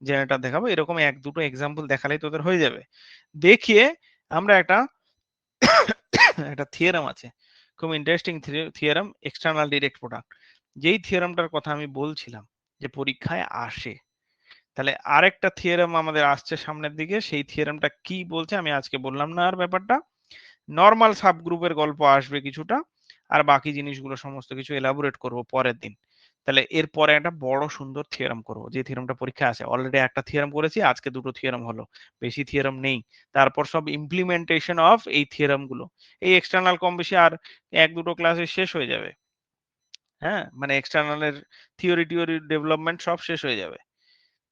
জেনারেটর দেখাবো, এরকম এক দুটো এক্সাম্পল দেখালেই তোদের হয়ে যাবে। দেখিয়ে আমরা একটা একটা থিওরাম আছে, খুব interesting theorem, external direct product, যেই থিওরামটার কথা আমি বলছিলাম যে পরীক্ষায় আসে। তাহলে আরেকটা থিওরাম আমাদের আসছে সামনের দিকে, সেই থিওরামটা কি বলছে আমি আজকে বললাম না আর ব্যাপারটা। নর্মাল সাবগ্রুপের গল্প আসবে কিছুটা, আর বাকি জিনিসগুলো সমস্ত কিছু এলাবোরেট করব পরের দিন। তাহলে এরপরে একটা বড় সুন্দর থিওরাম করব, যে থিওরামটা পরীক্ষা আছে। অলরেডি একটা থিওরাম করেছি, আজকে দুটো থিওরাম হলো, বেশি থিওরাম নেই। তারপর সব ইমপ্লিমেন্টেশন অফ এই থিওরাম গুলো, এই এক্সটার্নাল কম বেশি আর এক দুটো ক্লাসে শেষ হয়ে যাবে। হ্যাঁ, মানে এক্সটার্নালের থিওরি ডেভেলপমেন্ট সব শেষ হয়ে যাবে।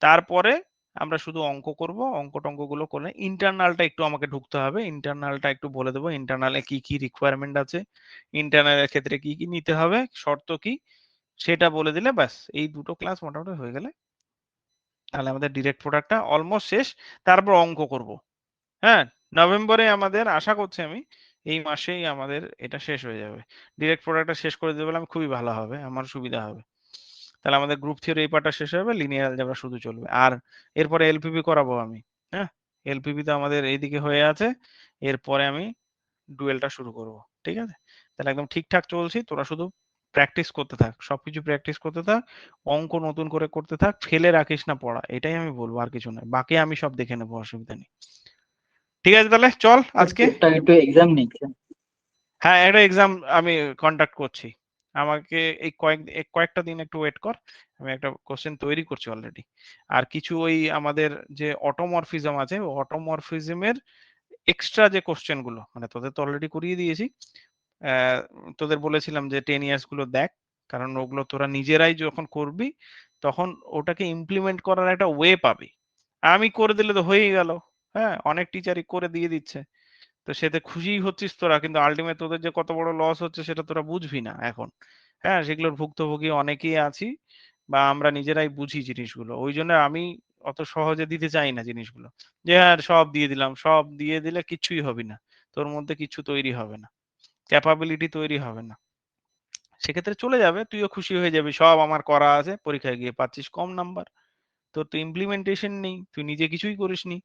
তারপরে আমরা শুধু অঙ্ক করব, অঙ্ক টঙ্কগুলো করে ইন্টারনালটা একটু আমাকে ঢুকতে হবে, ইন্টারনালটা একটু বলে দেবো, ইন্টারনালে কি কি রিকোয়ারমেন্ট আছে, ইন্টারনালের ক্ষেত্রে কি কি নিতে হবে, শর্ত কি, সেটা বলে দিলে ব্যাস এই দুটো ক্লাস মোটামুটি হয়ে গেলে তাহলে আমাদের ডিরেক্ট প্রোডাক্টটা অলমোস্ট শেষ। তারপর অঙ্ক করব। হ্যাঁ, নভেম্বরে আমাদের আশা করছি আমি এই মাসেই আমাদের এটা শেষ হয়ে যাবে। ডিরেক্ট প্রোডাক্টটা শেষ করে দিতে পারলে আমি খুবই ভালো হবে, আমার সুবিধা হবে। তাহলে আমাদের গ্রুপ থিওরি এই পার্টটা শেষ হবে, লিনিয়ার অ্যালজেব্রা শুধু চলবে। আর এরপরে এলপিপি করাবো আমি। হ্যাঁ, এলপিপি তো আমাদের এইদিকে হয়ে আছে, এরপরে আমি ডুয়েলটা শুরু করব। ঠিক আছে, তাহলে একদম ঠিকঠাক চলছি, তোরা শুধু প্র্যাকটিস করতে থাক, সবকিছু প্র্যাকটিস করতে থাক, অঙ্ক নতুন করে করতে থাক, ফেলে রাখিস না পড়া, এটাই আমি বলবো, আর কিছু নয়। বাকি আমি সব দেখে নেবো, অসুবিধা নেই। ঠিক আছে, তাহলে চল আজকে। টুকটাক একটু এক্সাম নিচ্ছে। হ্যাঁ, একটা এক্সাম আমি কন্ডাক্ট করছি, আমাকে এই কয়েকটা দিন একটু ওয়েট কর, আমি একটা কোশ্চেন তৈরি করছি অলরেডি। আর কিছু ওই আমাদের যে অটোমরফিজম আছে, অটোমরফিজমের এক্সট্রা যে কোশ্চেন গুলো, মানে তোদের তো অলরেডি করিয়ে দিয়েছি, তোদের বলেছিলাম যে 10 ইয়ার্স গুলো দেখ, কারণ ওগুলো তোরা নিজেরাই যখন করবি তখন ওটাকে ইমপ্লিমেন্ট করার একটা ওয়ে পাবি। আমি করে দিলে তো হয়েই গেল। হ্যাঁ, অনেক টিচারই করে দিয়ে দিচ্ছে, তো সেতে খুশি হচ্ছিস তোরা, কিন্তু আলটিমেট তোদের যে কত বড় লস হচ্ছে সেটা তোরা বুঝবি না এখন। হ্যাঁ, সেগুলোর ভুক্তভোগী অনেকেই আছি, বা আমরা নিজেরাই বুঝি জিনিসগুলো, ওই জন্য আমি অত সহজে দিতে চাই না জিনিসগুলো, যে হ্যাঁ সব দিয়ে দিলাম। সব দিয়ে দিলে কিছুই হবে না, তোর মধ্যে কিছু তৈরি হবে না, ক্যাপাবিলিটি তৈরি হবে না। সেক্ষেত্রে চলে যাবে, তুইও খুশি হয়ে যাবি, সব আমার করা আছে, পরীক্ষায় গিয়ে পাচ্ছিস কম নাম্বার, তোর তো ইমপ্লিমেন্টেশন নেই, তুই নিজে কিছুই করিসনি,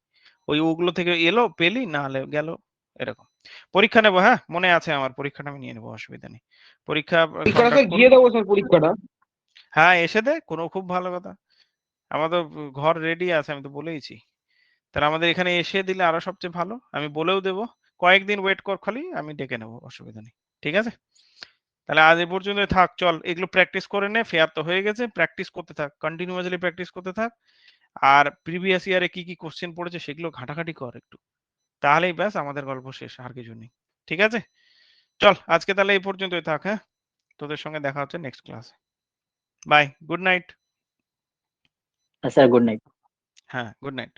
ওই ওগুলো থেকে এলো পেলি, না হলে গেল, এরকম। পরীক্ষা নেবো, হ্যাঁ মনে আছে আমার, পরীক্ষাটা আমি নিয়ে নেবো, অসুবিধা নেই। পরীক্ষা পরীক্ষাটা কন্ডাক্ট স্যার করবো। দিয়ে দেবো স্যার পরীক্ষাটা। হ্যাঁ, এসে দে, কোনো খুব ভালো কথা, আমার তো ঘর রেডি আছে, আমি তো বলেইছি। তাহলে আমাদের এখানে এসে দিলে আরো সবচেয়ে ভালো, আমি বলেও দেবো, কয়েকদিন ওয়েট কর খালি, আমি ডেকে নেবো, অসুবিধা নেই। ঠিক আছে, তাহলে আজ এ পর্যন্ত থাক, চল এগুলো প্র্যাকটিস করে নে, ফেয়ার তো হয়ে গেছে, প্র্যাকটিস করতে থাক, কন্টিনিউয়াসলি প্র্যাকটিস করতে থাক। আর প্রিভিয়াস ইয়ারে কি কি কোশ্চেন পড়েছে সেগুলো ঘাটাঘাটি কর একটু, তাহলেই ব্যাস আমাদের গল্প শেষ, আর কিছু নেই। ঠিক আছে, চল আজকে তাহলে এই পর্যন্তই থাক। হ্যাঁ, তোদের সঙ্গে দেখা হচ্ছে নেক্সট ক্লাসে। Bye, good night. Sir good night. হ্যাঁ, গুড নাইট।